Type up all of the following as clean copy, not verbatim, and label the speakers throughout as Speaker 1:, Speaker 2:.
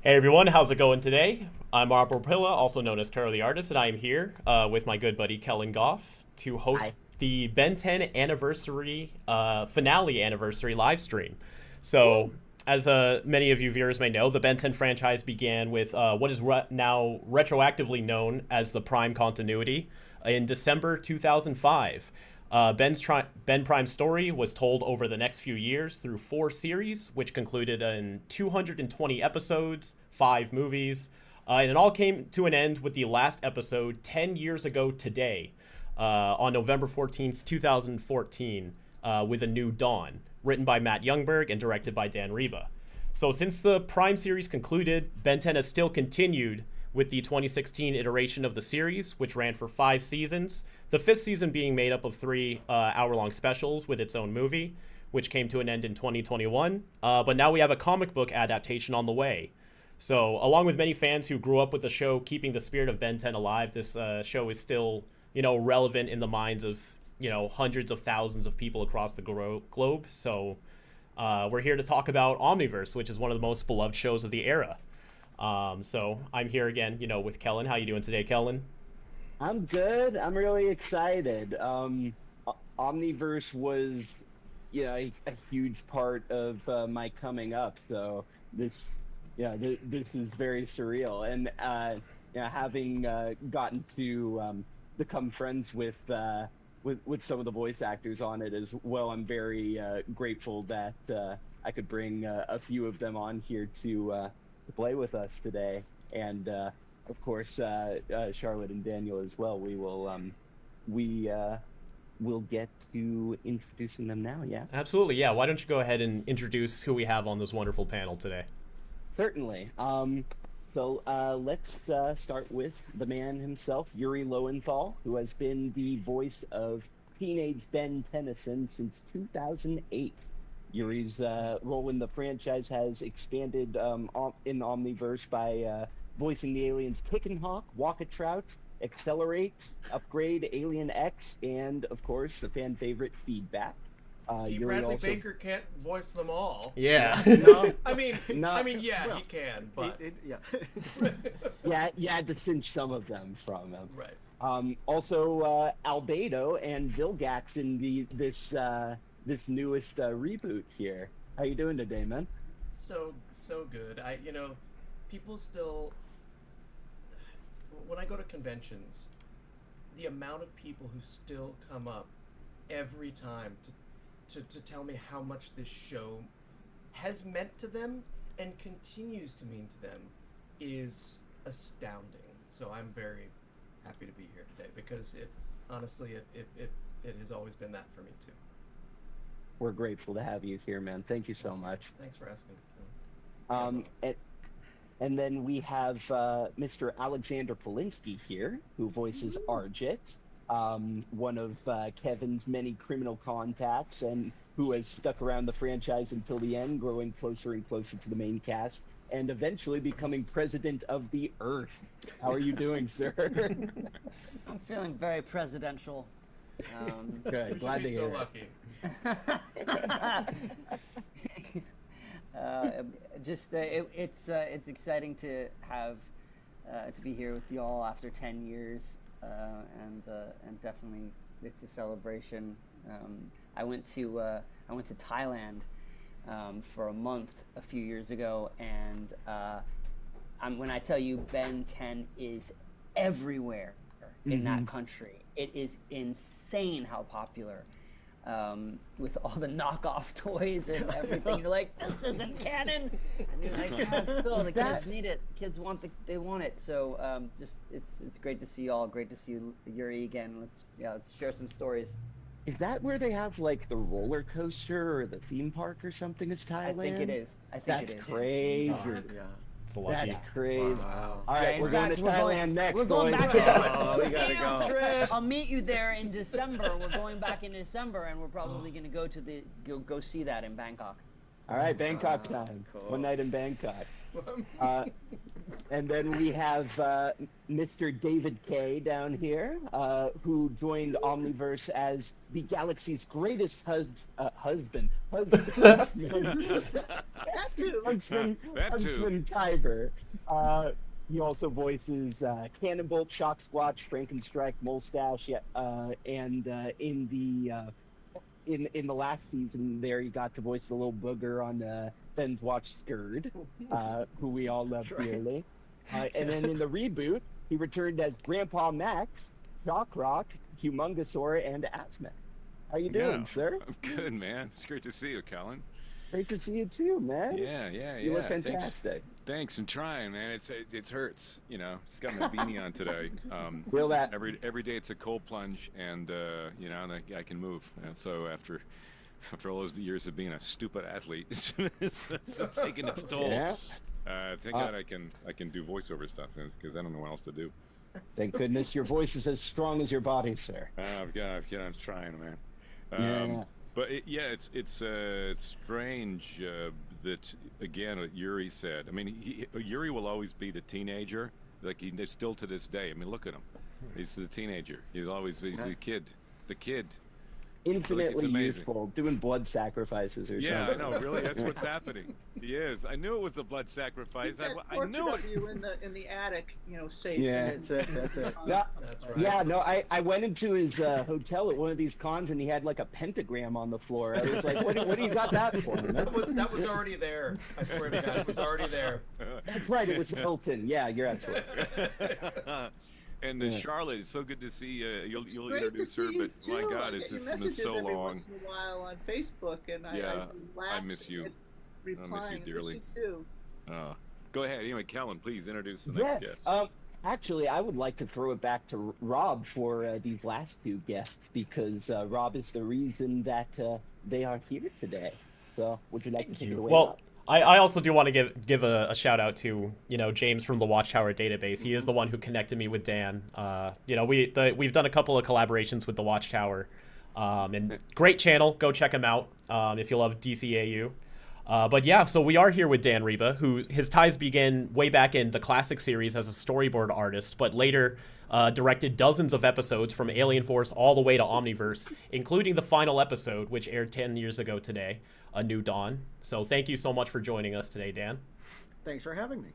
Speaker 1: Hey everyone, how's it going today? I'm Arbor Pilla, also known as Karo the Artist, and I am here with my good buddy Kellen Goff to host
Speaker 2: Hi.
Speaker 1: the Ben 10 anniversary, finale anniversary live stream. So, as many of you viewers may know, the Ben 10 franchise began with what is now retroactively known as the Prime Continuity in December 2005. Ben Prime's story was told over the next few years through 4 series, which concluded in 220 episodes, 5 movies, and it all came to an end with the last episode 10 years ago today, on November 14th, 2014, with A New Dawn, written by Matt Youngberg and directed by Dan Riba. So since the Prime series concluded, Ben 10 has still continued with the 2016 iteration of the series, which ran for 5 seasons, the 5th season being made up of 3 hour-long specials with its own movie, which came to an end in 2021. But now we have a comic book adaptation on the way. So, along with many fans who grew up with the show keeping the spirit of Ben 10 alive, this show is still, relevant in the minds of, hundreds of thousands of people across the globe. So, we're here to talk about Omniverse, which is one of the most beloved shows of the era. So I'm here again, with Kellen. How you doing today, Kellen?
Speaker 2: I'm good. I'm really excited. Omniverse was, a huge part of my coming up. So this is very surreal. And having gotten to become friends with some of the voice actors on it as well, I'm very grateful that I could bring a few of them on here to play with us today, and of course Charlotte and Daniel as well. We'll get to introducing them now. Yeah,
Speaker 1: Absolutely, yeah. Why don't you go ahead and introduce who we have on this wonderful panel today?
Speaker 2: certainly. So let's start with the man himself, Yuri Lowenthal, who has been the voice of teenage Ben Tennyson since 2008. Yuri's role in the franchise has expanded in Omniverse by voicing the aliens Kick and Hawk, Walkatrout, Accelerate, Upgrade, Alien X, and of course the fan favorite Feedback.
Speaker 3: D.
Speaker 2: Yuri
Speaker 3: Bradley
Speaker 2: also...
Speaker 3: Baker can't voice them all.
Speaker 1: Yeah.
Speaker 2: No,
Speaker 3: I mean,
Speaker 2: no.
Speaker 3: yeah,
Speaker 4: Well,
Speaker 3: he can, but
Speaker 2: Yeah, you had to cinch some of them from him.
Speaker 3: right.
Speaker 2: Also, Albedo and Vilgax in this newest reboot here. How you doing today, man?
Speaker 3: So good. People still. When I go to conventions, the amount of people who still come up every time to tell me how much this show has meant to them and continues to mean to them is astounding. So I'm very happy to be here today because it honestly it has always been that for me too.
Speaker 2: We're grateful to have you here, man. Thank you so much.
Speaker 3: Thanks for asking.
Speaker 2: And then we have Mr. Alexander Polinsky here, who voices Argit, one of Kevin's many criminal contacts, and who has stuck around the franchise until the end, growing closer and closer to the main cast, and eventually becoming president of the Earth. How are you doing, sir?
Speaker 4: I'm feeling very presidential.
Speaker 2: Good.
Speaker 3: We
Speaker 2: Glad
Speaker 3: should
Speaker 2: to
Speaker 3: be so
Speaker 2: hear it.
Speaker 3: lucky.
Speaker 4: It's exciting to have to be here with y'all after 10 years, and definitely it's a celebration. I went to Thailand for a month a few years ago, and when I tell you Ben 10 is everywhere in that country, it is insane how popular. With all the knockoff toys and everything, you're like, this isn't canon, and you're like, yeah, still the kids need it. Kids want it. So it's great to see y'all. Great to see Yuri again. Let's share some stories.
Speaker 2: Is that where they have like the roller coaster or the theme park or something? Is Thailand?
Speaker 4: I think it is.
Speaker 2: That's crazy.
Speaker 1: Yeah. It's lucky.
Speaker 2: That's crazy.
Speaker 5: Wow.
Speaker 2: All right,
Speaker 4: in
Speaker 2: we're going
Speaker 4: fact,
Speaker 2: to
Speaker 4: we're
Speaker 2: Thailand next,
Speaker 4: We're going
Speaker 2: boys.
Speaker 4: back there.
Speaker 5: Oh, we gotta go.
Speaker 4: Trip. I'll meet you there in December. We're going back in December, and we're probably going to go to go see that in Bangkok.
Speaker 2: All right, Bangkok time.
Speaker 5: Cool.
Speaker 2: One night in Bangkok. And then we have Mr. David Kaye down here, who joined Omniverse as the galaxy's greatest husband. Huntsman Khyber. He also voices Cannonbolt, Shock Squatch, Frankenstrike, Molestache, and in the last season there, he got to voice the little booger on Ben's Watch Skurd, who we all love dearly. And then in the reboot, he returned as Grandpa Max, Shock Rock, Humongousaur, and Asthma. How you doing, sir?
Speaker 5: I'm good, man. It's great to see you, Colin.
Speaker 2: Great to see you too, man.
Speaker 5: Yeah.
Speaker 2: You look fantastic.
Speaker 5: Thanks. I'm trying, man. It hurts, you know. Just got my beanie on today.
Speaker 2: Feel that.
Speaker 5: Every day it's a cold plunge, and you know, and I can move. And so after all those years of being a stupid athlete, it's taking its toll.
Speaker 2: Yeah.
Speaker 5: Thank God I can do voiceover stuff because I don't know what else to do.
Speaker 2: Thank goodness your voice is as strong as your body, sir.
Speaker 5: I'm trying, man.
Speaker 2: Yeah.
Speaker 5: But it's strange that again what Yuri said. I mean, Yuri will always be the teenager, like he's still to this day. I mean, look at him. He's the teenager. He's the kid. The kid.
Speaker 2: Infinitely useful, doing blood sacrifices or something.
Speaker 5: Yeah, I know. Really, that's what's happening. He is. I knew it was the blood sacrifice. I knew it.
Speaker 6: You in the attic, you know, safe.
Speaker 2: Yeah,
Speaker 4: That's it.
Speaker 2: Yeah,
Speaker 3: That's right.
Speaker 2: yeah. No, I went into his hotel at one of these cons and he had like a pentagram on the floor. I was like, what do you got that for?
Speaker 3: That was already there. I swear to God, it was already there.
Speaker 2: That's right. It was Fullerton. Yeah, you're absolutely.
Speaker 5: And Charlotte, it's so good to see you'll
Speaker 6: Great
Speaker 5: introduce
Speaker 6: to
Speaker 5: her,
Speaker 6: see
Speaker 5: but
Speaker 6: you
Speaker 5: my
Speaker 6: too.
Speaker 5: God,
Speaker 6: I
Speaker 5: it's
Speaker 6: get your
Speaker 5: just been
Speaker 6: messages
Speaker 5: so
Speaker 6: every
Speaker 5: long.
Speaker 6: once in a while on Facebook, and
Speaker 5: Yeah,
Speaker 6: I
Speaker 5: miss you.
Speaker 6: Replying.
Speaker 5: I dearly.
Speaker 6: Miss you too.
Speaker 5: Go ahead. Anyway, Kellen, please introduce the next
Speaker 2: Yes.
Speaker 5: guest.
Speaker 2: Actually, I would like to throw it back to Rob for these last two guests because Rob is the reason that they are here today. So, would you like to take it away?
Speaker 1: Well,
Speaker 2: Rob?
Speaker 1: I also do want to give a shout out to James from the Watchtower database. He is the one who connected me with Dan. We've done a couple of collaborations with the Watchtower, and great channel. Go check him out if you love DCAU. But yeah, so we are here with Dan Riba, who his ties begin way back in the classic series as a storyboard artist, but later directed dozens of episodes from Alien Force all the way to Omniverse, including the final episode, which aired 10 years ago today, A New Dawn. So thank you so much for joining us today, Dan.
Speaker 7: Thanks for having me.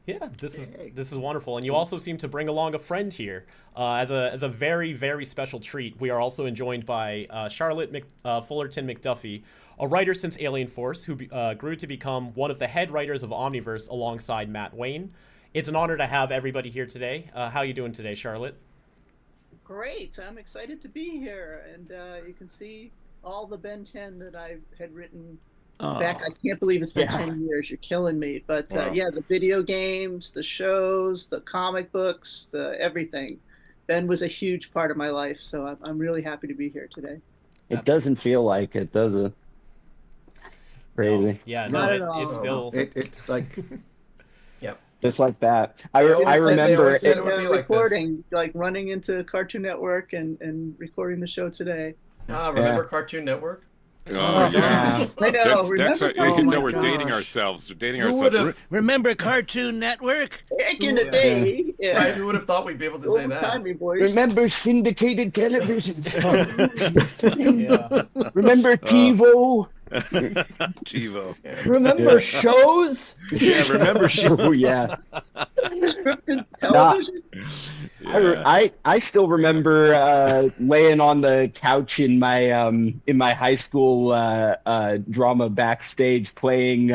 Speaker 1: Yeah, this is wonderful, and you also seem to bring along a friend here as a very, very special treat. We are also joined by Charlotte Fullerton McDuffie, a writer since Alien Force, who grew to become one of the head writers of Omniverse alongside Matt Wayne. It's an honor to have everybody here today. How are you doing today, Charlotte?
Speaker 6: Great. I'm excited to be here, and you can see all the Ben 10 that I had written back. I can't believe it's been 10 years. You're killing me. But
Speaker 5: Wow.
Speaker 6: yeah, the video games, the shows, the comic books, the everything. Ben was a huge part of my life, so I'm really happy to be here today.
Speaker 2: It doesn't feel like it, does it? Crazy.
Speaker 1: No, yeah,
Speaker 6: Not at
Speaker 1: no,
Speaker 6: all.
Speaker 1: it's still.
Speaker 7: It's like
Speaker 3: Yep.
Speaker 2: Just like that. I
Speaker 3: They always
Speaker 2: remember
Speaker 3: said
Speaker 2: it.
Speaker 3: it would be like this.
Speaker 6: recording, like running into Cartoon Network and recording the show today.
Speaker 3: Remember Cartoon Network?
Speaker 5: Oh, yeah.
Speaker 6: I know.
Speaker 5: That's right. You
Speaker 6: remember?
Speaker 5: can
Speaker 7: Oh
Speaker 5: tell
Speaker 7: my
Speaker 5: we're dating
Speaker 7: gosh.
Speaker 5: ourselves. We're dating
Speaker 3: Who
Speaker 5: ourselves.
Speaker 3: would've-
Speaker 8: Remember Cartoon Network?
Speaker 6: Back in the day, yeah.
Speaker 3: Right, who would have thought we'd be able to say
Speaker 6: Old
Speaker 3: that?
Speaker 6: timey boys.
Speaker 2: Remember syndicated television?
Speaker 1: Yeah.
Speaker 2: Remember TiVo?
Speaker 5: TiVo.
Speaker 8: Remember shows?
Speaker 5: Yeah, remember
Speaker 2: Oh yeah.
Speaker 6: Scripted television.
Speaker 5: Yeah.
Speaker 2: I still remember laying on the couch in my high school drama backstage playing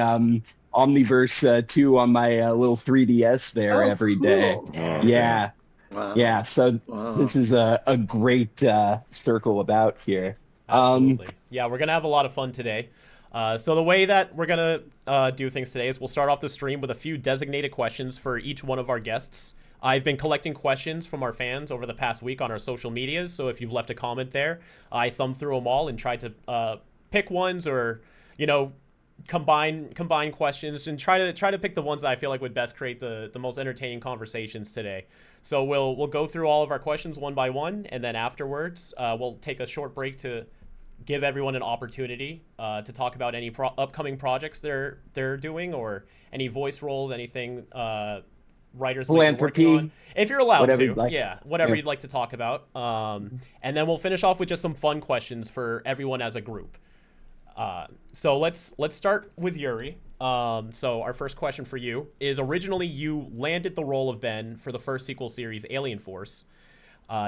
Speaker 2: Omniverse 2 on my little 3DS there
Speaker 6: Oh,
Speaker 2: every day.
Speaker 6: cool.
Speaker 2: Yeah.
Speaker 7: wow.
Speaker 2: Yeah, so
Speaker 7: Wow.
Speaker 2: this is a great circle about here.
Speaker 1: Absolutely. Yeah, we're going to have a lot of fun today. So the way that we're going to do things today is we'll start off the stream with a few designated questions for each one of our guests. I've been collecting questions from our fans over the past week on our social medias, so if you've left a comment there, I thumbed through them all and tried to pick ones or, combine questions and try to pick the ones that I feel like would best create the most entertaining conversations today. So we'll go through all of our questions one by one, and then afterwards we'll take a short break to give everyone an opportunity to talk about any upcoming projects they're doing, or any voice roles, anything writers might be working on. If you're allowed
Speaker 2: whatever
Speaker 1: to,
Speaker 2: you'd like.
Speaker 1: yeah, whatever you'd like to talk about. And then we'll finish off with just some fun questions for everyone as a group. So let's start with Yuri. So our first question for you is, originally you landed the role of Ben for the first sequel series, Alien Force.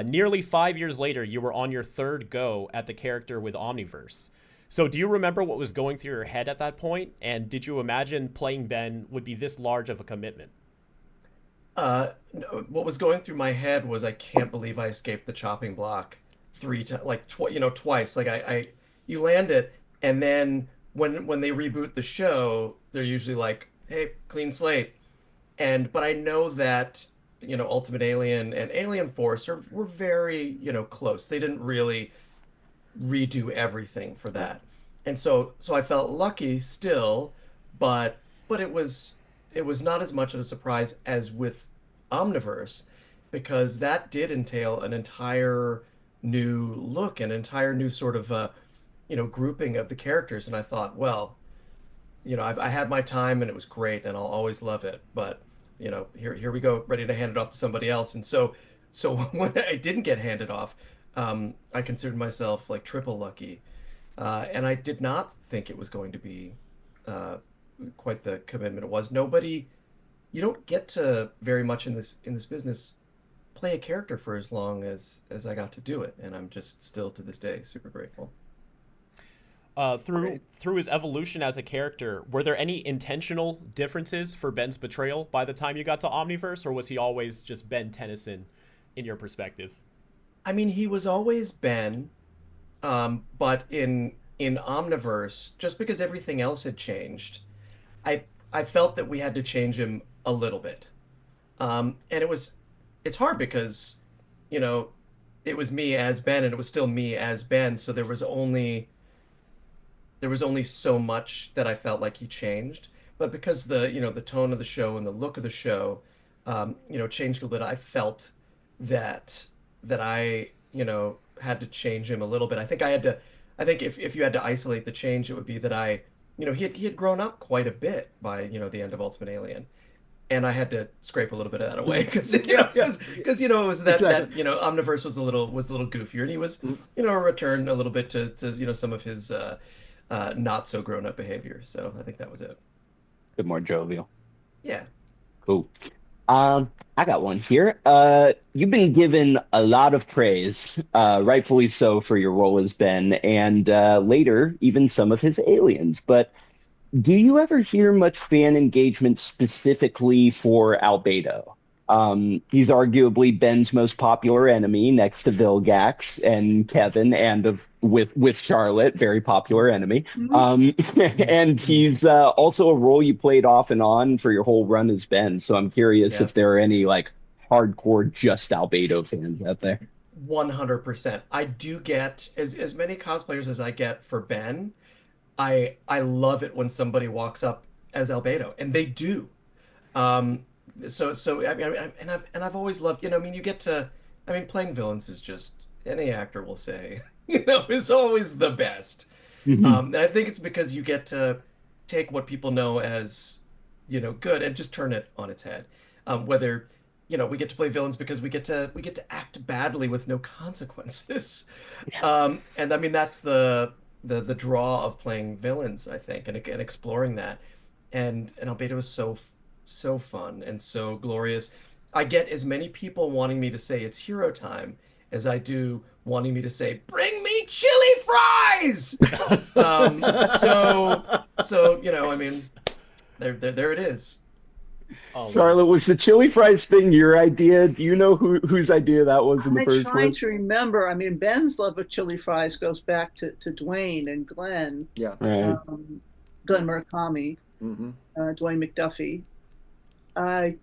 Speaker 1: Nearly 5 years later, you were on your third go at the character with Omniverse. So do you remember what was going through your head at that point? And did you imagine playing Ben would be this large of a commitment?
Speaker 3: No, what was going through my head was, I can't believe I escaped the chopping block twice. Like you land it, and then when they reboot the show, they're usually like, "Hey, clean slate." But I know that Ultimate Alien and Alien Force were very close. They didn't really redo everything for that, and so I felt lucky still, but it was not as much of a surprise as with Omniverse, because that did entail an entire new look, an entire new sort of grouping of the characters. And I thought, well, I had my time and it was great and I'll always love it, but here we go, ready to hand it off to somebody else. And so when I didn't get handed off, I considered myself like triple lucky, and I did not think it was going to be quite the commitment it was. You don't get to very much in this business play a character for as long as I got to do it, and I'm just still to this day super grateful.
Speaker 1: Through his evolution as a character, were there any intentional differences for Ben's betrayal by the time you got to Omniverse, or was he always just Ben Tennyson in your perspective?
Speaker 3: I mean, he was always Ben, but in Omniverse, just because everything else had changed, I felt that we had to change him a little bit. And it's hard because, it was me as Ben and it was still me as Ben. So there was only so much that I felt like he changed. But because the tone of the show and the look of the show, changed a little bit, I felt that I, had to change him a little bit. I think if you had to isolate the change, it would be that he had grown up quite a bit by, the end of Ultimate Alien. And I had to scrape a little bit of that away because it was that Omniverse was a little goofier, and he was a return a little bit to some of his not so grown up behavior. So I think that was it.
Speaker 2: A bit more jovial.
Speaker 3: Yeah.
Speaker 2: Cool. I got one here. You've been given a lot of praise, rightfully so, for your role as Ben, and later even some of his aliens. But do you ever hear much fan engagement specifically for Albedo? He's arguably Ben's most popular enemy, next to Vilgax and Kevin, and with Charlotte, very popular enemy. And he's also a role you played off and on for your whole run as Ben. So I'm curious if there are any like hardcore just Albedo fans out there.
Speaker 3: 100%. I do get as many cosplayers as I get for Ben. I love it when somebody walks up as Albedo, and they do. So I mean, and I've always loved, you get to, playing villains is just, any actor will say, is always the best. And I think it's because you get to take what people know as, good and just turn it on its head. Whether, we get to play villains because we get to act badly with no consequences. And that's the draw of playing villains, I think, and exploring that. And Albedo is so fun and so glorious. I get as many people wanting me to say it's hero time as I do wanting me to say, bring me chili fries. There it is.
Speaker 2: Charlotte, was the chili fries thing your idea? Do you know whose idea that was in the first place?
Speaker 6: I'm trying to remember. Ben's love of chili fries goes back to Dwayne and Glenn.
Speaker 7: Yeah.
Speaker 2: Right.
Speaker 6: Glenn Murakami, Dwayne McDuffie. Other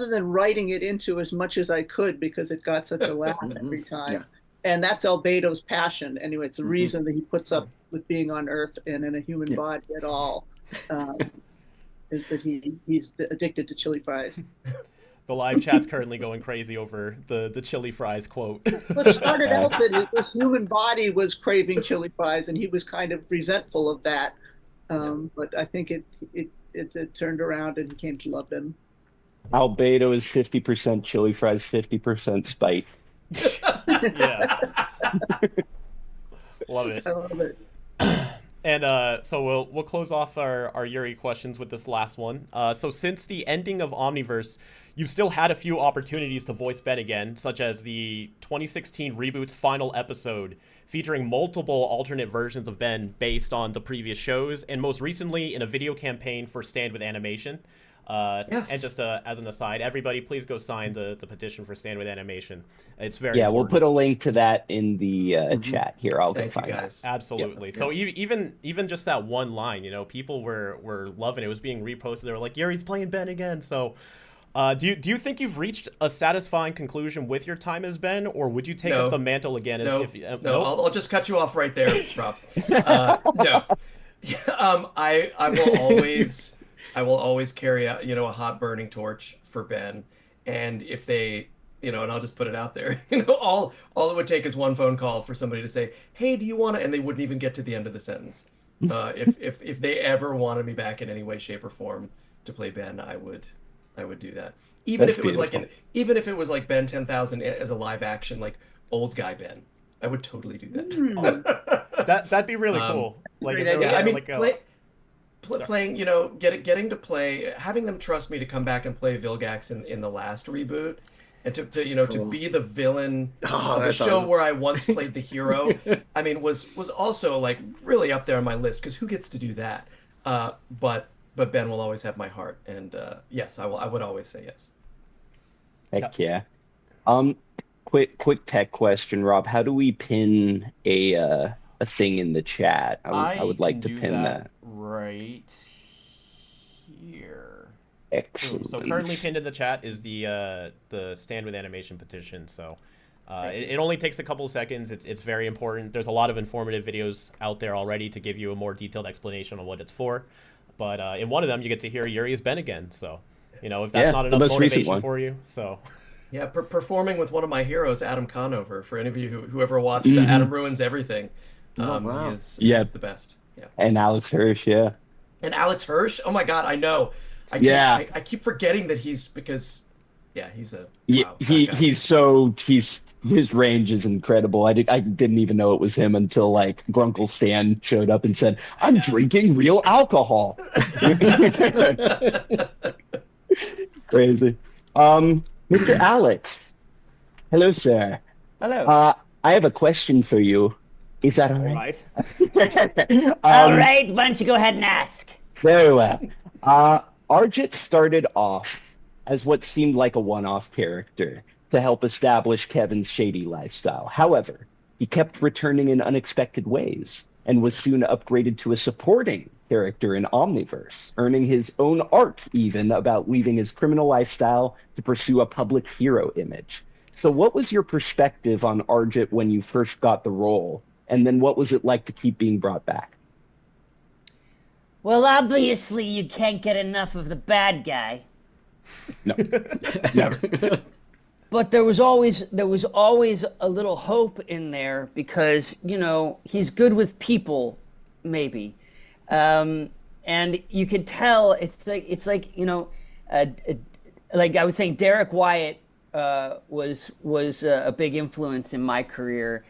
Speaker 6: than writing it into as much as I could because it got such a laugh every time. Yeah. And that's Albedo's passion. Anyway, it's the reason that he puts up with being on Earth and in a human body at all. Is that he's addicted to chili fries.
Speaker 1: The live chat's currently going crazy over the chili fries quote.
Speaker 6: Well, it started out that this human body was craving chili fries, and he was kind of resentful of that. But I think it turned around, and he came to love them.
Speaker 2: Albedo is 50% chili fries, 50% spite.
Speaker 1: Yeah. Love it.
Speaker 6: I love it.
Speaker 1: And so we'll close off our Yuri questions with this last one. So since the ending of Omniverse, you've still had a few opportunities to voice Ben again, such as the 2016 reboot's final episode, featuring multiple alternate versions of Ben based on the previous shows, and most recently in a video campaign for Stand With Animation.
Speaker 3: Yes.
Speaker 1: And just as an aside, everybody please go sign the petition for Stand With Animation. It's very
Speaker 2: Yeah,
Speaker 1: important.
Speaker 2: we'll put a link to that in the chat here. I'll go
Speaker 3: Thank you,
Speaker 2: find
Speaker 3: guys.
Speaker 2: that.
Speaker 1: Absolutely.
Speaker 2: Yep.
Speaker 1: So even just that one line, people were loving it. It was being reposted. They were like, Yuri's playing Ben again. So do you think you've reached a satisfying conclusion with your time as Ben, or would you take up the mantle again?
Speaker 3: No,
Speaker 1: Nope?
Speaker 3: I'll just cut you off right there, Rob. No. I will always carry a hot burning torch for Ben, and if they, and I'll just put it out there, all it would take is one phone call for somebody to say, hey, do you want to, and they wouldn't even get to the end of the sentence. If they ever wanted me back in any way, shape, or form to play Ben, I would do that. Even if it was like Ben 10,000 as a live action, like old guy Ben, I would totally do that.
Speaker 1: That'd be really cool. Like, if there was,
Speaker 3: I mean,
Speaker 1: like
Speaker 3: playing, getting to play, having them trust me to come back and play Vilgax in the last reboot, and to be the villain of a show where I once played the hero, I mean, was also like really up there on my list, because who gets to do that? But Ben will always have my heart, and yes, I would always say yes.
Speaker 2: Heck yeah. Quick tech question, Rob. How do we pin a thing in the chat? I would like to pin that
Speaker 1: right here.
Speaker 2: Excellent.
Speaker 1: So currently pinned in the chat is the Stand With Animation petition. So it only takes a couple of seconds. It's very important. There's a lot of informative videos out there already to give you a more detailed explanation on what it's for. But in one of them, you get to hear Yuri as Ben again. So if that's not enough motivation for you, so.
Speaker 3: Yeah, performing with one of my heroes, Adam Conover. For any of you who ever watched Adam Ruins Everything,
Speaker 2: wow.
Speaker 3: He is the best. Yeah.
Speaker 2: And Alex Hirsch, yeah.
Speaker 3: And Alex Hirsch? Oh my God, I know. I keep forgetting that he's
Speaker 2: his range is incredible. I didn't even know it was him until like Grunkle Stan showed up and said, "I'm drinking real alcohol." Crazy. Mr. Alex. Hello, sir.
Speaker 4: Hello.
Speaker 2: I have a question for you. Is that all right?
Speaker 4: All right, why don't you go ahead and ask?
Speaker 2: Very well. Argit started off as what seemed like a one-off character to help establish Kevin's shady lifestyle. However, he kept returning in unexpected ways and was soon upgraded to a supporting character in Omniverse, earning his own arc even about leaving his criminal lifestyle to pursue a public hero image. So what was your perspective on Argit when you first got the role? And then what was it like to keep being brought back?
Speaker 4: Well, obviously you can't get enough of the bad guy.
Speaker 2: No, never.
Speaker 4: But there was always a little hope in there because, he's good with people, maybe. And you could tell it's like like I was saying, Derek Wyatt was a big influence in my career,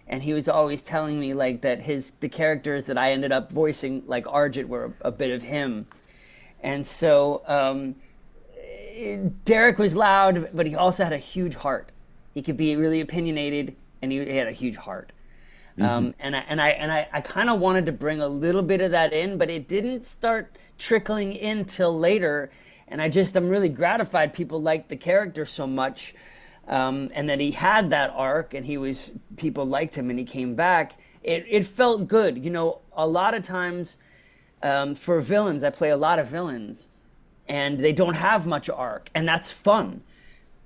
Speaker 4: and he was always telling me like that the characters that I ended up voicing, like Argit, were a bit of him, and so Derek was loud, but he also had a huge heart. He could be really opinionated, and he had a huge heart. And I kind of wanted to bring a little bit of that in, but it didn't start trickling in till later. And I'm really gratified people liked the character so much, and that he had that arc, and people liked him, and he came back. It felt good, A lot of times, for villains, I play a lot of villains, and they don't have much arc, and that's fun.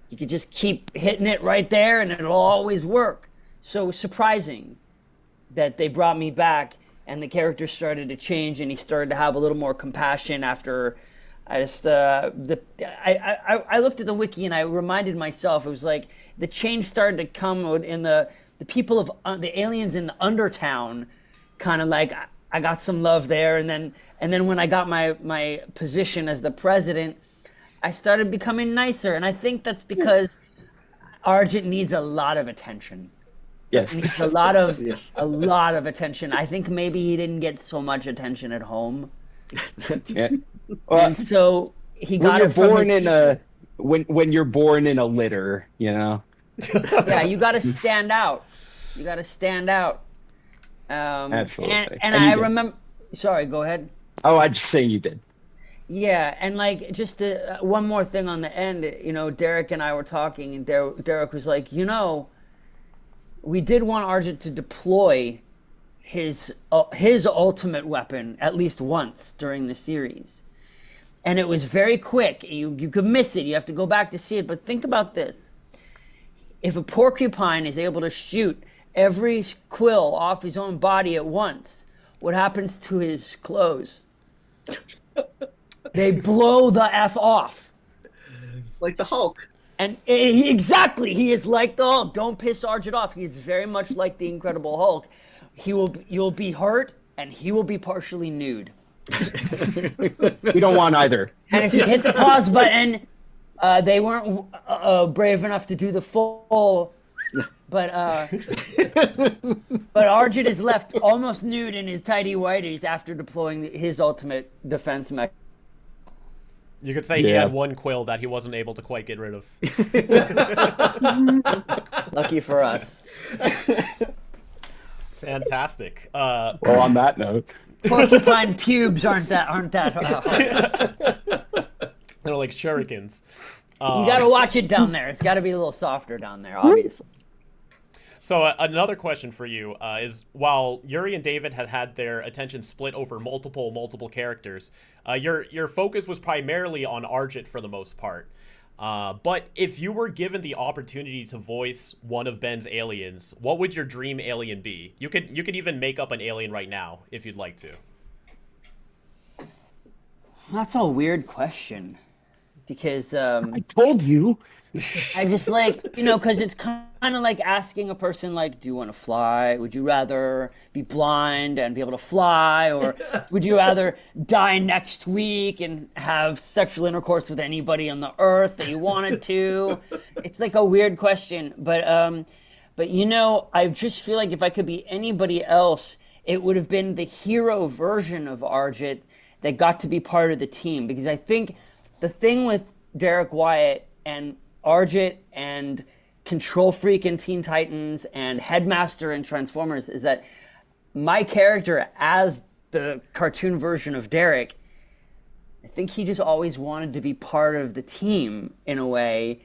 Speaker 4: You could just keep hitting it right there, and it'll always work. So it was surprising that they brought me back and the character started to change and he started to have a little more compassion after I just I looked at the wiki and I reminded myself, it was like the change started to come in the people of the aliens in the Undertown, kind of like I got some love there, and then when I got my position as the president, I started becoming nicer, and I think that's because Argit needs a lot of attention.
Speaker 2: Yes.
Speaker 4: He needs a lot of
Speaker 7: Yes.
Speaker 4: a lot of attention. I think maybe he didn't get so much attention at home.
Speaker 2: Yeah.
Speaker 4: And so he got
Speaker 2: when you're
Speaker 4: it from
Speaker 2: born
Speaker 4: his
Speaker 2: in a when you're born in a litter, you know.
Speaker 4: yeah, you got to stand out. You got to stand out.
Speaker 2: Absolutely.
Speaker 4: And
Speaker 2: And you
Speaker 4: I
Speaker 2: did.
Speaker 4: remember. Sorry, go ahead.
Speaker 2: Oh, I'd just say you did.
Speaker 4: Yeah, and like just one more thing on the end. You know, Derek and I were talking, and Derek was like, you know, we did want Argit to deploy his ultimate weapon at least once during the series, and it was very quick. You could miss it. You have to go back to see it. But think about this: if a porcupine is able to shoot every quill off his own body at once, what happens to his clothes? They blow the F off.
Speaker 6: Like the Hulk.
Speaker 4: And exactly, he is like the Hulk. Don't piss Argit off. He is very much like the Incredible Hulk. You'll be hurt, and he will be partially nude.
Speaker 2: We don't want either.
Speaker 4: And if you hit the pause button, they weren't brave enough to do the full. But Argit is left almost nude in his tidy whities after deploying his ultimate defense mechanism.
Speaker 1: You could say he
Speaker 2: Yeah.
Speaker 1: had one quill that he wasn't able to quite get rid of.
Speaker 4: Lucky for us.
Speaker 1: Fantastic.
Speaker 2: Well, on that note,
Speaker 4: Porcupine pubes aren't that hard.
Speaker 1: They're like shurikens.
Speaker 4: You gotta watch it down there. It's gotta be a little softer down there, obviously.
Speaker 1: So another question for you is, while Yuri and David had their attention split over multiple characters, your focus was primarily on Argit for the most part. But if you were given the opportunity to voice one of Ben's aliens, what would your dream alien be? You could even make up an alien right now if you'd like to.
Speaker 4: That's a weird question, because
Speaker 2: I told you.
Speaker 4: I just like, because it's kind of like asking a person, like, do you want to fly? Would you rather be blind and be able to fly? Or would you rather die next week and have sexual intercourse with anybody on the earth that you wanted to? It's like a weird question. But I just feel like if I could be anybody else, it would have been the hero version of Argit that got to be part of the team. Because I think the thing with Derek Wyatt and Argit and Control Freak in Teen Titans and Headmaster in Transformers is that my character as the cartoon version of Derek, I think he just always wanted to be part of the team in a way,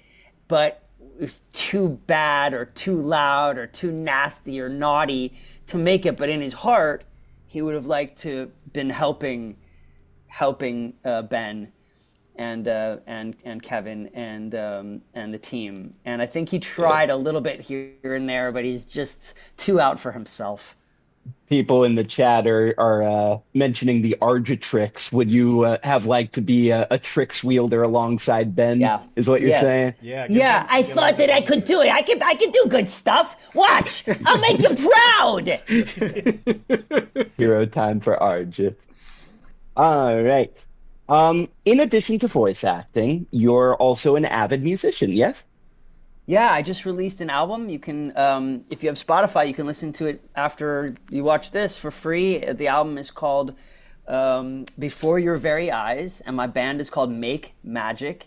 Speaker 4: but it was too bad or too loud or too nasty or naughty to make it. But in his heart, he would have liked to been helping Ben and Kevin and the team. And I think he tried a little bit here and there, but he's just too out for himself.
Speaker 2: People in the chat are mentioning the Argitrix. Would you have liked to be a Trix wielder alongside Ben?
Speaker 4: Yeah.
Speaker 2: Is what you're
Speaker 4: Yes.
Speaker 2: saying?
Speaker 1: Yeah.
Speaker 4: Yeah, I thought that I could do it. I could do good stuff. Watch, I'll make you proud.
Speaker 2: Hero time for Argit. All right. In addition to voice acting, you're also an avid musician, yes?
Speaker 4: Yeah, I just released an album. You can, if you have Spotify, you can listen to it after you watch this for free. The album is called Before Your Very Eyes, and my band is called Make Magic.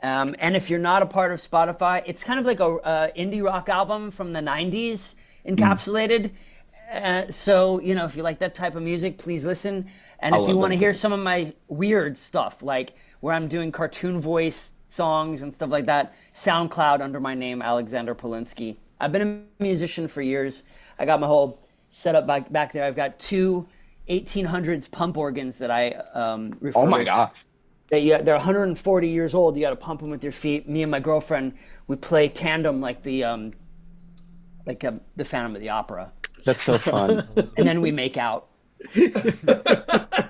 Speaker 4: And if you're not a part of Spotify, it's kind of like a indie rock album from the 90s encapsulated. So, if you like that type of music, please listen. And if you want to hear some of my weird stuff, like where I'm doing cartoon voice songs and stuff like that, SoundCloud under my name, Alexander Polinsky. I've been a musician for years. I got my whole setup back there. I've got two 1800s pump organs that I refurbished.
Speaker 2: Oh my gosh.
Speaker 4: They're 140 years old. You got to pump them with your feet. Me and my girlfriend, we play tandem like the Phantom of the Opera.
Speaker 2: That's so fun.
Speaker 4: And then we make out.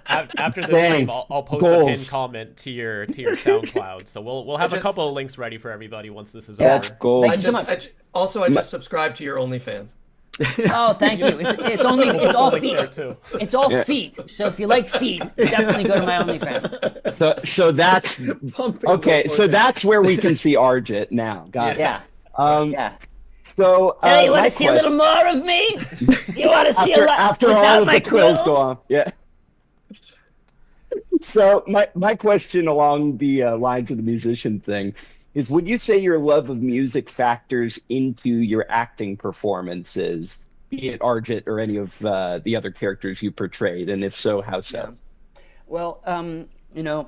Speaker 1: After the
Speaker 2: Dang.
Speaker 1: stream, I'll post a
Speaker 2: Goals.
Speaker 1: pinned comment to your SoundCloud. So we'll have a
Speaker 3: just-
Speaker 1: couple of links ready for everybody once this is
Speaker 2: That's
Speaker 1: over.
Speaker 2: gold.
Speaker 4: Thank you so much.
Speaker 3: I just subscribed to your OnlyFans.
Speaker 4: Oh, thank you. It's only
Speaker 1: We'll
Speaker 4: it's
Speaker 1: put
Speaker 4: all
Speaker 1: the link there
Speaker 4: feet.
Speaker 1: too.
Speaker 4: It's all feet. So if you like feet, definitely go to my OnlyFans.
Speaker 2: So that's
Speaker 7: Pumping
Speaker 2: okay.
Speaker 7: before
Speaker 2: So
Speaker 7: that.
Speaker 2: that's where we can see Argit now. Got it.
Speaker 4: Yeah.
Speaker 2: Yeah.
Speaker 4: Yeah.
Speaker 2: So
Speaker 4: Hey, you want
Speaker 2: my
Speaker 4: to see a little more of me? You want to see
Speaker 2: after,
Speaker 4: a lot
Speaker 2: after
Speaker 4: without
Speaker 2: all of
Speaker 4: my
Speaker 2: the quills
Speaker 4: quills?
Speaker 2: go off. Yeah. So my question along the lines of the musician thing is: would you say your love of music factors into your acting performances, be it Argit or any of the other characters you portrayed? And if so, how so?
Speaker 4: Yeah. Well, you know,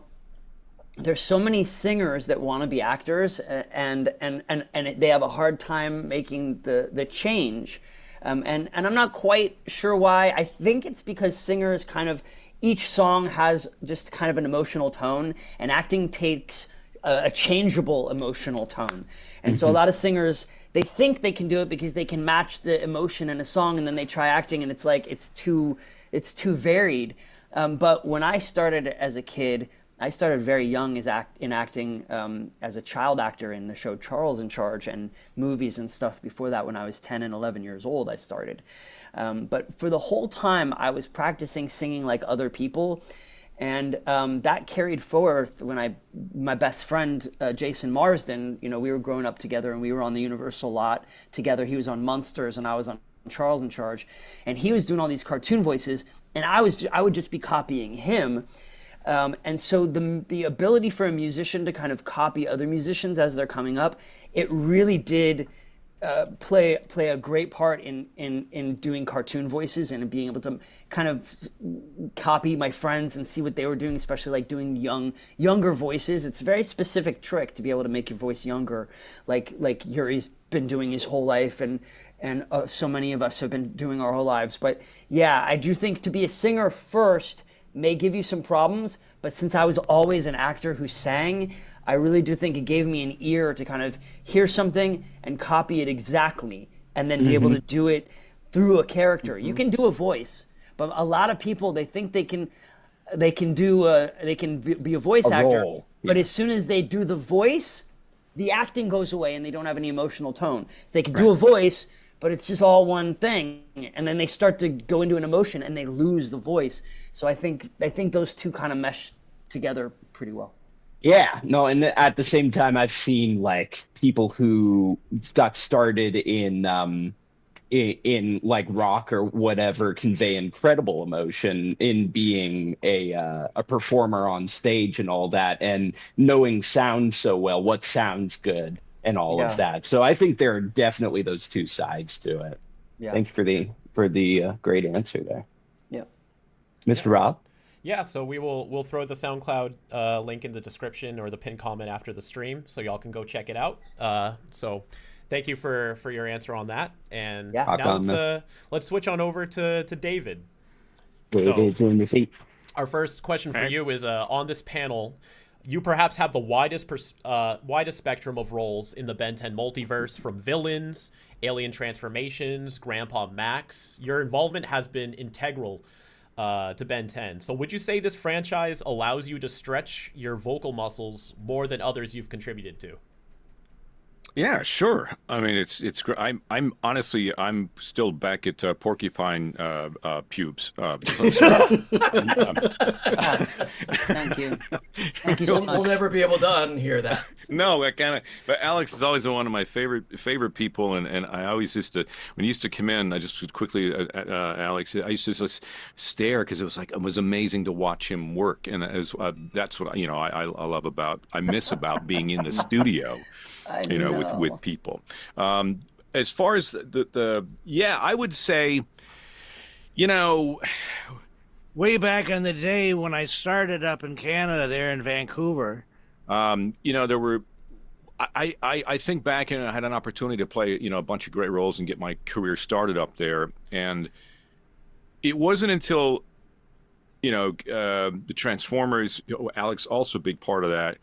Speaker 4: there's so many singers that want to be actors, and they have a hard time making the change. And I'm not quite sure why. I think it's because singers kind of, each song has just kind of an emotional tone, and acting takes a changeable emotional tone. And so a lot of singers, they think they can do it because they can match the emotion in a song, and then they try acting, and it's like it's too varied. But when I started as a kid, I started very young in acting as a child actor in the show Charles in Charge and movies and stuff. Before that, when I was 10 and 11 years old, I started. But for the whole time, I was practicing singing like other people. And that carried forth when my best friend, Jason Marsden, you know, we were growing up together and we were on the Universal lot together. He was on Munsters and I was on Charles in Charge. And he was doing all these cartoon voices and I would just be copying him. And so the ability for a musician to kind of copy other musicians as they're coming up, it really did play a great part in doing cartoon voices and being able to kind of copy my friends and see what they were doing, especially like doing younger voices. It's a very specific trick to be able to make your voice younger, like Yuri's been doing his whole life, and so many of us have been doing our whole lives. But yeah, I do think to be a singer first may give you some problems, but since I was always an actor who sang, I really do think it gave me an ear to kind of hear something and copy it exactly, and then be able to do it through a character. You can do a voice, but a lot of people, they think they can be a voice actor,
Speaker 2: role.
Speaker 4: but as soon as they do the voice, the acting goes away and they don't have any emotional tone. They can do a voice, but it's just all one thing, and then they start to go into an emotion and they lose the voice. So I think those two kind of mesh together pretty well.
Speaker 2: Yeah, no, and at the same time, I've seen like people who got started in like rock or whatever convey incredible emotion in being a performer on stage and all that, and knowing sound so well, what sounds good and all
Speaker 4: Yeah.
Speaker 2: of that. So I think there are definitely those two sides to it.
Speaker 4: Yeah.
Speaker 2: Thanks for the great answer there,
Speaker 4: Yeah.
Speaker 2: Mr. Rob.
Speaker 1: Yeah, so we'll throw the SoundCloud link in the description or the pinned comment after the stream, so y'all can go check it out. So thank you for your answer on that. And
Speaker 4: Yeah.
Speaker 2: Rock
Speaker 1: now
Speaker 2: on,
Speaker 1: let's switch on over to David.
Speaker 2: David's in the seat.
Speaker 1: Our first question for you is on this panel, you perhaps have the widest spectrum of roles in the Ben 10 multiverse, from villains, alien transformations, Grandpa Max. Your involvement has been integral to Ben 10. So would you say this franchise allows you to stretch your vocal muscles more than others you've contributed to?
Speaker 5: Yeah, sure. I mean, it's great. I'm honestly, I'm still back at porcupine pubes.
Speaker 4: Thank you. Thank you so much.
Speaker 3: We'll never be able to unhear that.
Speaker 5: No, that kind of. But Alex is always one of my favorite people, and I always used to, when he used to come in, I just would quickly, Alex, I used to just stare because it was amazing to watch him work, and that's what I love about, I miss about being in the studio, with people. As far as I would say,
Speaker 8: Way back in the day when I started up in Canada, there in Vancouver.
Speaker 5: There were, I think back and I had an opportunity to play, a bunch of great roles and get my career started up there. And it wasn't until, the Transformers, Alex, also a big part of that,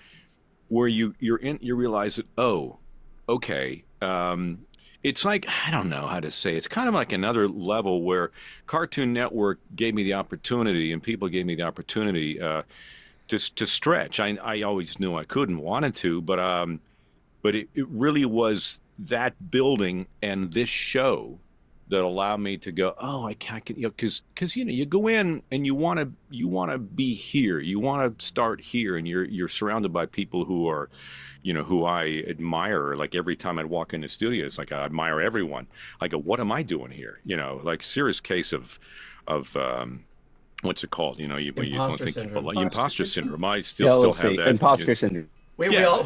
Speaker 5: where you realize that, oh, okay. And it's like, I don't know how to say, it's kind of like another level where Cartoon Network gave me the opportunity, and people gave me the opportunity to stretch. I always knew I couldn't, wanted to, but it really was that building and this show that allowed me to go, oh, I can't, because you go in and you want to be here, you want to start here, and you're surrounded by people who are, who I admire. Like every time I'd walk into studios, like I admire everyone. I go, what am I doing here? Like serious case of what's it called? You don't think
Speaker 3: syndrome.
Speaker 5: Like imposter syndrome. I still have that.
Speaker 2: Imposter syndrome.
Speaker 3: We all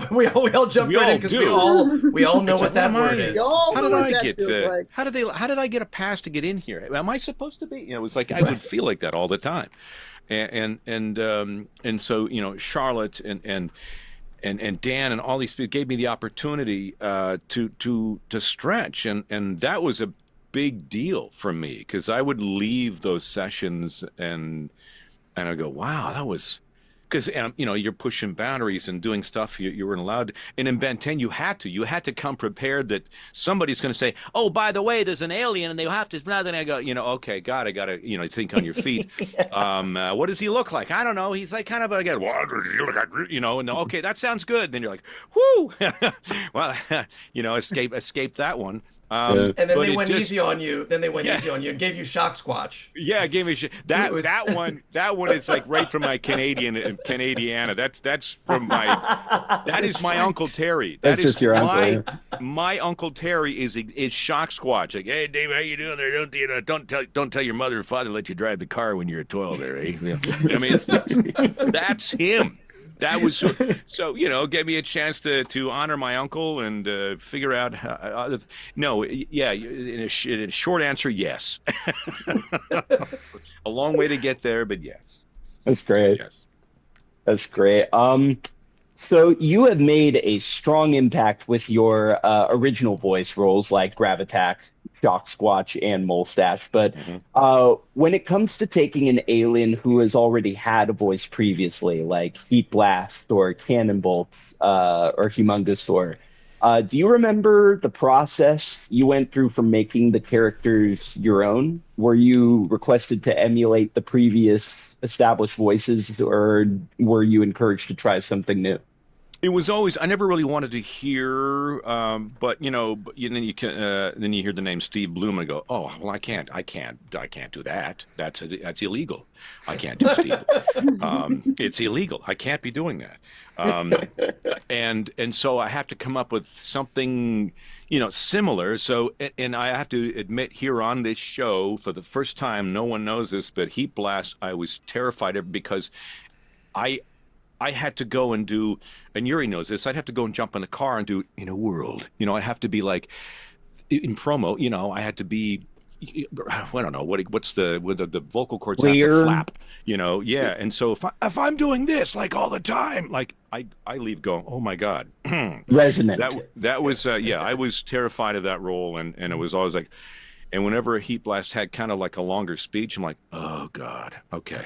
Speaker 3: jump right in because we all know what that word is.
Speaker 5: How did I get? How did I get a pass to get in here? Am I supposed to be? It was like I would feel like that all the time, and so Charlotte and Dan and all these people gave me the opportunity to stretch, and that was a big deal for me, because I would leave those sessions and I go, wow, that was. Because you're pushing boundaries and doing stuff you weren't allowed. And in Ben 10, you had to come prepared that somebody's going to say, "Oh, by the way, there's an alien," and they have to. Then I go, okay, got to think on your feet. What does he look like? I don't know. He's like kind of again. What does he look like? And okay, that sounds good. Then you're like, whoo, well, escape that one.
Speaker 3: And then they went easy on you. Easy on you and gave you shock squatch.
Speaker 5: Yeah, gave me that one. That one is like right from my Canadiana. That's from my. That is my Uncle Terry.
Speaker 2: That's just your uncle.
Speaker 5: My Uncle Terry is shock squatch. Like, hey Dave, how you doing there? Don't tell your mother and father let you drive the car when you're 12 there. Eh? I mean, that's him. That was so gave me a chance to honor my uncle and figure out how, no, yeah, in a short answer, yes. A long way to get there, but yes.
Speaker 2: That's great.
Speaker 5: Yes.
Speaker 2: That's great. So you have made a strong impact with your original voice roles like Gravitack, Shock Squatch, and Molestache. But when it comes to taking an alien who has already had a voice previously, like Heat Blast or Cannonbolt or Humongousaur, do you remember the process you went through for making the characters your own? Were you requested to emulate the previous established voices, or were you encouraged to try something new?
Speaker 5: It was always, I never really wanted to hear, but then you hear the name Steve Bloom and go, oh, well, I can't do that. That's illegal. I can't do Steve. It's illegal. I can't be doing that. And so I have to come up with something, similar. So, and I have to admit here on this show, for the first time, no one knows this, but Heat Blast, I was terrified of, because I had to go and do, and Yuri knows this, I'd have to go and jump in the car and do In a World. I have to be like, in promo, I had to be, I don't know, what's the vocal cords have to flap, yeah. And so if I'm doing this, like all the time, like I leave going, oh my God.
Speaker 2: Resonant.
Speaker 5: That was, I was terrified of that role, and it was always like, and whenever a Heat Blast had kind of like a longer speech, I'm like, oh God, okay.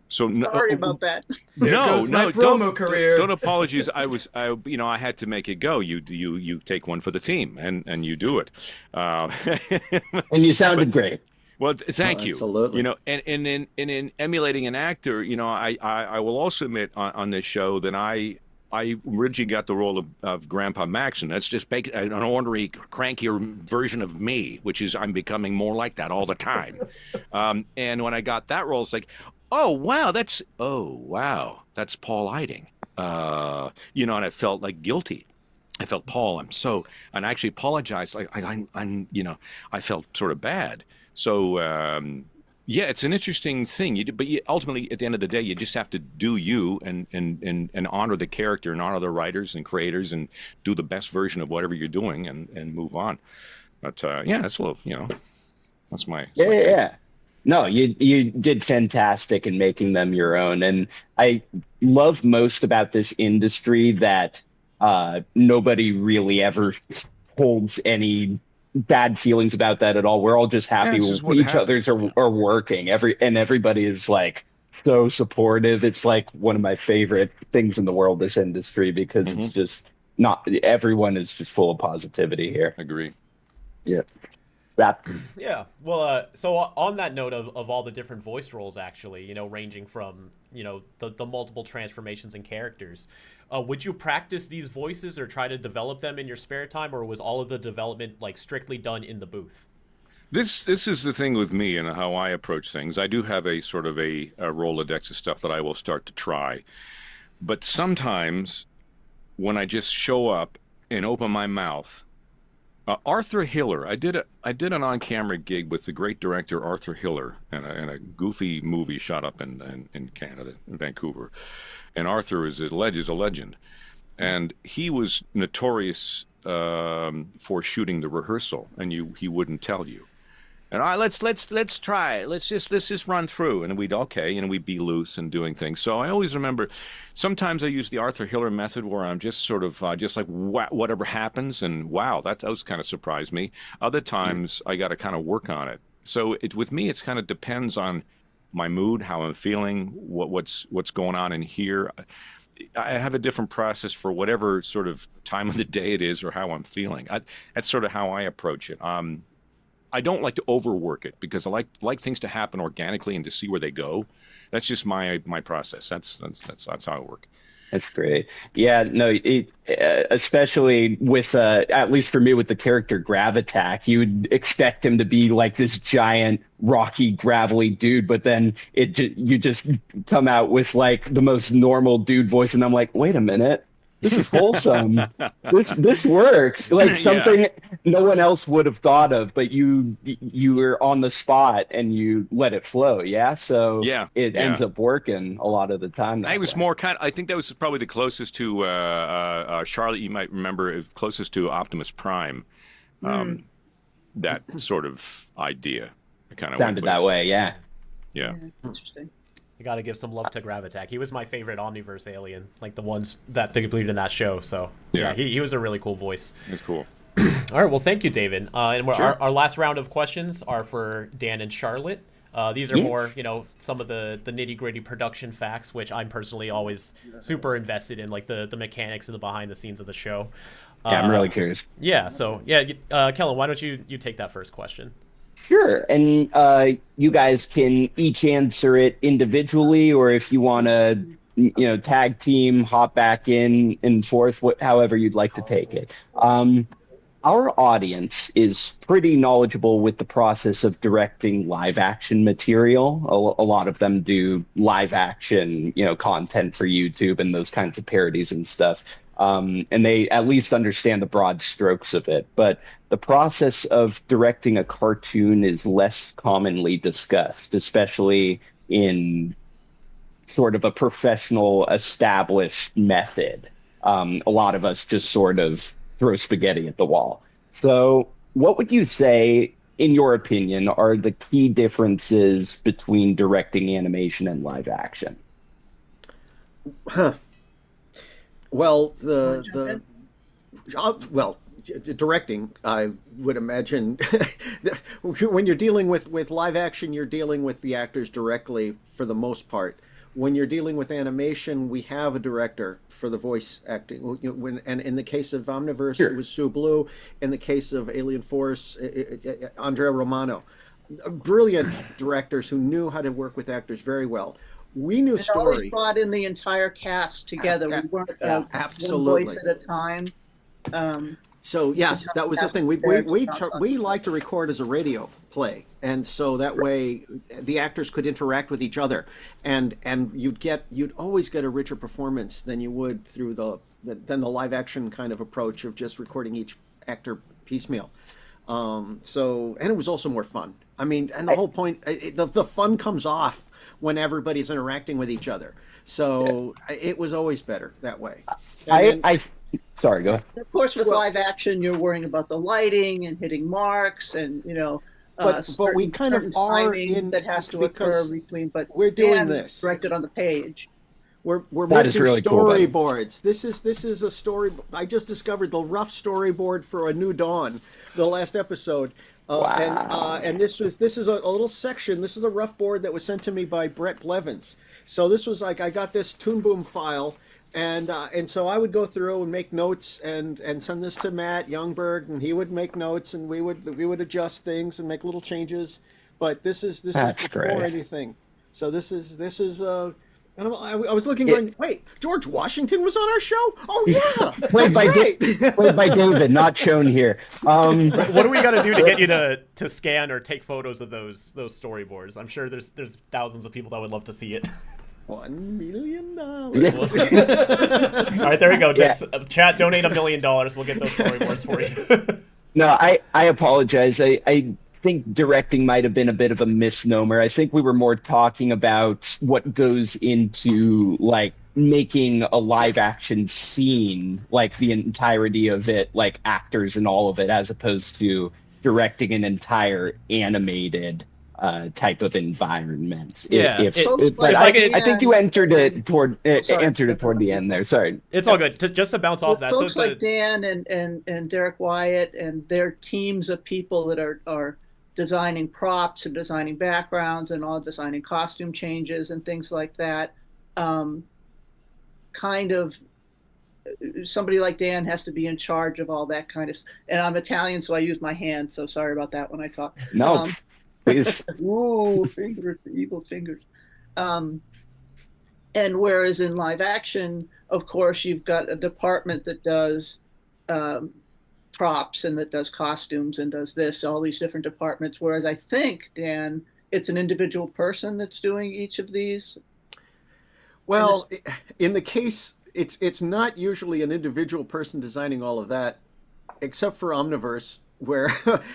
Speaker 5: So
Speaker 6: sorry about that.
Speaker 3: No,
Speaker 5: don't apologize. I had to make it go. You take one for the team, and you do it.
Speaker 2: And you sounded great.
Speaker 5: Well, thank you.
Speaker 7: Absolutely.
Speaker 5: And in emulating an actor, I will also admit on this show that I originally got the role of Grandpa Max, and that's just an ornery, crankier version of me, which is I'm becoming more like that all the time. And when I got that role, it's like, oh wow, that's Paul Eiding. And I felt like guilty. I felt, Paul, and I actually apologized. Like I felt sort of bad. So. Yeah, it's an interesting thing. But ultimately, at the end of the day, you just have to do you and honor the character and honor the writers and creators and do the best version of whatever you're doing and move on. But that's a little, that's my.
Speaker 2: Yeah. No, you did fantastic in making them your own. And I love most about this industry that nobody really ever holds any bad feelings about that at all. We're all just happy with each other's are working. Everybody is like so supportive. It's like one of my favorite things in the world, this industry, because it's just not everyone is just full of positivity here.
Speaker 5: Agree.
Speaker 2: Yeah. That
Speaker 1: Yeah. Well, so on that note of all the different voice roles, actually, ranging from, the multiple transformations and characters, would you practice these voices or try to develop them in your spare time, or was all of the development like strictly done in the booth?
Speaker 5: This is the thing with me and how I approach things. I do have a sort of a Rolodex of stuff that I will start to try. But sometimes when I just show up and open my mouth, Arthur Hiller, I did an on-camera gig with the great director Arthur Hiller in a goofy movie shot up in Canada, in Vancouver. And Arthur is a legend. And he was notorious for shooting the rehearsal, and he wouldn't tell you. And all right, let's try it. Let's just run through, and we'd be loose and doing things. So I always remember, sometimes I use the Arthur Hiller method, where I'm just sort of just like whatever happens, and wow, that was kind of surprised me. Other times I got to kind of work on it. So with me, it's kind of depends on my mood, how I'm feeling, what's going on in here. I have a different process for whatever sort of time of the day it is or how I'm feeling. That's sort of how I approach it. I don't like to overwork it because I like things to happen organically and to see where they go. That's just my process. That's how I work.
Speaker 2: That's great. Yeah, no, especially with at least for me with the character Gravitack, you would expect him to be like this giant, rocky, gravelly dude, but then you just come out with like the most normal dude voice, and I'm like, wait a minute. This is wholesome. This works. Like something no one else would have thought of, but you were on the spot and you let it flow. Yeah. So it ends up working a lot of the time.
Speaker 5: I was more I think that was probably the closest to Charlotte. You might remember closest to Optimus Prime. That sort of idea. It kind of
Speaker 2: sounded that way. Yeah.
Speaker 5: Yeah.
Speaker 6: Interesting.
Speaker 1: I gotta give some love to Gravitack. He was my favorite Omniverse alien, like the ones that they completed in that show. So yeah, he was a really cool voice.
Speaker 5: It's cool.
Speaker 1: All right, well, thank you, David. And our last round of questions are for Dan and Charlotte. These are more, some of the nitty gritty production facts, which I'm personally always super invested in, like the mechanics and the behind the scenes of the show.
Speaker 2: Yeah, I'm really curious.
Speaker 1: Yeah, so Kellen, why don't you take that first question?
Speaker 2: Sure, and you guys can each answer it individually, or if you want to, tag team, hop back in and forth, however you'd like to take it. Our audience is pretty knowledgeable with the process of directing live action material. A lot of them do live action, content for YouTube and those kinds of parodies and stuff. And they at least understand the broad strokes of it. But the process of directing a cartoon is less commonly discussed, especially in sort of a professional, established method. A lot of us just sort of throw spaghetti at the wall. So what would you say, in your opinion, are the key differences between directing animation and live action?
Speaker 7: Well, directing, I would imagine, when you're dealing with live action, you're dealing with the actors directly for the most part. When you're dealing with animation, we have a director for the voice acting. And in the case of Omniverse, it was Sue Blue. In the case of Alien Force, Andrea Romano. Brilliant directors who knew how to work with actors very well. We knew story.
Speaker 6: We brought in the entire cast together. We weren't
Speaker 7: absolutely
Speaker 6: one voice at a time.
Speaker 7: So yes, that was the thing. We like to record as a radio play, and so that way the actors could interact with each other, and you'd always get a richer performance than you would through the live action kind of approach of just recording each actor piecemeal. And it was also more fun. I mean, and the whole point, the fun comes off when everybody's interacting with each other. So it was always better that way.
Speaker 2: Sorry, go ahead.
Speaker 6: Of course, with live action, you're worrying about the lighting and hitting marks, and
Speaker 7: but we kind of are in
Speaker 6: that has to occur between. But
Speaker 7: we're doing this
Speaker 6: directed on the page.
Speaker 7: We're making really storyboards. Cool, this is a story. I just discovered the rough storyboard for A New Dawn, the last episode.
Speaker 2: Wow.
Speaker 7: And this is a little section. This is a rough board that was sent to me by Brett Blevins. So this was like, I got this Toon Boom file And so I would go through and make notes and send this to Matt Youngberg, and he would make notes, and we would adjust things and make little changes. But this is
Speaker 9: That's
Speaker 7: before
Speaker 9: great.
Speaker 7: anything. So this is and I was looking, going, wait, George Washington was on our show? Oh yeah,
Speaker 9: Played by David, not shown here.
Speaker 1: What do we got to do to get you to scan or take photos of those storyboards? I'm sure there's thousands of people that would love to see it.
Speaker 7: $1 million.
Speaker 1: All right, there we go. Chat, donate $1 million. We'll get those storyboards for you.
Speaker 9: No, I apologize. I think directing might have been a bit of a misnomer. I think we were more talking about what goes into like making a live action scene, like the entirety of it, like actors and all of it, as opposed to directing an entire animated type of environment.
Speaker 1: Yeah,
Speaker 9: I think you entered it toward the end there. Sorry,
Speaker 1: it's all good. Just to bounce off that,
Speaker 6: folks like Dan and Derek Wyatt and their teams of people that are designing props and designing backgrounds and all designing costume changes and things like that. Kind of somebody like Dan has to be in charge of all that kind of. And I'm Italian, so I use my hands. So sorry about that when I talk.
Speaker 9: No. Please.
Speaker 6: Ooh, fingers, evil fingers. And whereas in live action, of course, you've got a department that does props and that does costumes and does this, all these different departments. Whereas I think, Dan, it's an individual person that's doing each of these.
Speaker 7: Well, in the case, it's not usually an individual person designing all of that, except for Omniverse. Where,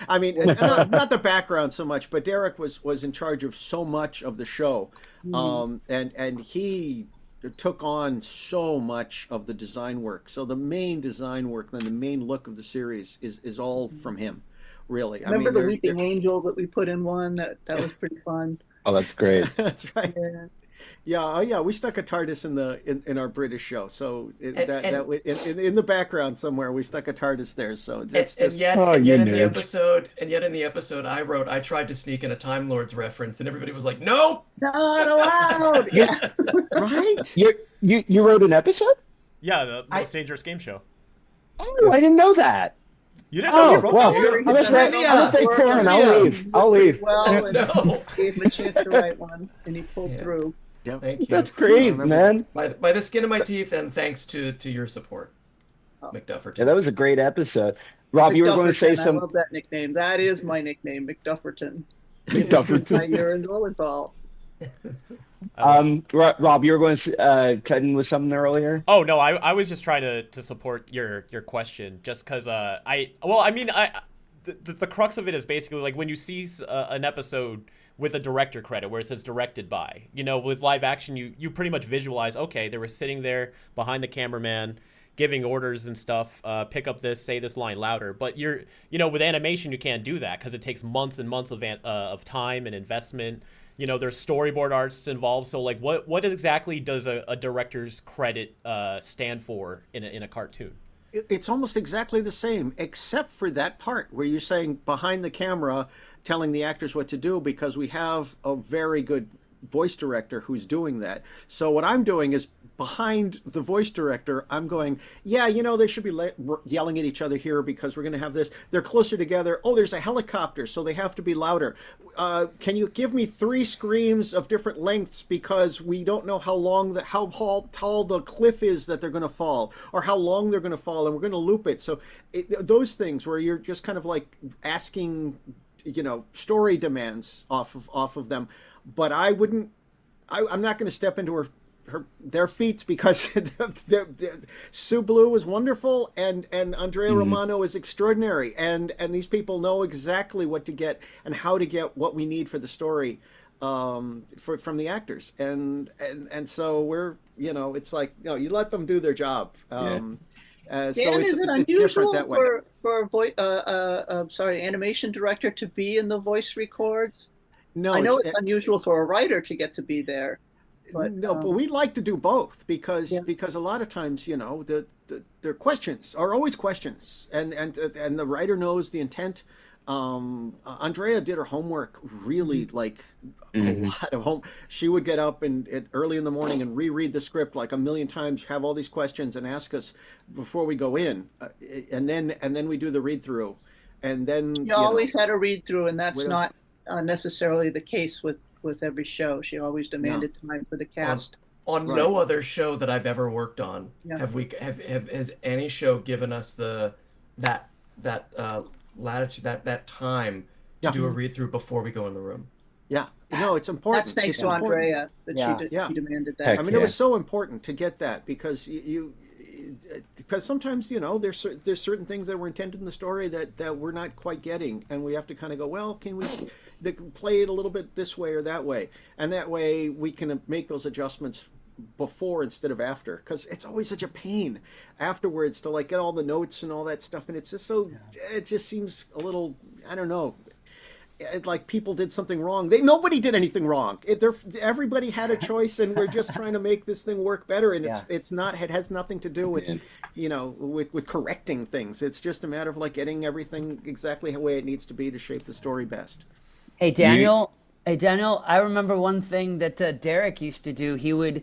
Speaker 7: I mean, not the background so much, but Derek was in charge of so much of the show, and he took on so much of the design work. So the main design work, then the main look of the series is all from him, really.
Speaker 6: Remember the Weeping Angel that we put in one? That was pretty fun.
Speaker 9: Oh, that's great.
Speaker 7: That's right. Yeah. Oh, yeah. We stuck a TARDIS in our British show, so in the background somewhere we stuck a TARDIS there. So that's
Speaker 3: and yet in the episode I tried to sneak in a Time Lords reference, and everybody was like, "No,
Speaker 6: not allowed." Yeah,
Speaker 7: right.
Speaker 9: You wrote an episode?
Speaker 1: Yeah, the Most Dangerous Game Show.
Speaker 9: Oh, I didn't know that.
Speaker 1: You didn't know you wrote
Speaker 9: well,
Speaker 1: that?
Speaker 9: I'm a fake fan. I'll leave.
Speaker 6: Well, and gave him a chance to write one, and he pulled through.
Speaker 7: Yep.
Speaker 3: Thank you.
Speaker 9: That's great, man.
Speaker 3: By the skin of my teeth, and thanks to your support, McDufferton.
Speaker 9: Yeah, that was a great episode. Rob, you were going to say something.
Speaker 6: I love that nickname. That is my nickname, McDufferton.
Speaker 9: McDufferton.
Speaker 6: You're in Lowenthal.
Speaker 9: Rob, you were going to cut in with something earlier.
Speaker 1: Oh no, I was just trying to support your question, just because the crux of it is basically like when you see an episode with a director credit where it says directed by, with live action, you pretty much visualize, okay, they were sitting there behind the cameraman giving orders and stuff, pick up this, say this line louder. But with animation, you can't do that because it takes months and months of time and investment. There's storyboard artists involved. So like what exactly does a director's credit stand for in a cartoon?
Speaker 7: It's almost exactly the same, except for that part where you're saying behind the camera, telling the actors what to do, because we have a very good voice director who's doing that. So what I'm doing is behind the voice director, I'm going, they should be yelling at each other here because we're going to have this. They're closer together. Oh, there's a helicopter, so they have to be louder. Can you give me 3 screams of different lengths because we don't know how tall the cliff is that they're going to fall, or how long they're going to fall, and we're going to loop it. So those things where you're just kind of like asking, story demands off of them. But I'm not going to step into their feats because Sue Blue is wonderful and Andrea Romano is extraordinary, and these people know exactly what to get and how to get what we need for the story from the actors, and so we're it's like you let them do their job.
Speaker 6: Dan,
Speaker 7: so
Speaker 6: is it unusual
Speaker 7: that way.
Speaker 6: for animation director to be in the voice records?
Speaker 7: No,
Speaker 6: I know it's unusual for a writer to get to be there. But
Speaker 7: we'd like to do both because a lot of times their questions are always questions, and the writer knows the intent. Andrea did her homework really lot of home. She would get up early in the morning and reread the script like a million times, have all these questions, and ask us before we go in, and then we do the read through, and then
Speaker 6: you always had a read through, and that's not necessarily the case with every show. She always demanded time for the cast.
Speaker 3: On no other show that I've ever worked on has any show given us that latitude, that time to do a read through before we go in the room.
Speaker 7: Yeah, no, it's important.
Speaker 6: That's thanks to Andrea that she demanded that.
Speaker 7: Heck, I mean, it was so important to get that because because sometimes there's certain things that were intended in the story that we're not quite getting, and we have to kind of go, well, can we play it a little bit this way or that way, and that way we can make those adjustments before instead of after, because it's always such a pain afterwards to get all the notes and all that stuff, and it's just it just seems a little, I don't know, like people did something wrong. Nobody did anything wrong. Everybody had a choice, and we're just trying to make this thing work better. And it has nothing to do with with correcting things. It's just a matter of getting everything exactly the way it needs to be to shape the story best.
Speaker 4: Hey Daniel, I remember one thing that Derek used to do.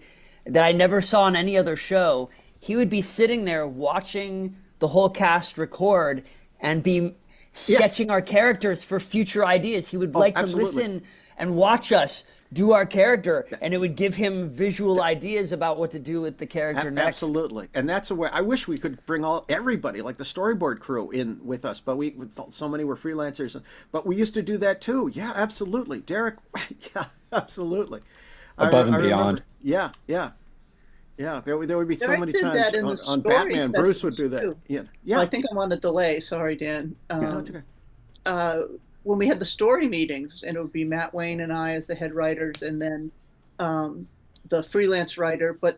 Speaker 4: That I never saw on any other show. He would be sitting there watching the whole cast record and be sketching our characters for future ideas. He would like to listen and watch us do our character, and it would give him visual ideas about what to do with the character next.
Speaker 7: Absolutely, and that's a way. I wish we could bring everybody, like the storyboard crew, in with us, but so many were freelancers. But we used to do that too. Yeah, absolutely, Derek. Yeah, absolutely.
Speaker 9: Above and beyond.
Speaker 7: Yeah. There would be so many times on Batman. Bruce would do that. Too. Yeah.
Speaker 6: Well, I think I'm on a delay. Sorry, Dan.
Speaker 7: No, it's okay.
Speaker 6: When we had the story meetings, and it would be Matt Wayne and I as the head writers, and then the freelance writer, but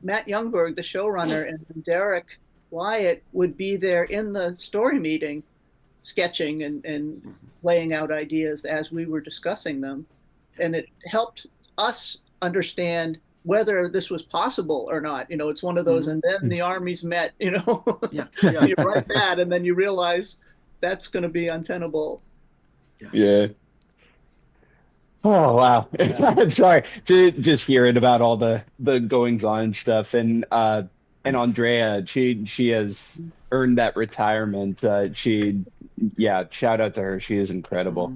Speaker 6: Matt Youngberg, the showrunner, and Derek Wyatt would be there in the story meeting, sketching and laying out ideas as we were discussing them, and it helped us understand whether this was possible or not. It's one of those, and then the armies met. You write that, and then you realize that's going to be untenable.
Speaker 9: Yeah. Oh wow! I'm sorry. Just hearing about all the goings on and stuff, and Andrea, she has earned that retirement. Shout out to her. She is incredible.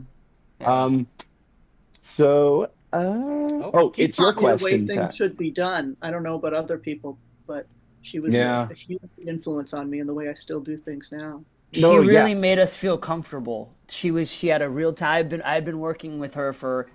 Speaker 9: So. It's your question.
Speaker 6: The way things should be done. I don't know about other people, but she was a huge influence on me in the way I still do things now.
Speaker 4: She really made us feel comfortable. She had a real time. I've been working with her for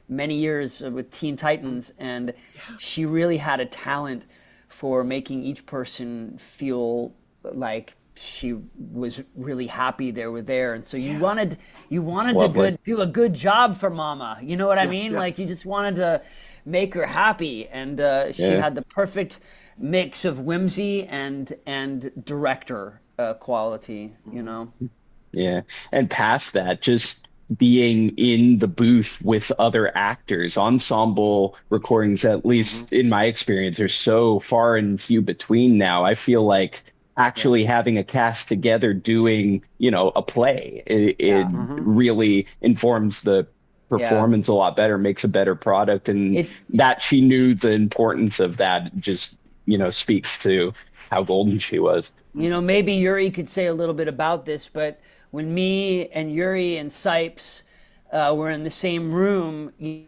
Speaker 4: many years with Teen Titans, and she really had a talent for making each person feel like she was really happy they were there, and so you wanted to do a good job for Mama. You know what I mean? Like you just wanted to make her happy, and she had the perfect mix of whimsy and director quality.
Speaker 9: Yeah, and past that, just being in the booth with other actors. Ensemble recordings, at least in my experience, are so far and few between now. I feel like actually having a cast together doing a play, it really informs the performance a lot better, makes a better product, and that she knew the importance of that just speaks to how golden she was.
Speaker 4: Maybe Yuri could say a little bit about this, but when me and Yuri and Sipes were in the same room, the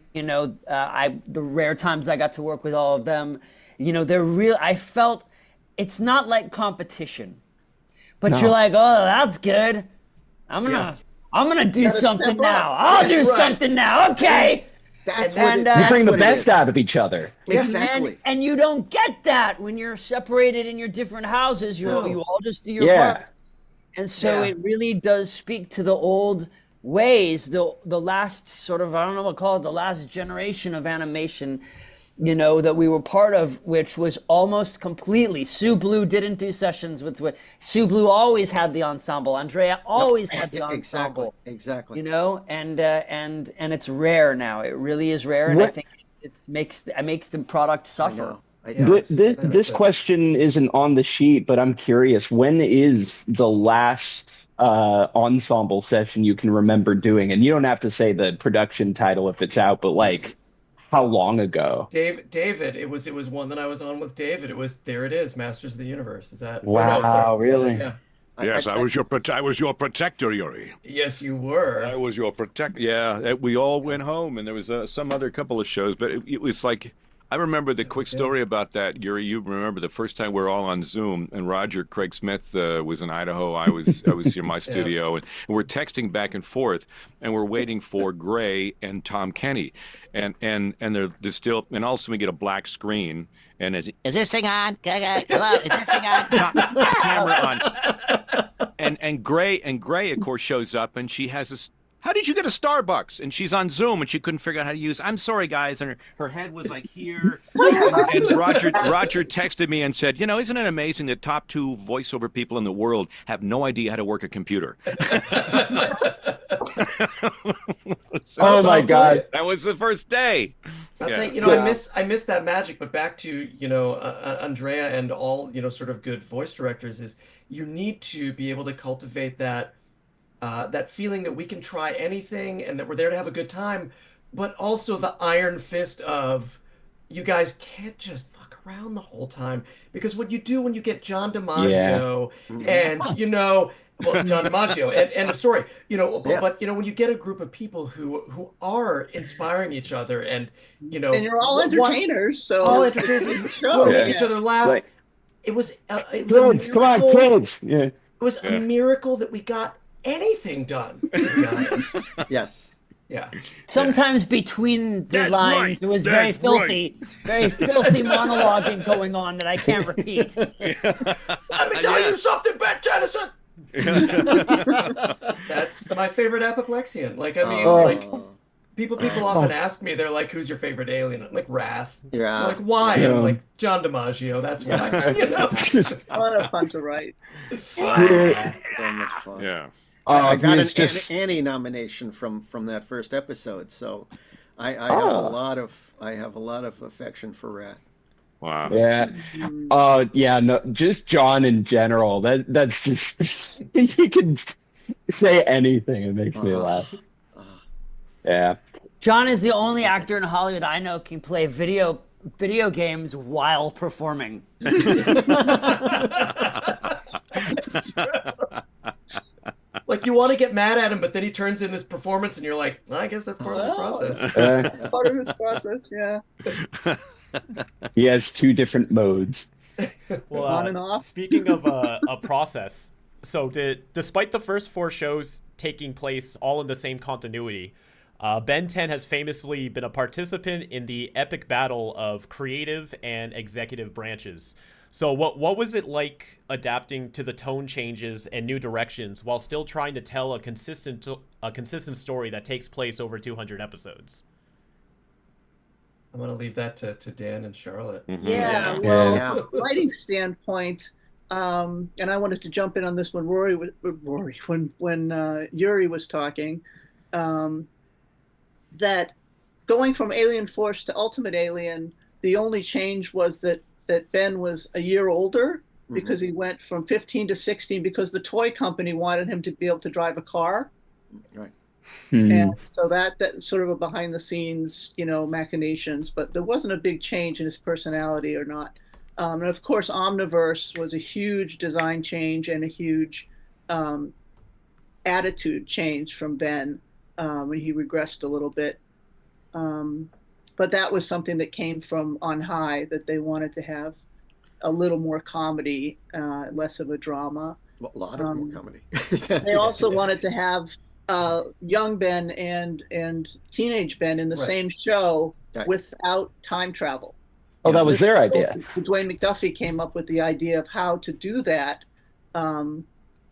Speaker 4: rare times I got to work with all of them, I felt it's not like competition, but you're like, oh, that's good. I'm gonna do something now. I'll do something now. Okay.
Speaker 7: That's
Speaker 9: you bring the best out of each other.
Speaker 7: Exactly.
Speaker 4: And you don't get that when you're separated in your different houses. You all just do your parts. And so it really does speak to the old ways, the last sort of, I don't know what to call it, the last generation of animation, that we were part of, which was almost completely. Sue Blue didn't do sessions with Sue Blue always had the ensemble. Andrea always had the ensemble.
Speaker 7: Exactly.
Speaker 4: And it's rare now. It really is rare, and I think it makes the product suffer.
Speaker 9: This question isn't on the sheet, but I'm curious. When is the last ensemble session you can remember doing? And you don't have to say the production title if it's out, but like how long ago?
Speaker 3: David, it was one that I was on with David. There it is, Masters of the Universe. Is that?
Speaker 9: Wow,
Speaker 3: Oh, no, sorry.
Speaker 9: really?
Speaker 3: Yeah.
Speaker 5: Yes, I was your protector, Yuri.
Speaker 3: Yes, you were.
Speaker 5: I was your protector. Yeah, we all went home, and there was some other couple of shows, but it was like, I remember the quick story about that, Yuri. You remember the first time we were all on Zoom, and Roger Craig Smith was in Idaho. I was here in my studio, and we're texting back and forth, and we're waiting for Gray and Tom Kenny, and there's still, and all of a sudden we get a black screen, and is this thing on? Hello, is this thing on? Camera on. And Gray, of course, shows up, and she has this. How did you get a Starbucks? And she's on Zoom, and she couldn't figure out how to use. I'm sorry, guys, and her head was like here. And Roger texted me and said, isn't it amazing that top 2 voiceover people in the world have no idea how to work a computer?
Speaker 9: Oh my God,
Speaker 5: that was the first day.
Speaker 3: I'll tell you, I miss that magic. But back to Andrea and all sort of good voice directors is you need to be able to cultivate that feeling that we can try anything and that we're there to have a good time, but also the iron fist of you guys can't just fuck around the whole time, because what you do when you get John DiMaggio and John DiMaggio and end of story, but when you get a group of people who are inspiring each other and
Speaker 6: and you're all entertainers, so
Speaker 3: all entertainers, make each other laugh.
Speaker 9: Like,
Speaker 3: it was
Speaker 9: kids, come on, kids. Yeah.
Speaker 3: It was a miracle that we got anything done, to be honest.
Speaker 7: Yes.
Speaker 3: Yeah.
Speaker 4: Sometimes between the lines, it was very filthy monologuing going on that I can't repeat.
Speaker 3: Let me tell you something, Ben Tennyson. That's my favorite apoplexian. People often ask me, they're like, "Who's your favorite alien?" I'm like, Wrath.
Speaker 7: Yeah.
Speaker 3: They're like, why?
Speaker 9: Yeah.
Speaker 3: I'm like, John DiMaggio. That's why.
Speaker 6: a lot of fun to write.
Speaker 7: So much fun.
Speaker 5: Yeah.
Speaker 7: I got an
Speaker 9: just...
Speaker 7: Annie nomination from that first episode, so I have a lot of affection for Wrath.
Speaker 5: Wow.
Speaker 9: Yeah. No, just John in general. That's just you can say anything. It makes me laugh. Yeah.
Speaker 4: John is the only actor in Hollywood I know can play video games while performing.
Speaker 3: Like, you want to get mad at him, but then he turns in this performance, and you're like, I guess that's part of the process.
Speaker 6: Part of his process, yeah.
Speaker 9: He has 2 different modes.
Speaker 1: Well,
Speaker 6: on and off.
Speaker 1: Speaking of a process, so despite the first 4 shows taking place all in the same continuity, Ben 10 has famously been a participant in the epic battle of creative and executive branches. So what was it like adapting to the tone changes and new directions while still trying to tell a consistent story that takes place over 200 episodes?
Speaker 3: I'm going to leave that to Dan and Charlotte.
Speaker 6: Mm-hmm. Yeah, well, from a writing standpoint, and I wanted to jump in on this when when Yuri was talking, that going from Alien Force to Ultimate Alien, the only change was that Ben was a year older because he went from 15 to 16 because the toy company wanted him to be able to drive a car.
Speaker 7: Right.
Speaker 6: And so that sort of a behind the scenes, machinations, but there wasn't a big change in his personality or not. And of course, Omniverse was a huge design change and a huge attitude change from Ben when he regressed a little bit. But that was something that came from on high, that they wanted to have a little more comedy, less of a drama.
Speaker 7: A lot of more comedy.
Speaker 6: They also wanted to have young Ben and teenage Ben in the same show without time travel.
Speaker 9: Oh, that was their idea.
Speaker 6: Dwayne McDuffie came up with the idea of how to do that,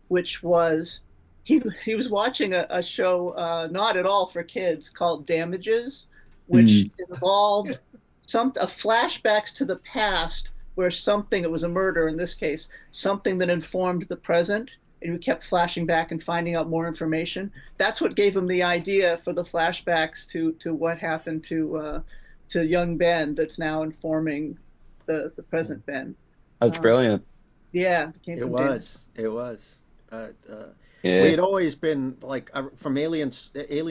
Speaker 6: which was he was watching a show not at all for kids called Damages, which involved flashbacks to the past where it was a murder in this case, something that informed the present, and we kept flashing back and finding out more information. That's what gave him the idea for the flashbacks to what happened to young Ben that's now informing the present Ben.
Speaker 9: That's brilliant.
Speaker 6: Yeah.
Speaker 7: It was.
Speaker 9: Yeah.
Speaker 7: We had always been like from Alien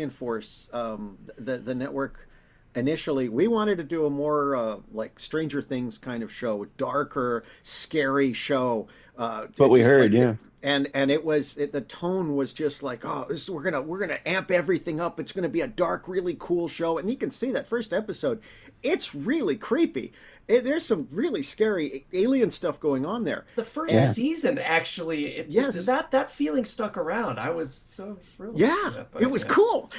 Speaker 7: Force, the network. Initially, we wanted to do a more like Stranger Things kind of show, darker, scary show.
Speaker 9: What we
Speaker 7: just
Speaker 9: heard,
Speaker 7: like
Speaker 9: yeah.
Speaker 7: And it was the tone was just like, oh, we're gonna amp everything up. It's gonna be a dark, really cool show, and you can see that first episode. It's really creepy. There's some really scary alien stuff going on there.
Speaker 3: The first
Speaker 9: Yeah.
Speaker 3: season, actually,
Speaker 7: Yes.
Speaker 3: that feeling stuck around. I was so thrilled.
Speaker 7: Yeah,
Speaker 3: but,
Speaker 7: it was
Speaker 3: yeah.
Speaker 7: cool.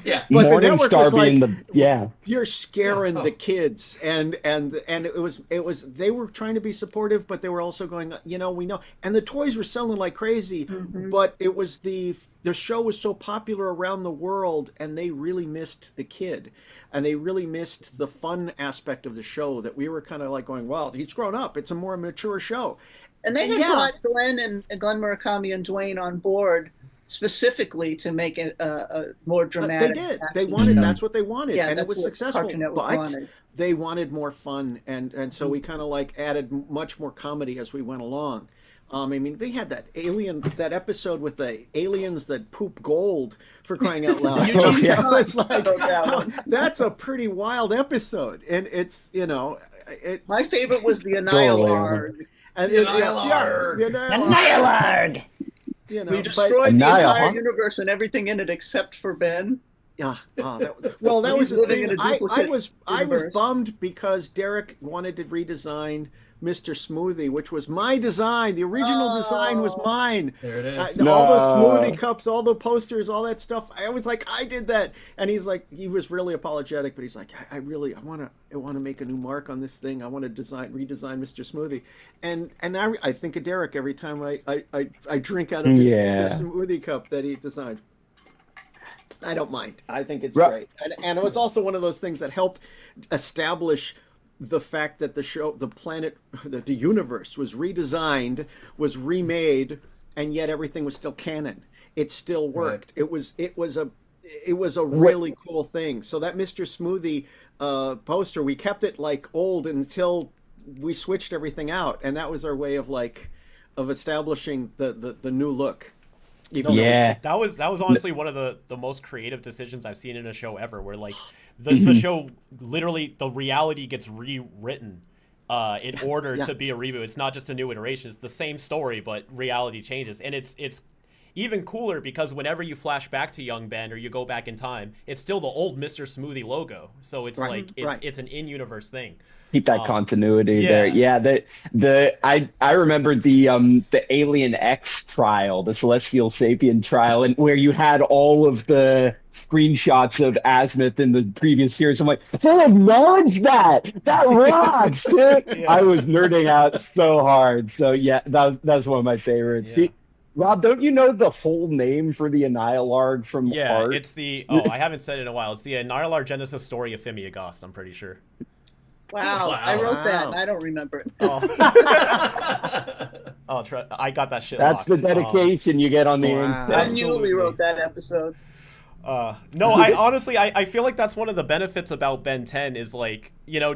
Speaker 3: Yeah.
Speaker 7: But the
Speaker 9: Morning
Speaker 7: network
Speaker 9: Star
Speaker 7: was like,
Speaker 9: being the
Speaker 7: you're scaring
Speaker 3: Yeah.
Speaker 7: the kids, and it was they were trying to be supportive, but they were also going, we know, and the toys were selling like crazy, but it was the show was so popular around the world, and they really missed the kid, and they really missed the fun aspect of the show, that we were kind of like going, well, he's grown up, it's a more mature show.
Speaker 6: And they had
Speaker 7: yeah.
Speaker 6: brought Glenn Murakami and Dwayne on board specifically to make it a more dramatic.
Speaker 7: They did.
Speaker 6: action
Speaker 7: They wanted.
Speaker 6: show.
Speaker 7: That's what they wanted,
Speaker 6: Yeah,
Speaker 7: and it
Speaker 6: that's
Speaker 7: was
Speaker 6: what
Speaker 7: successful.
Speaker 6: Cartoon Network
Speaker 7: But
Speaker 6: wanted.
Speaker 7: they wanted more fun, and so we kind of like added much more comedy as we went along. I mean, they had that episode with the aliens that poop gold, for crying out loud. It's like that's a pretty wild episode, and it's
Speaker 6: My favorite was the Annihilar.
Speaker 7: and
Speaker 3: The
Speaker 7: it- yeah,
Speaker 3: Annihilar.
Speaker 7: the Annihilar.
Speaker 4: Annihilard!
Speaker 6: We destroyed the
Speaker 9: Annihil,
Speaker 6: entire
Speaker 9: huh?
Speaker 6: universe and everything in it except for Ben.
Speaker 7: Yeah. That was
Speaker 6: He's
Speaker 7: the
Speaker 6: living
Speaker 7: thing.
Speaker 6: in a
Speaker 7: I
Speaker 6: duplicate
Speaker 7: was
Speaker 6: universe.
Speaker 7: bummed because Derek wanted to redesign Mr. Smoothie, which was my design. The original design was mine.
Speaker 3: There it is.
Speaker 7: All the smoothie cups, all the posters, all that stuff. I was like, I did that, and he was really apologetic, but he's like, I want to make a new mark on this thing. I want to redesign Mr. Smoothie, and I think of Derek every time I drink out of the smoothie cup that he designed. I don't mind. I think it's great, and it was also one of those things that helped establish the fact that the show, the planet, the universe was redesigned, was remade, and yet everything was still canon. It still worked. Right. It was a really cool thing. So that Mr. Smoothie poster, we kept it like old until we switched everything out, and that was our way of establishing the new look.
Speaker 1: That was honestly one of the most creative decisions I've seen in a show ever, where the show literally, the reality gets rewritten in order to be a reboot. It's not just a new iteration, it's the same story, but reality changes. And it's even cooler because whenever you flash back to young Ben or you go back in time, it's still the old Mr. Smoothie logo. So it's it's an in-universe thing.
Speaker 9: Keep that continuity there. Yeah, I remember the Alien X trial, the Celestial Sapien trial, and where you had all of the screenshots of Azimuth in the previous series. I'm like, they acknowledged that. That rocks, dude. I was nerding out so hard. So yeah, that's one of my favorites.
Speaker 1: Yeah.
Speaker 9: Rob, don't you know the whole name for the Annihilar from art?
Speaker 1: It's I haven't said it in a while. It's the Annihilar Genesis story of Fimiagast, I'm pretty sure.
Speaker 6: Wow. I wrote that and I don't remember it.
Speaker 1: I got that shit
Speaker 9: That's
Speaker 1: locked.
Speaker 9: the dedication you get on the end.
Speaker 6: Ben Yuli wrote that episode.
Speaker 1: No, I honestly, I feel like that's one of the benefits about Ben 10 is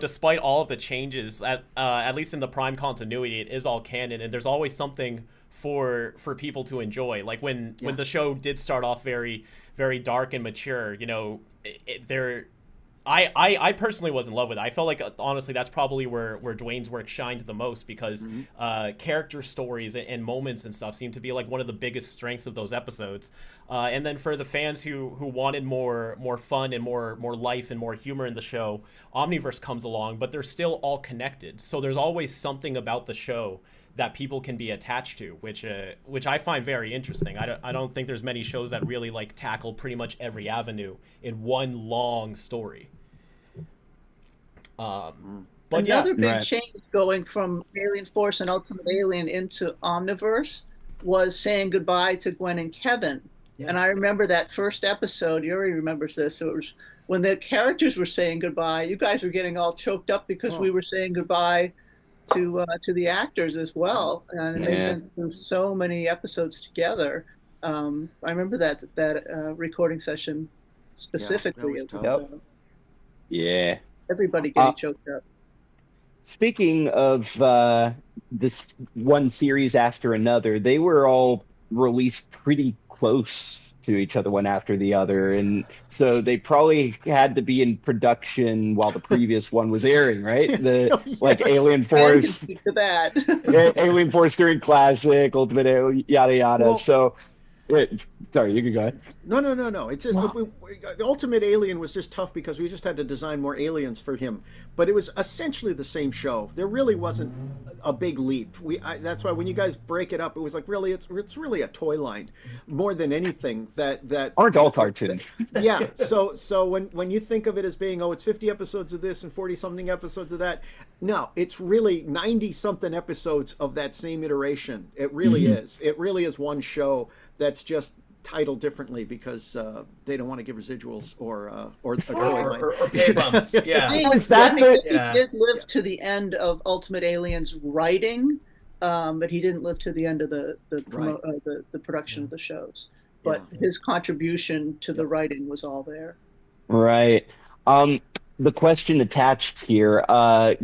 Speaker 1: despite all of the changes, at least in the Prime continuity, it is all canon, and there's always something for people to enjoy. Like when the show did start off very, very dark and mature, I personally was in love with it. I felt like, honestly, that's probably where Dwayne's work shined the most, because character stories and moments and stuff seem to be like one of the biggest strengths of those episodes. And then for the fans who wanted more fun and more life and more humor in the show, Omniverse comes along, but they're still all connected. So there's always something about the show that people can be attached to, which I find very interesting. I don't think there's many shows that really tackle pretty much every avenue in one long story. But
Speaker 6: another big change going from Alien Force and Ultimate Alien into Omniverse was saying goodbye to Gwen and Kevin. Yeah. And I remember that first episode. Yuri remembers this. So it was when the characters were saying goodbye. You guys were getting all choked up because we were saying goodbye to the actors as well, and they've been through so many episodes together. I remember that recording session specifically. Everybody getting choked up.
Speaker 9: Speaking of this one series after another, they were all released pretty close to each other, one after the other, and so they probably had to be in production while the previous one was airing, right? Like Alien Force,
Speaker 6: Speak to that.
Speaker 9: Alien Force during Classic, Ultimate, yada yada.
Speaker 7: Well,
Speaker 9: so, sorry, you can go ahead.
Speaker 7: No. It's just the Ultimate Alien was just tough because we just had to design more aliens for him. But it was essentially the same show. There really wasn't a big leap. That's why when you guys break it up, it was like really, it's really a toy line more than anything. That
Speaker 9: aren't all cartoons.
Speaker 7: Yeah. So when you think of it as being it's 50 episodes of this and 40 something episodes of that, no, it's really 90 something episodes of that same iteration. It really is. It really is one show that's just titled differently because they don't want to give residuals or
Speaker 3: pay bumps. Yeah,
Speaker 6: he did live to the end of Ultimate Alien's writing, but he didn't live to the end of the production of the shows. But his contribution to the writing was all there.
Speaker 9: Right. The question attached here,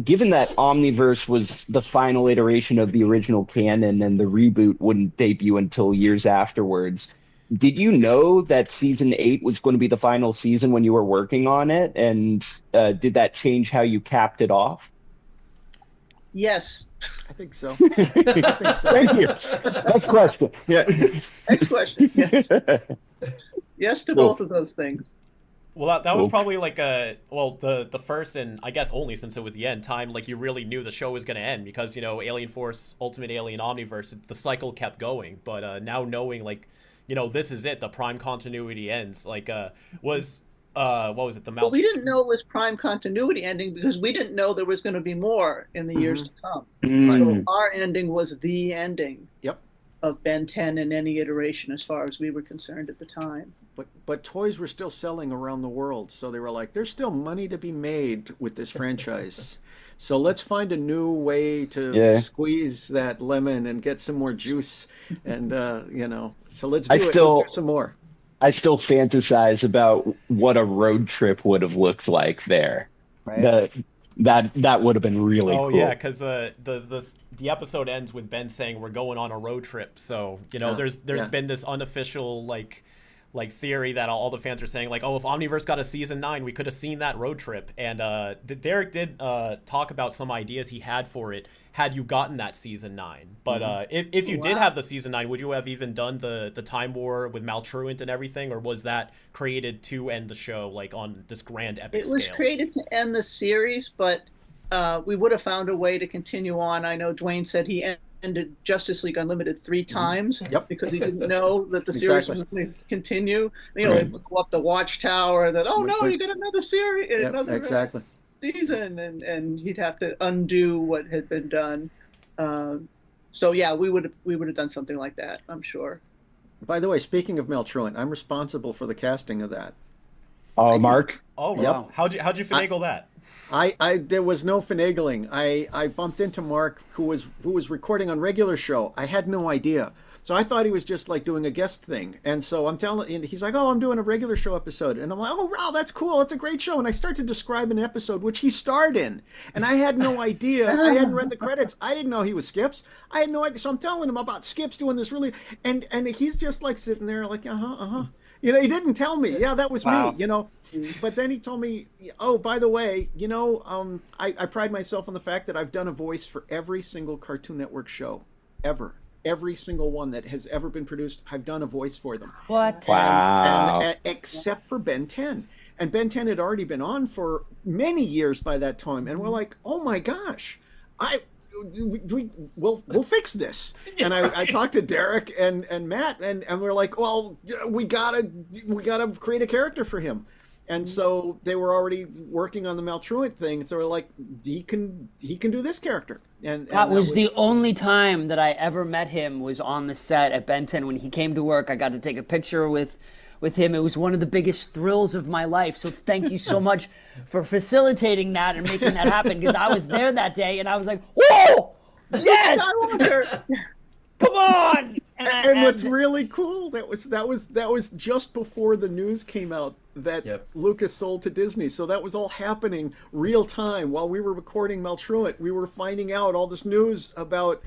Speaker 9: given that Omniverse was the final iteration of the original canon and the reboot wouldn't debut until years afterwards, did you know that season 8 was going to be the final season when you were working on it? And did that change how you capped it off?
Speaker 6: Yes.
Speaker 7: I think so.
Speaker 9: Thank you. Next question. Yeah.
Speaker 6: Next question. Yes. Yes to both of those things.
Speaker 1: Well, that was probably like the first and I guess only since it was the end time, like you really knew the show was going to end because, Alien Force, Ultimate Alien, Omniverse, the cycle kept going. But now knowing like, this is it, the Prime continuity ends. Like, what was it?
Speaker 6: Well, we didn't know it was Prime continuity ending because we didn't know there was going to be more in the years to come. So our ending was the ending of Ben 10 in any iteration as far as we were concerned at the time.
Speaker 7: But toys were still selling around the world, so they were like, there's still money to be made with this franchise. So let's find a new way to squeeze that lemon and get some more juice. And, so let's do it. Let's do some more.
Speaker 9: I still fantasize about what a road trip would have looked like there. Right. That would have been really cool.
Speaker 1: Oh, yeah, because the episode ends with Ben saying we're going on a road trip. So, there's been this unofficial, like theory that all the fans are saying like, if Omniverse got a season 9, we could have seen that road trip. And Derek did talk about some ideas he had for it had you gotten that season 9. But if you did have the season 9, would you have even done the time war with Maltruant and everything, or was that created to end the show like on this grand epic scale?
Speaker 6: It was created to end the series, but we would have found a way to continue on. I know Dwayne said he ended Justice League Unlimited 3 times because he didn't know that the series was going to continue. They would go up the Watchtower and then, you got another series, another season, and he'd have to undo what had been done. So yeah, we would have done something like that, I'm sure.
Speaker 7: By the way, speaking of Maltruant, I'm responsible for the casting of that.
Speaker 9: Oh, Mark.
Speaker 1: Oh, wow. How'd you finagle that?
Speaker 7: There was no finagling. I bumped into Mark, who was recording on regular show. I had no idea. So I thought he was just like doing a guest thing. And so and he's like, I'm doing a regular show episode. And I'm like, wow, that's cool. That's a great show. And I start to describe an episode, which he starred in. And I had no idea. I hadn't read the credits. I didn't know he was Skips. I had no idea. So I'm telling him about Skips doing this really, and he's just like sitting there like, he didn't tell me. Yeah, that was me, But then he told me, by the way, I pride myself on the fact that I've done a voice for every single Cartoon Network show ever. Every single one that has ever been produced, I've done a voice for them.
Speaker 4: What?
Speaker 9: Wow.
Speaker 7: And except for Ben 10. And Ben 10 had already been on for many years by that time. And we're like, oh my gosh, we'll fix this. And I talked to Derek and Matt, and we're like, well, we gotta create a character for him. And so they were already working on the Maltruant thing. So we're like, he can do this character. And
Speaker 4: that was the only time that I ever met him was on the set at Ben 10 when he came to work. I got to take a picture with him. It was one of the biggest thrills of my life. So thank you so much for facilitating that and making that happen, because I was there that day and I was like, whoa, yes! come on.
Speaker 7: And what's really cool, that was just before the news came out that Lucas sold to Disney. So that was all happening real time while we were recording Maltruant. We were finding out all this news about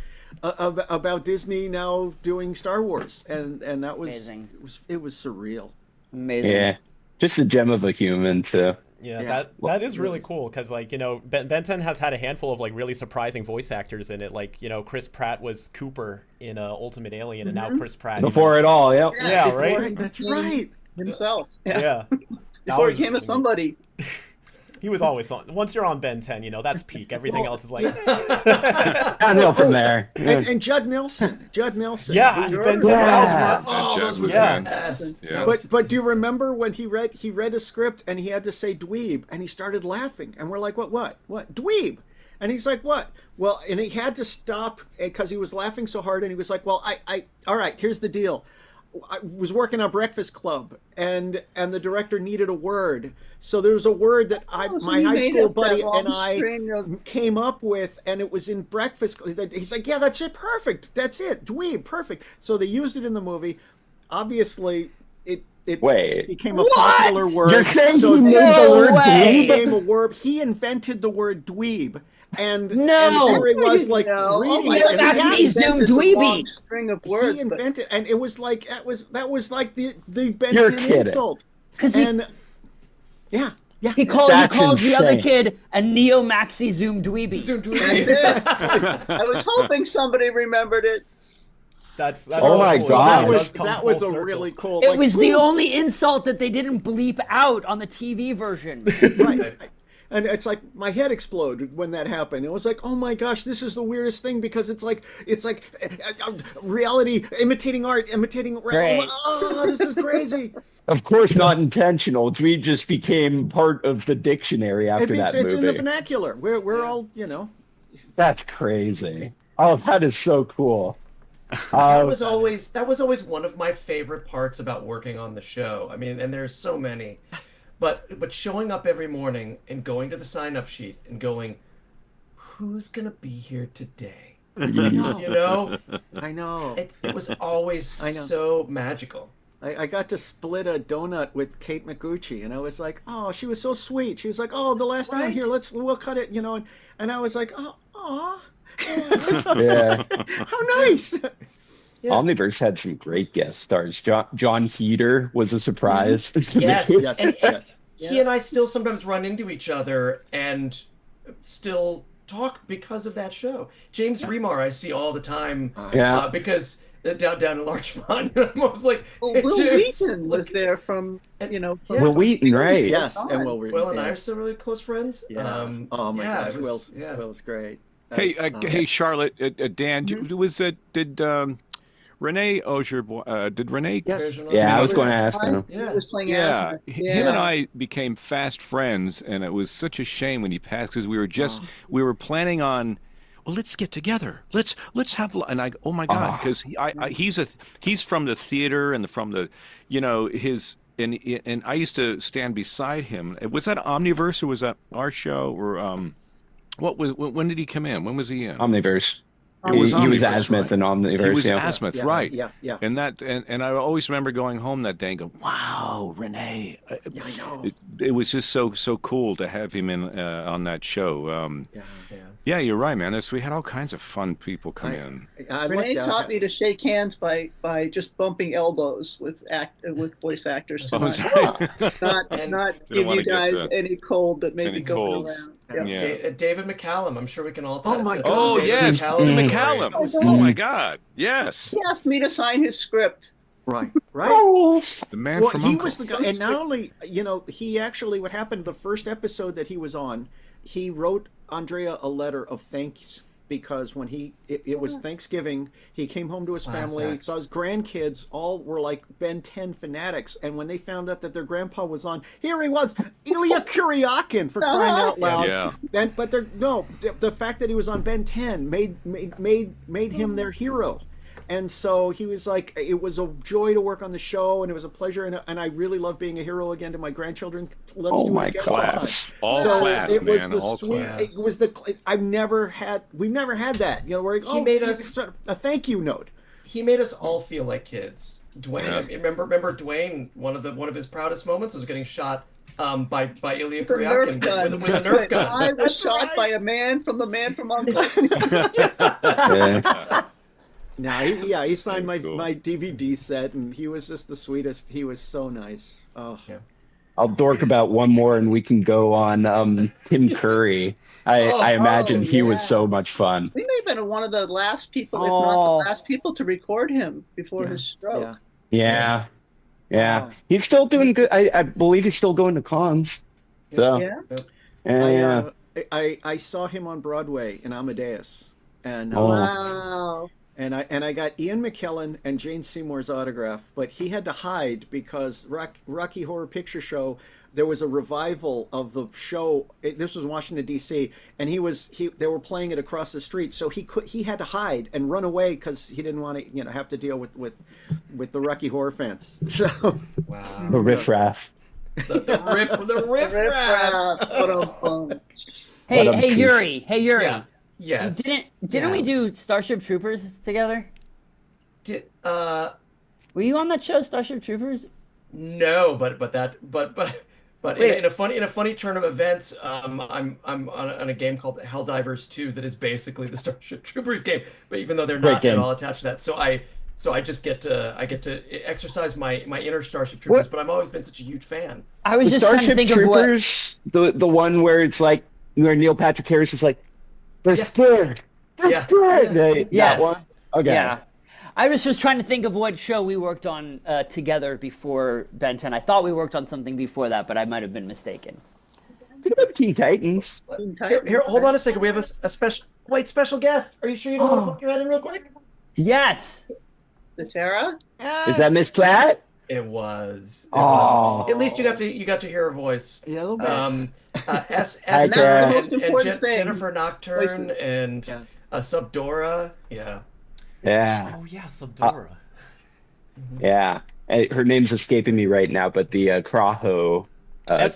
Speaker 7: Disney now doing Star Wars, and that was amazing. It was surreal.
Speaker 4: Amazing.
Speaker 9: Yeah, just a gem of a human too.
Speaker 1: Yeah, that is really cool because, like, you know, Ben 10 has had a handful of, like, really surprising voice actors in it. Like, you know, Chris Pratt was Cooper in Ultimate Alien, and now Chris Pratt.
Speaker 9: Before it all, yep.
Speaker 1: Yeah, right?
Speaker 7: That's right.
Speaker 6: Himself.
Speaker 1: Yeah.
Speaker 6: Before he came a somebody.
Speaker 1: He was always on. Once you're on Ben 10, you know, that's peak. Everything else is like...
Speaker 9: Downhill from there.
Speaker 7: And Judd Nelson.
Speaker 1: Yeah, Ben 10,000.
Speaker 5: Judd was
Speaker 1: yes.
Speaker 7: But do you remember when he read a script and he had to say dweeb and he started laughing and we're like, what dweeb? And he's like, what? Well, and he had to stop because he was laughing so hard, and he was like, well, I all right, here's the deal. I was working on Breakfast Club, and the director needed a word. So there was a word that my high school buddy and I came up with, and it was in Breakfast Club. He's like, yeah, that's it, perfect. That's it, dweeb, perfect. So they used it in the movie. Obviously, it became a popular word.
Speaker 9: You're saying
Speaker 7: so
Speaker 9: he made the word dweeb?
Speaker 7: Became a word. He invented the word dweeb. And
Speaker 4: Yuri
Speaker 7: was like reading it.
Speaker 4: Maxi Zoom dweeby.
Speaker 6: String of words.
Speaker 7: He invented, and it was like that was like the Ben 10 insult.
Speaker 4: Because
Speaker 7: yeah.
Speaker 4: He calls the other kid a neo Maxi Zoom dweeby.
Speaker 6: That's it. I was hoping somebody remembered it.
Speaker 1: That's
Speaker 9: oh my
Speaker 1: cool.
Speaker 9: God.
Speaker 7: That was a really cool.
Speaker 4: It was the only insult that they didn't bleep out on the TV version.
Speaker 7: Right. And it's like my head exploded when that happened. It was like, oh my gosh, this is the weirdest thing because it's like reality imitating art,
Speaker 4: Right.
Speaker 7: Oh, this is crazy.
Speaker 9: Of course, not intentional. Dweeb just became part of the dictionary after that movie.
Speaker 7: It's in the vernacular. We're all, you know.
Speaker 9: That's crazy. Oh, that is so cool.
Speaker 3: That was always one of my favorite parts about working on the show. I mean, and there's so many. But showing up every morning and going to the sign-up sheet and going, who's gonna be here today?
Speaker 7: I know.
Speaker 3: You know?
Speaker 7: I know.
Speaker 3: It was always so magical.
Speaker 7: I got to split a donut with Kate Micucci, and I was like, oh, she was so sweet. She was like, oh, the last one here, we'll cut it, you know. And I was like, oh,
Speaker 9: yeah.
Speaker 7: How nice.
Speaker 9: Yeah. Omniverse had some great guest stars. John Heater was a surprise.
Speaker 3: Yes.
Speaker 7: Yes.
Speaker 3: He and I still sometimes run into each other and still talk because of that show. James Remar I see all the time because down in Larchmont. I was like,
Speaker 6: Will Wheaton was there from, you know.
Speaker 9: Will Wheaton, right.
Speaker 7: Yes, and Will
Speaker 3: and I are still really close friends.
Speaker 7: Yeah. Oh my gosh, Will's great.
Speaker 5: Hey, Charlotte, Dan, did Renee Auger, did Renee?
Speaker 7: Yes.
Speaker 9: Yeah, I was going to ask him.
Speaker 6: He was playing
Speaker 5: Him and I became fast friends, and it was such a shame when he passed because we were planning on, well, let's get together. Let's have, and I, oh my God, because he's from the theater and from the, you know, his. And I used to stand beside him. Was that Omniverse or was that our show or when did he come in? When was he in?
Speaker 9: Omniverse. He was Azimuth and Omniverse.
Speaker 5: He was Azimuth, right?
Speaker 7: Yeah.
Speaker 5: And I always remember going home that day and going, "Wow, Renee!"
Speaker 7: Yeah, I know.
Speaker 5: It was just so cool to have him in on that show. Yeah, you're right, man. We had all kinds of fun people come in.
Speaker 6: Renee taught me to shake hands by just bumping elbows with voice actors. Not give you guys any cold that may be going around.
Speaker 3: Yeah. David McCallum, I'm sure we can all tell.
Speaker 7: Oh my God.
Speaker 5: Oh yes, McCallum. Oh my God. Yes.
Speaker 6: He asked me to sign his script.
Speaker 7: Right.
Speaker 5: The man from
Speaker 7: he
Speaker 5: Uncle.
Speaker 7: was the guy, and not only, you know, he actually, what happened the first episode that he was on, he wrote Andrea a letter of thanks because when it was Thanksgiving, he came home to his family, saw his grandkids all were like Ben 10 fanatics, and when they found out that their grandpa was on, here he was, Ilya Kuryakin, for crying out loud.
Speaker 5: Yeah.
Speaker 7: But the fact that he was on Ben 10 made him their hero. And so he was like, it was a joy to work on the show, and it was a pleasure, and I really love being a hero again to my grandchildren. Let's do it again
Speaker 5: class.
Speaker 7: sometime.
Speaker 5: It was the
Speaker 7: sweet.
Speaker 5: Class.
Speaker 7: It was we've never had that. You know, where
Speaker 3: he made us
Speaker 7: a thank you note.
Speaker 3: he made us all feel like kids. Dwayne, remember Dwayne? One of his proudest moments was getting shot by Ilya
Speaker 6: The Nerf
Speaker 3: Kuryakin
Speaker 6: gun.
Speaker 3: with a Nerf gun.
Speaker 6: I was shot by a man from the Man from Uncle.
Speaker 7: No, he signed my
Speaker 5: Cool.
Speaker 7: my DVD set, and he was just the sweetest. He was so nice. Oh,
Speaker 3: Yeah.
Speaker 9: I'll dork about one more, and we can go on Tim Curry. I imagine he was so much fun.
Speaker 6: We may have been one of the last people, if not the last people, to record him before his stroke.
Speaker 7: yeah.
Speaker 9: Yeah.
Speaker 7: Wow.
Speaker 9: He's still doing good. I believe he's still going to cons. So,
Speaker 6: Yeah.
Speaker 7: I saw him on Broadway in Amadeus, and
Speaker 6: Wow.
Speaker 7: and I got Ian McKellen and Jane Seymour's autograph, but he had to hide because Rocky Horror Picture Show. There was a revival of the show. This was in Washington D.C. and they were playing it across the street, so he had to hide and run away because he didn't want to have to deal with the Rocky Horror fans. So
Speaker 3: Wow.
Speaker 9: the riffraff.
Speaker 3: The riff.
Speaker 4: Hey Yuri. Hey Yuri.
Speaker 3: Yeah. Yes.
Speaker 4: Didn't we do Starship Troopers together?
Speaker 3: Were
Speaker 4: you on that show, Starship Troopers?
Speaker 3: No, but in a funny turn of events, I'm on a game called Helldivers 2 that is basically the Starship Troopers game, but even though they're not at all attached to that, so I just get to exercise my inner Starship Troopers, but I've always been such a huge fan.
Speaker 4: I was just
Speaker 9: Starship
Speaker 4: trying to think
Speaker 9: Troopers,
Speaker 4: of what
Speaker 9: the one where it's like where Neil Patrick Harris is like, they're scared. They're scared.
Speaker 4: Yes.
Speaker 9: That one? Okay.
Speaker 4: Yeah. I was just trying to think of what show we worked on together before Ben 10. I thought we worked on something before that, but I might have been mistaken.
Speaker 9: Could have been Teen Titans.
Speaker 3: Here, hold on a second. We have a special guest. Are you sure you don't want to poke your head in real quick?
Speaker 4: Yes.
Speaker 6: The Sarah?
Speaker 9: Is that Miss Platt?
Speaker 3: It was.
Speaker 9: Oh.
Speaker 3: At least you got to hear her voice.
Speaker 7: Yeah, a little bit.
Speaker 3: That's
Speaker 6: the most important thing.
Speaker 3: Jennifer Nocturne and Subdora. Yeah.
Speaker 1: Oh yeah, Subdora.
Speaker 9: Yeah. Her name's escaping me right now, but the Kraho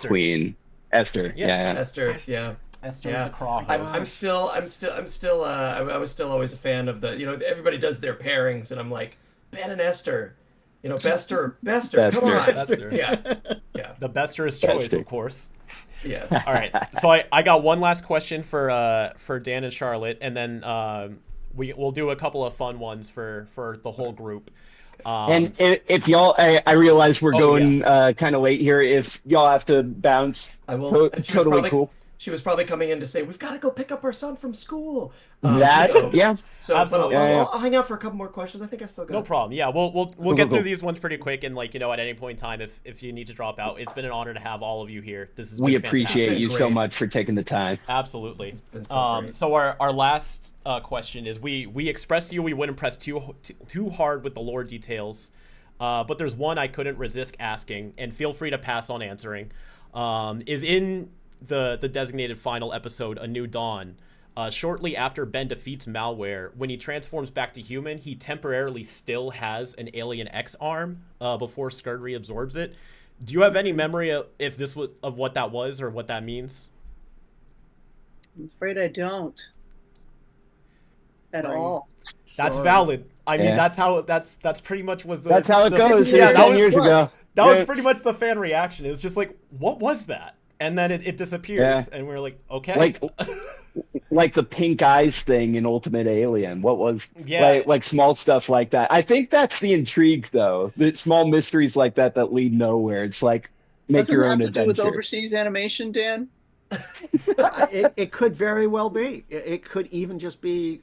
Speaker 9: queen, Esther. Yeah.
Speaker 3: Esther. Yeah.
Speaker 1: Esther the Kraho.
Speaker 3: I was still always a fan of the. Everybody does their pairings, and I'm like Ben and Esther. Bester. Come on.
Speaker 1: Bester.
Speaker 3: Yeah.
Speaker 1: The Bester's choice, of course.
Speaker 3: Yes.
Speaker 1: All right. So I got one last question for Dan and Charlotte, and then we'll do a couple of fun ones for the whole group.
Speaker 9: And if y'all, I realize we're going kind of late here. If y'all have to bounce,
Speaker 3: I will.
Speaker 9: Totally cool.
Speaker 3: She was probably coming in to say, "We've got to go pick up our son from school." So,
Speaker 1: absolutely.
Speaker 3: But I'll hang out for a couple more questions. I think I still got.
Speaker 1: No problem. Yeah, we'll get through these ones pretty quick, and at any point in time, if you need to drop out, it's been an honor to have all of you here. This is
Speaker 9: we appreciate you so much for taking the time.
Speaker 1: Absolutely.
Speaker 3: This has been so great.
Speaker 1: So our last question is we expressed to you we wouldn't press too hard with the lore details, but there's one I couldn't resist asking, and feel free to pass on answering. Is in the designated final episode, A New Dawn. Shortly after Ben defeats Malware, when he transforms back to human, he temporarily still has an Alien X arm before Skurd reabsorbs it. Do you have any memory of what that was or what that means?
Speaker 6: I'm afraid I don't. At all.
Speaker 1: That's valid. I mean, that's pretty much was the.
Speaker 9: That's how it goes.
Speaker 1: Yeah,
Speaker 9: that 10 years ago.
Speaker 1: That was pretty much the fan reaction. It was just like, what was that? And then it disappears, and we're like, okay.
Speaker 9: Like the pink eyes thing in Ultimate Alien. What was like small stuff like that. I think that's the intrigue, though. The small mysteries like that lead nowhere. It's like make your own
Speaker 6: adventure. Doesn't that have to do with overseas animation, Dan?
Speaker 7: It could very well be. It could even just be,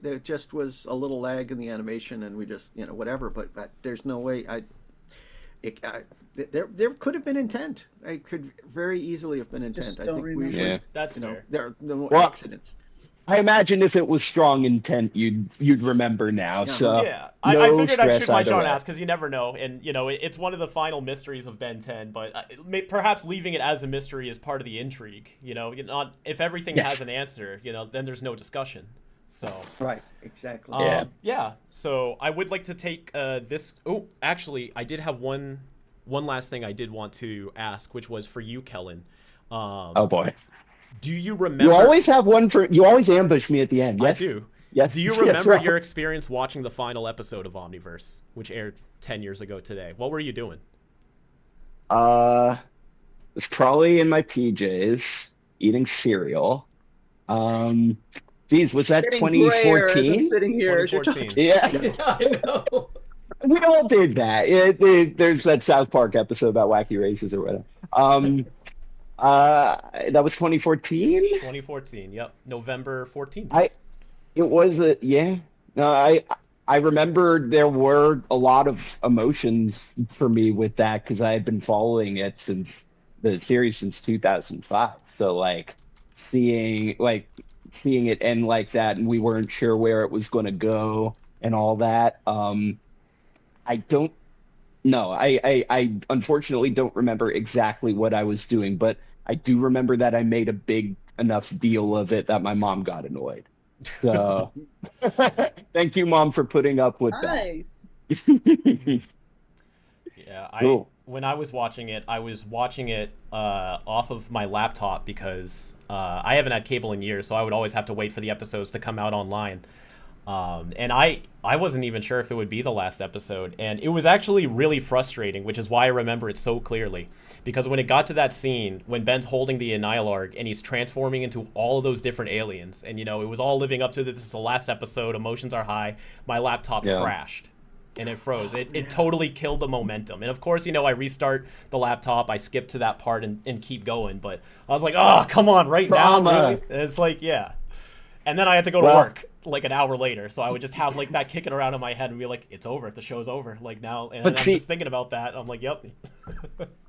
Speaker 7: there just was a little lag in the animation, and we just whatever. But there's no way there could have been intent. It could very easily have been intent. I think we should.
Speaker 1: That's fair.
Speaker 7: There are no accidents.
Speaker 9: I imagine if it was strong intent, you'd remember now. So
Speaker 1: I figured I'd shoot my shot and ask because you never know, and it's one of the final mysteries of Ben 10. But perhaps leaving it as a mystery is part of the intrigue. Not if everything has an answer, then there's no discussion. So
Speaker 7: right, exactly.
Speaker 1: So I would like to take this. Oh, actually, I did have one last thing I did want to ask, which was for you, Kellen.
Speaker 9: Oh boy.
Speaker 1: Do you remember?
Speaker 9: You always have one for. You always ambush me at the end. Yes?
Speaker 1: I do.
Speaker 9: Yes.
Speaker 1: Do you
Speaker 9: yes,
Speaker 1: remember
Speaker 9: Rob.
Speaker 1: your experience watching the final episode of Omniverse, which aired 10 years ago today? What were you doing?
Speaker 9: Was probably in my PJs eating cereal. Geez, was that
Speaker 6: Getting grayer as I'm
Speaker 9: 2014?
Speaker 6: sitting here as you're talking.
Speaker 1: 2014.
Speaker 9: Yeah,
Speaker 3: I know.
Speaker 9: we all did that. There's that South Park episode about wacky races or whatever. That was 2014.
Speaker 1: 2014. Yep. November 14th.
Speaker 9: It was a yeah. No, I remember there were a lot of emotions for me with that because I had been following it since the series since 2005. So seeing it end like that, and we weren't sure where it was going to go and all that. I don't know. I unfortunately don't remember exactly what I was doing, but I do remember that I made a big enough deal of it that my mom got annoyed. So thank you, Mom, for putting up with
Speaker 6: Nice.
Speaker 9: that.
Speaker 1: Yeah,
Speaker 9: Cool.
Speaker 1: when I was watching it off of my laptop because I haven't had cable in years, so I would always have to wait for the episodes to come out online. And I wasn't even sure if it would be the last episode, and it was actually really frustrating, which is why I remember it so clearly. Because when it got to that scene, when Ben's holding the Annihilarg and he's transforming into all of those different aliens, and it was all living up to this is the last episode, emotions are high, my laptop crashed. And it froze. It totally killed the momentum. And of course, I restart the laptop, I skip to that part and keep going, but I was like, oh, come on, right now, really? And it's like, yeah. And then I had to go to work an hour later, so I would just have that kicking around in my head and be like, "It's over. The show's over." Now, and I'm just thinking about that. I'm like, "Yep."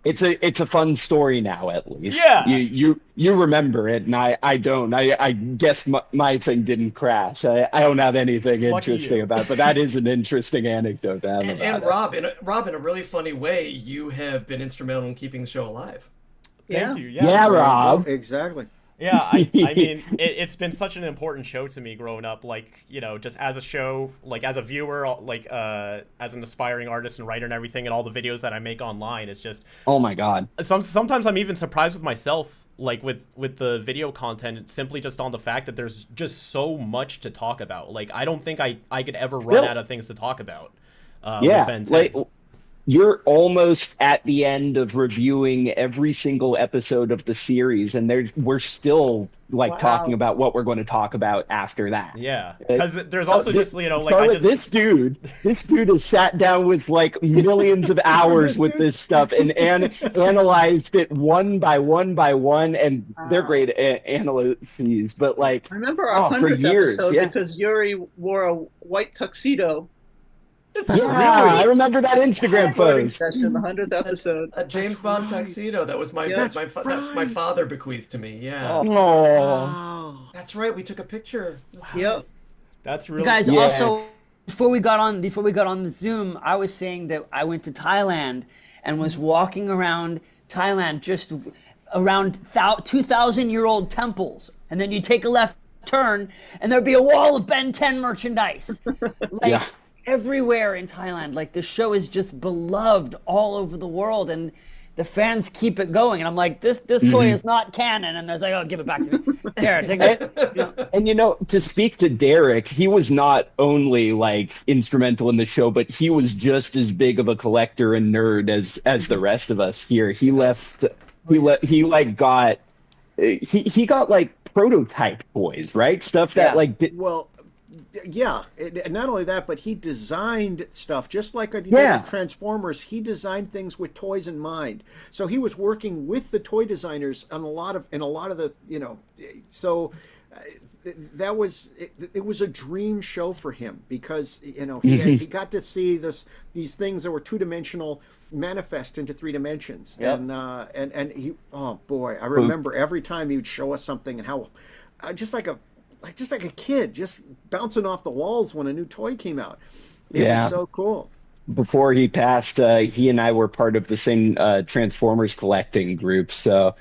Speaker 9: It's a fun story now, at least.
Speaker 1: Yeah.
Speaker 9: You remember it, and I don't. I guess my thing didn't crash. I don't have anything interesting about it, but that is an interesting anecdote to have about
Speaker 3: And
Speaker 9: it.
Speaker 3: Rob, in a really funny way, you have been instrumental in keeping the show alive.
Speaker 1: Thank you.
Speaker 9: Yeah, Rob.
Speaker 7: Exactly.
Speaker 1: Yeah, I mean, it's been such an important show to me growing up, just as a show, as a viewer, as an aspiring artist and writer and everything, and all the videos that I make online, it's just...
Speaker 9: Oh my God.
Speaker 1: Sometimes I'm even surprised with myself, with the video content, simply just on the fact that there's just so much to talk about. I don't think I could ever run out of things to talk about with Ben 10.
Speaker 9: You're almost at the end of reviewing every single episode of the series, and we're still talking about what we're going to talk about after that.
Speaker 1: Yeah, because there's also
Speaker 9: this dude has sat down with millions of hours with this stuff and analyzed it one by one, and they're great analyses. But
Speaker 6: I remember our 100th episode
Speaker 9: yeah.
Speaker 6: because Yuri wore a white tuxedo.
Speaker 9: I remember that Instagram post.
Speaker 6: Session, the 100th episode.
Speaker 3: A James Bond tuxedo that was my father bequeathed to me. Yeah.
Speaker 9: Oh.
Speaker 3: That's right. We took a picture.
Speaker 6: Yep.
Speaker 1: That's really.
Speaker 4: You guys, also before we got on the Zoom, I was saying that I went to Thailand and was walking around Thailand, just around 2,000-year-old temples, and then you take a left turn, and there'd be a wall of Ben 10 merchandise. Everywhere in Thailand, the show is just beloved all over the world, and the fans keep it going. And I'm like, this toy is not canon, and they're like, oh, give it back to me. There, take it.
Speaker 9: And to speak to Derek, he was not only instrumental in the show, but he was just as big of a collector and nerd as the rest of us here. He got prototype toys, right? Stuff that
Speaker 7: Yeah, and not only that, but he designed stuff just like he did with Transformers. He designed things with toys in mind. So he was working with the toy designers on a lot of the So that was it was a dream show for him because he got to see these things that were two-dimensional manifest into three dimensions.
Speaker 4: Yep.
Speaker 7: And he I remember every time he would show us something and how just like a kid, just bouncing off the walls when a new toy came out. It was so cool.
Speaker 9: Before he passed, he and I were part of the same Transformers collecting group. So,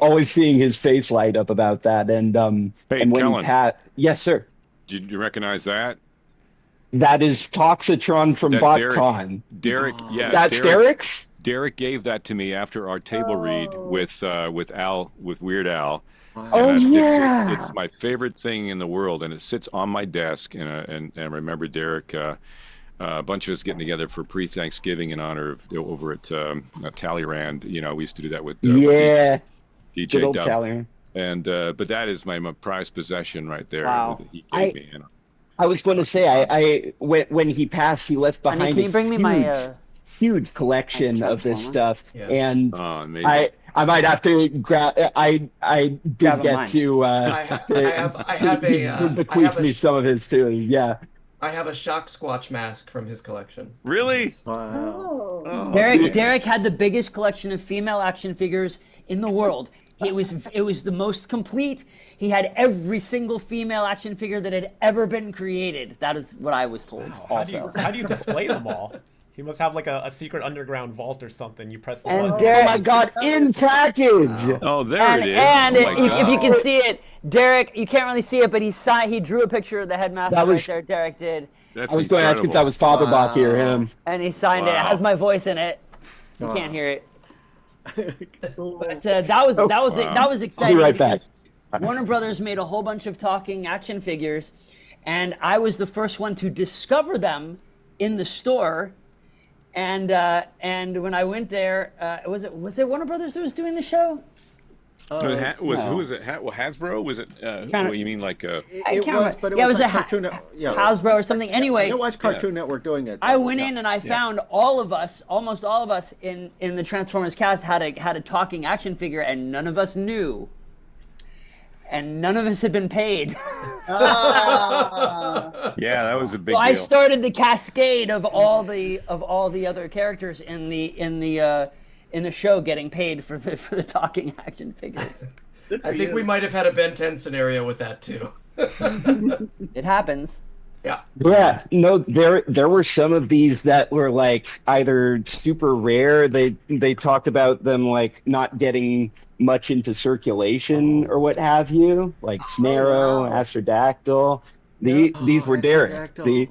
Speaker 9: always seeing his face light up about that. And
Speaker 5: hey,
Speaker 9: and when
Speaker 5: Kellen,
Speaker 9: he passed, yes, sir.
Speaker 5: Did you recognize that?
Speaker 9: That is Toxitron from BotCon.
Speaker 5: Derek,
Speaker 9: that's Derek's.
Speaker 5: Derek gave that to me after our table read with Weird Al.
Speaker 9: Oh, yeah.
Speaker 5: It's my favorite thing in the world, and it sits on my desk. And I remember Derek, a bunch of us getting together for pre-Thanksgiving in honor of over at Talleyrand. You know, we used to do that with
Speaker 9: Good
Speaker 5: DJ
Speaker 9: old
Speaker 5: Dub.
Speaker 9: Talleyrand.
Speaker 5: And but that is my prized possession right there.
Speaker 4: Wow.
Speaker 5: That he gave me. You know.
Speaker 9: I was going to say, I when he passed, he left behind
Speaker 4: Honey, can you bring me my
Speaker 9: huge collection of this stuff,
Speaker 3: Yeah.
Speaker 9: and
Speaker 5: Amazing.
Speaker 9: I might have to grab. I did
Speaker 4: Grab
Speaker 9: get
Speaker 4: mine.
Speaker 9: to
Speaker 3: I have a
Speaker 9: bequeath me some of his too. Yeah.
Speaker 3: I have a shock squatch mask from his collection.
Speaker 5: Really?
Speaker 7: Wow.
Speaker 5: Oh,
Speaker 4: Derek had the biggest collection of female action figures in the world. It was the most complete. He had every single female action figure that had ever been created. That is what I was told. Also,
Speaker 1: How do you display them all? He must have like a secret underground vault or something. You press the
Speaker 4: And
Speaker 1: button.
Speaker 4: Derek-
Speaker 9: Oh my God! In package.
Speaker 5: Oh, there
Speaker 4: and,
Speaker 5: it is.
Speaker 4: and
Speaker 5: Oh my
Speaker 4: if you
Speaker 5: God.
Speaker 4: can see it, Derek, you can't really see it, but he drew a picture of the headmaster
Speaker 9: That was-
Speaker 4: right there. Derek did,
Speaker 5: That's
Speaker 9: I was going to ask if that was Faberbach or him.
Speaker 4: and he signed it. It
Speaker 5: Wow.
Speaker 4: has my voice in it. You
Speaker 7: Wow.
Speaker 4: can't hear it. But that was exciting.
Speaker 9: right back.
Speaker 4: because Warner Brothers made a whole bunch of talking action figures, and I was the first one to discover them in the store. And when I went there, was it Warner Brothers that was doing the show?
Speaker 5: Who was it? Hasbro? Was it? What you mean like?
Speaker 7: It
Speaker 4: can't
Speaker 7: was,
Speaker 4: remember.
Speaker 7: but it
Speaker 4: Yeah,
Speaker 7: was
Speaker 4: it
Speaker 7: like
Speaker 4: was a
Speaker 7: Cartoon yeah.
Speaker 4: Hasbro or something. Anyway,
Speaker 7: It was Cartoon Network doing it.
Speaker 4: I went in and I found almost all of us in the Transformers cast had a talking action figure, and none of us knew. And none of us had been paid.
Speaker 5: Yeah, that was a big
Speaker 4: So
Speaker 5: deal.
Speaker 4: I started the cascade of all the other characters in the show getting paid for the talking action figures.
Speaker 3: I think we might have had a Ben 10 scenario with that too.
Speaker 4: It happens.
Speaker 3: Yeah.
Speaker 9: Yeah, no, there were some of these that were like either super rare. They talked about them like not getting much into circulation or what have you, like Snarrow, Astrodactyl. These were Derek. The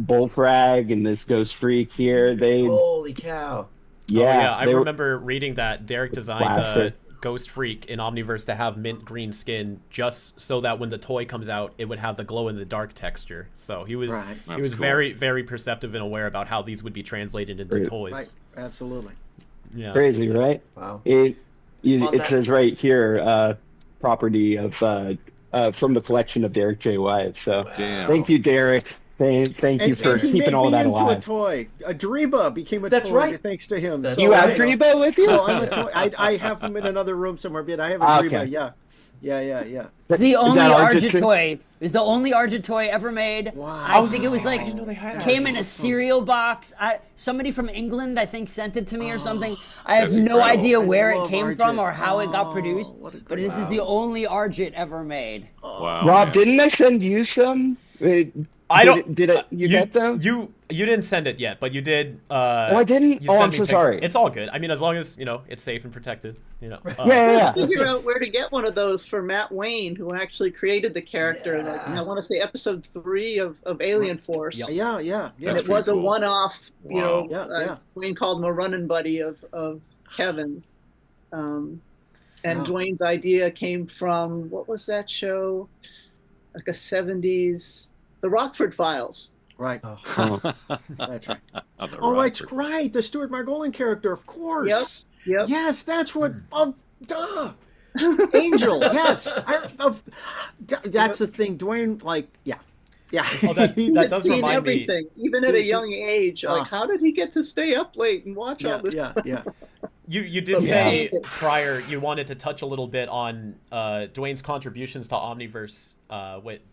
Speaker 9: Bullfrag and this Ghost Freak here.
Speaker 3: Holy cow.
Speaker 1: I
Speaker 9: they were-
Speaker 1: remember reading that Derek designed
Speaker 9: Blaster.
Speaker 1: Ghost Freak in Omniverse to have mint green skin just so that when the toy comes out, it would have the glow in the dark texture. So he was
Speaker 7: Right.
Speaker 1: he was
Speaker 5: That's cool.
Speaker 1: very, very perceptive and aware about how these would be translated into
Speaker 9: Right.
Speaker 1: toys.
Speaker 7: Right, absolutely.
Speaker 1: Yeah.
Speaker 9: Crazy, right?
Speaker 3: Wow.
Speaker 9: It
Speaker 3: On that-
Speaker 9: says right here, property of from the collection of Derek J. Wyatt. So
Speaker 5: Damn.
Speaker 9: thank you, Derek. Thank you for
Speaker 7: he
Speaker 9: keeping
Speaker 7: made
Speaker 9: all
Speaker 7: me
Speaker 9: that
Speaker 7: into
Speaker 9: alive.
Speaker 7: a toy. A Driba became a
Speaker 3: That's
Speaker 7: toy
Speaker 3: right.
Speaker 7: thanks to him.
Speaker 3: That's
Speaker 7: So
Speaker 9: You have
Speaker 3: right.
Speaker 9: Driba with you?
Speaker 7: So I'm a toy. I have him in another room somewhere, but I have a Driba.
Speaker 9: Okay.
Speaker 7: Yeah.
Speaker 4: The only
Speaker 9: Argit
Speaker 4: Argit
Speaker 9: too?
Speaker 4: toy is the only Argit toy ever made.
Speaker 7: Wow.
Speaker 4: I think it was like
Speaker 1: they had
Speaker 4: came in a cereal box. Somebody from England, I think, sent it to me or something. I have
Speaker 5: That's
Speaker 4: no
Speaker 5: incredible.
Speaker 4: idea where
Speaker 7: I
Speaker 4: it
Speaker 7: love
Speaker 4: came from
Speaker 7: Argit.
Speaker 4: or how it got
Speaker 7: Oh,
Speaker 4: produced.
Speaker 7: what a
Speaker 4: But
Speaker 7: great-
Speaker 4: this is the only Argit ever made.
Speaker 5: Wow.
Speaker 9: Rob,
Speaker 5: man.
Speaker 9: didn't I send you some?
Speaker 1: I don't.
Speaker 9: Did it? You get them?
Speaker 1: You didn't send it yet, but you did.
Speaker 9: Oh, I didn't?
Speaker 1: you
Speaker 9: Oh,
Speaker 1: sent
Speaker 9: I'm
Speaker 1: me
Speaker 9: so sorry.
Speaker 1: It's all good. I mean, as long as it's safe and protected.
Speaker 9: Yeah.
Speaker 6: Figure out where to get one of those for Matt Wayne, who actually created the character.
Speaker 3: Yeah.
Speaker 6: Like, I want to say episode 3 of Alien Force.
Speaker 7: Yeah.
Speaker 6: And
Speaker 5: That's
Speaker 6: it was
Speaker 5: pretty
Speaker 6: a
Speaker 5: cool.
Speaker 6: one-off. You know,
Speaker 7: Wow. Yeah.
Speaker 6: Dwayne called him a running buddy of Kevin's. And
Speaker 7: Wow.
Speaker 6: Dwayne's idea came from, what was that show? Like a 70s, The Rockford Files.
Speaker 7: Right.
Speaker 5: Oh.
Speaker 7: That's right.
Speaker 5: On the
Speaker 7: Oh, that's
Speaker 5: Rockford.
Speaker 7: right. The Stuart Margolin character, of course.
Speaker 6: Yep.
Speaker 7: Yes, that's what. Oh, duh. Angel. Yes. That's the thing. Dwayne, like, yeah.
Speaker 1: Oh, that does
Speaker 6: Seen
Speaker 1: remind me.
Speaker 6: everything, even at a young age. Like, how did he get to stay up late and watch all this?
Speaker 7: Yeah.
Speaker 1: You did
Speaker 6: Yeah.
Speaker 1: say prior you wanted to touch a little bit on Dwayne's contributions to Omniverse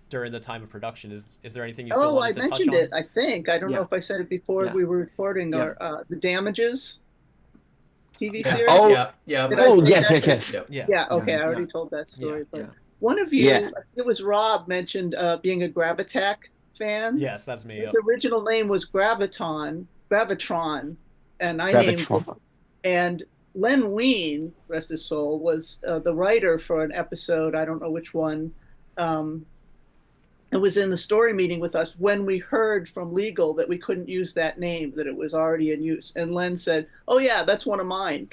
Speaker 1: during the time of production. Is there anything you still
Speaker 6: Oh, I
Speaker 1: wanted to touch
Speaker 6: mentioned
Speaker 1: on?
Speaker 6: it. I think I don't know
Speaker 7: Yeah.
Speaker 6: if I said it before
Speaker 7: Yeah.
Speaker 6: we were recording.
Speaker 7: Yeah.
Speaker 6: Or the Damages TV
Speaker 3: Yeah.
Speaker 6: series.
Speaker 9: Oh.
Speaker 3: Yeah.
Speaker 6: Did
Speaker 3: but-
Speaker 6: I
Speaker 9: Oh,
Speaker 6: say
Speaker 9: yes.
Speaker 3: Yeah.
Speaker 1: Yeah.
Speaker 6: Yeah. Okay,
Speaker 7: Yeah,
Speaker 6: I already
Speaker 7: yeah.
Speaker 6: told that story. But
Speaker 7: Yeah.
Speaker 6: one of you,
Speaker 9: Yeah.
Speaker 6: I think it was Rob, mentioned being a Gravitac fan.
Speaker 1: Yes, that's me.
Speaker 6: His
Speaker 1: Yep.
Speaker 6: original name was Gravitron, and I named it.
Speaker 9: Gravitron.
Speaker 6: And Len Wein, rest his soul, was the writer for an episode. I don't know which one. It was in the story meeting with us when we heard from legal that we couldn't use that name, that it was already in use. And Len said, "Oh yeah, that's one of mine."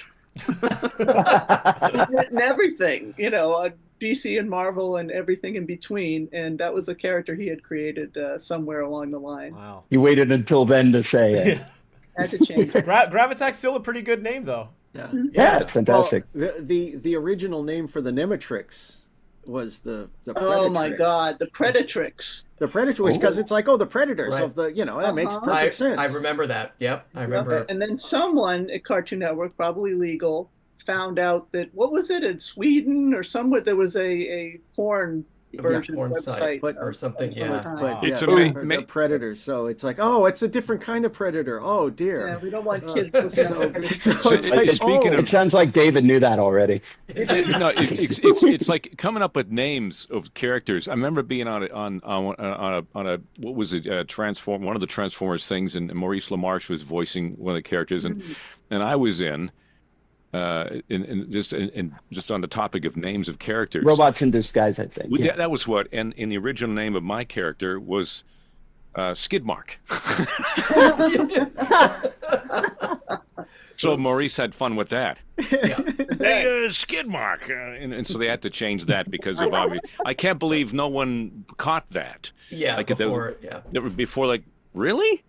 Speaker 6: and everything, DC and Marvel and everything in between. And that was a character he had created somewhere along the line.
Speaker 1: Wow.
Speaker 9: You waited until then to say it.
Speaker 6: Had to change it.
Speaker 1: Gravitac's still a pretty good name, though.
Speaker 9: Yeah, it's fantastic.
Speaker 7: Well, the original name for the Nematrix was the
Speaker 6: Oh my
Speaker 7: Predatrix.
Speaker 6: God, the Predatrix.
Speaker 7: The Predatrix, because it's like, the predators
Speaker 3: Right.
Speaker 7: of the, that makes perfect sense.
Speaker 3: I remember that. Yep, I remember.
Speaker 6: And then someone at Cartoon Network, probably legal, found out that, what was it, in Sweden or somewhere, there was a porn version
Speaker 3: porn
Speaker 6: website.
Speaker 3: site
Speaker 7: But-
Speaker 3: or something. Yeah.
Speaker 7: But
Speaker 5: It's
Speaker 7: they're predators, so it's like, it's a different kind of predator. Oh dear.
Speaker 6: Yeah, we don't want kids looking at it.
Speaker 7: So it's like,
Speaker 5: speaking
Speaker 9: It sounds like David knew that already.
Speaker 5: It's like coming up with names of characters. I remember being on a what was it, one of the Transformers things, and Maurice LaMarche was voicing one of the characters, and I was in just on the topic of names of characters.
Speaker 9: Robots in Disguise, I think. Yeah.
Speaker 5: That was what, and in the original name of my character was Skidmark. So Maurice had fun with that. Hey, Skidmark, and so they had to change that because of obvious. I can't believe no one caught that.
Speaker 3: Yeah,
Speaker 5: like
Speaker 3: before,
Speaker 5: before, like, really?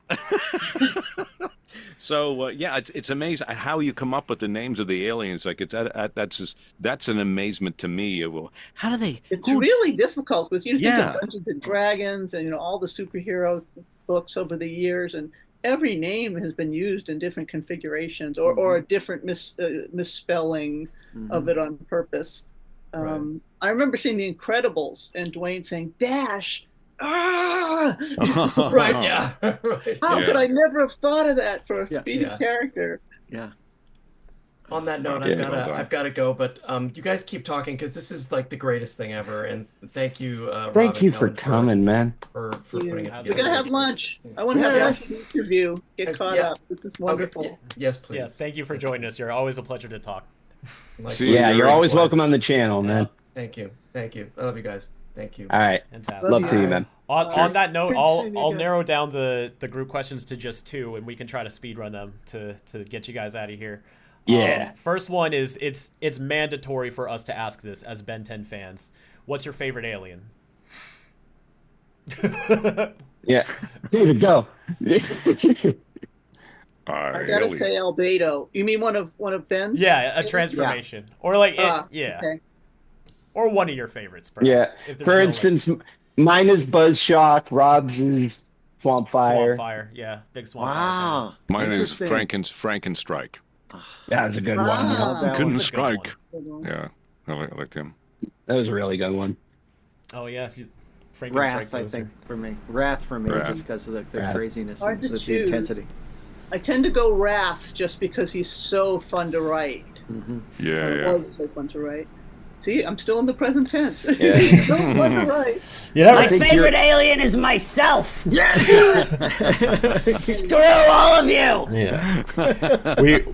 Speaker 5: So it's amazing how you come up with the names of the aliens. Like that's an amazement to me. How do they?
Speaker 6: It's really difficult with think of Dungeons and Dragons and all the superhero books over the years, and every name has been used in different configurations or a different misspelling of it on purpose. I remember seeing The Incredibles and Dwayne saying Dash. Ah!
Speaker 3: Right, yeah. Right.
Speaker 6: How could I never have thought of that for a speedy character?
Speaker 7: Yeah.
Speaker 3: On that note, I've got to go, but you guys keep talking because this is like the greatest thing ever, and thank you.
Speaker 9: Thank you
Speaker 3: Rob
Speaker 9: for
Speaker 3: and Kellen,
Speaker 9: coming, man.
Speaker 3: For putting it together.
Speaker 6: We're gonna have lunch. I want to have
Speaker 3: Yes.
Speaker 6: an interview. Get caught up. This is wonderful.
Speaker 3: Okay. Yes, please.
Speaker 1: Yeah, thank you for joining us. You're always a pleasure to talk.
Speaker 5: See,
Speaker 9: Yeah, you're always welcome on the channel, man.
Speaker 3: Thank you. Thank you. I love you guys. Thank you.
Speaker 9: All right.
Speaker 1: Fantastic.
Speaker 9: Love to you, man.
Speaker 1: On that note,
Speaker 7: Good seeing you
Speaker 1: I'll
Speaker 7: again.
Speaker 1: narrow down the group questions to just 2, and we can try to speed run them to get you guys out of here.
Speaker 9: Yeah.
Speaker 1: First one is it's mandatory for us to ask this as Ben 10 fans. What's your favorite alien?
Speaker 9: Yeah. David, go.
Speaker 6: I gotta say Albedo. You mean one of Ben's?
Speaker 1: Yeah, a transformation, or like
Speaker 6: Okay.
Speaker 1: or one of your favorites. Perhaps,
Speaker 9: Yeah.
Speaker 1: if there's
Speaker 9: For
Speaker 1: no,
Speaker 9: instance, mine is Buzzshock. Rob's is Swampfire.
Speaker 1: Swampfire, yeah, big Swampfire.
Speaker 7: Wow.
Speaker 5: Mine is
Speaker 7: Interesting.
Speaker 5: Frankenstrike.
Speaker 9: That was a good one.
Speaker 7: That
Speaker 5: Couldn't
Speaker 7: was
Speaker 1: a good
Speaker 5: strike.
Speaker 6: One.
Speaker 5: Yeah, I liked him.
Speaker 9: That was a really good one.
Speaker 1: Oh yeah,
Speaker 7: Wrath, I think, for me. Wrath for me,
Speaker 5: Wrath.
Speaker 7: just because of the
Speaker 9: Wrath.
Speaker 7: craziness
Speaker 6: Hard
Speaker 7: and
Speaker 6: to
Speaker 7: the
Speaker 6: choose.
Speaker 7: intensity.
Speaker 6: I tend to go Wrath just because he's so fun to write.
Speaker 5: Yeah.
Speaker 6: Was so fun to write. See, I'm still in the present tense.
Speaker 9: Yeah.
Speaker 6: He's so fun to write.
Speaker 1: Yeah,
Speaker 4: My
Speaker 9: think
Speaker 4: favorite
Speaker 9: you're-
Speaker 4: alien is myself.
Speaker 7: Yes!
Speaker 4: Screw all of you.
Speaker 1: yeah.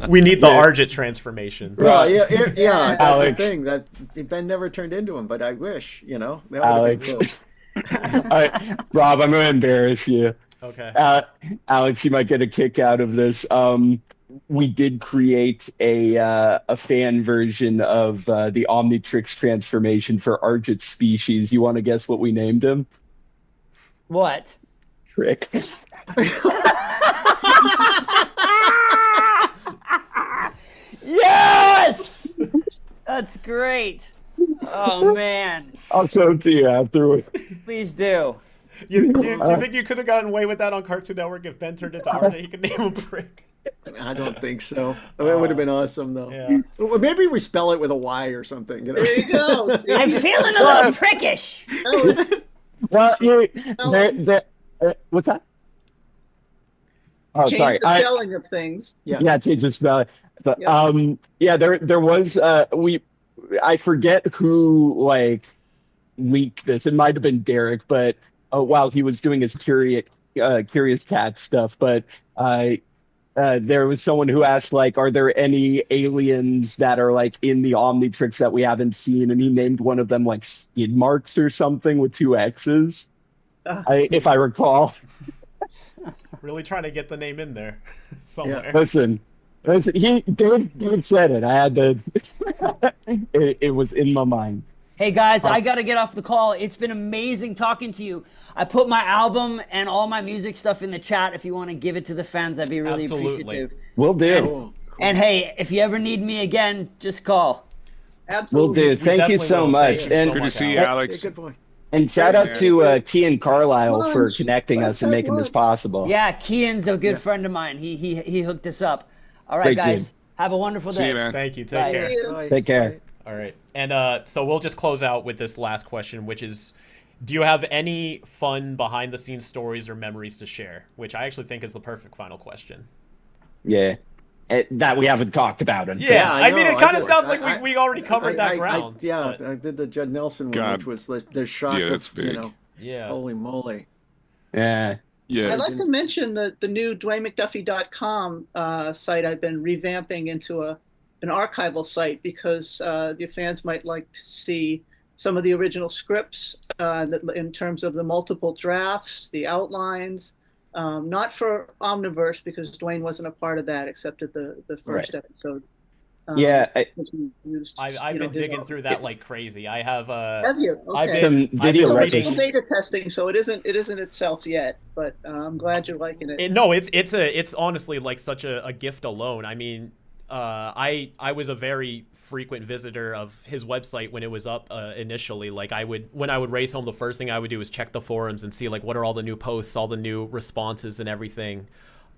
Speaker 1: we need the Argit transformation.
Speaker 7: Well, yeah, that's
Speaker 9: Alex.
Speaker 7: the thing. That Ben never turned into him, but I wish, that would
Speaker 9: Alex.
Speaker 7: have been cool.
Speaker 9: All right, Rob, I'm going to embarrass you.
Speaker 1: Okay.
Speaker 9: Alex, you might get a kick out of this. We did create a fan version of the Omnitrix transformation for Argit's species. You want to guess what we named him?
Speaker 4: What?
Speaker 9: Trick.
Speaker 4: Yes! That's great. Oh man.
Speaker 9: I'll show it to you afterward.
Speaker 4: Please do.
Speaker 1: Do you think you could have gotten away with that on Cartoon Network if Ben turned into Argit? He could name him Prick.
Speaker 7: I don't think so. It would have been awesome, though.
Speaker 1: Yeah.
Speaker 7: Well, maybe we spell it with a Y or something.
Speaker 6: There you go. See?
Speaker 4: I'm feeling a little prickish.
Speaker 9: Well, what's that? Oh,
Speaker 6: Change
Speaker 9: sorry.
Speaker 6: the spelling of things.
Speaker 9: Yeah, change the spelling. But,
Speaker 6: Yeah.
Speaker 9: there was I forget who leaked this. It might have been Derek, but while he was doing his Curious Cat stuff, but there was someone who asked, are there any aliens that are in the Omnitrix that we haven't seen? And he named one of them skid marks or something with 2 X's, if I recall.
Speaker 1: Really trying to get the name in there somewhere.
Speaker 9: Listen, Dave said it. I had to. It was in my mind.
Speaker 4: Hey guys, I gotta get off the call. It's been amazing talking to you. I put my album and all my music stuff in the chat. If you want to give it to the fans, I'd be really appreciative.
Speaker 9: Will do.
Speaker 4: And hey, if you ever need me again, just call.
Speaker 6: Absolutely.
Speaker 9: Will do. Thank you so much. And
Speaker 5: Good to see you, Alex.
Speaker 7: Good boy.
Speaker 9: And shout out to Kian Carlisle for connecting us and making this possible.
Speaker 4: Yeah, Kian's a good friend of mine. He hooked us up. All right,
Speaker 9: Great
Speaker 4: guys.
Speaker 9: dude.
Speaker 4: Have a wonderful day.
Speaker 5: See you, man.
Speaker 1: Thank you.
Speaker 4: Bye.
Speaker 1: Take care.
Speaker 7: Bye.
Speaker 9: Take care.
Speaker 1: All right. And so we'll just close out with this last question, which is, do you have any fun behind-the-scenes stories or memories to share? Which I actually think is the perfect final question.
Speaker 9: Yeah. That we haven't talked about until.
Speaker 1: Yeah, I
Speaker 7: know,
Speaker 1: mean, it kind of
Speaker 7: did.
Speaker 1: sounds like we already covered that
Speaker 7: I
Speaker 1: ground.
Speaker 7: I did the Judd Nelson one,
Speaker 5: God.
Speaker 7: which was the shock
Speaker 5: Yeah, that's
Speaker 7: of,
Speaker 5: big.
Speaker 1: Yeah.
Speaker 7: holy moly.
Speaker 9: Yeah.
Speaker 5: Yeah.
Speaker 6: I'd like to mention the new DwayneMcDuffie.com site I've been revamping into an archival site because your fans might like to see some of the original scripts in terms of the multiple drafts, the outlines. Not for Omniverse because Dwayne wasn't a part of that except at the first episode.
Speaker 9: Yeah.
Speaker 1: I've been digging through that like crazy. I have
Speaker 6: Have you? Okay.
Speaker 1: I've
Speaker 9: Some
Speaker 1: been
Speaker 9: video
Speaker 1: reading-
Speaker 6: It's still beta testing, so it isn't itself yet. But I'm glad you're liking it.
Speaker 1: It's honestly like such a gift alone. I mean, I was a very frequent visitor of his website when it was up initially. Like when I would race home, the first thing I would do is check the forums and see like what are all the new posts, all the new responses and everything.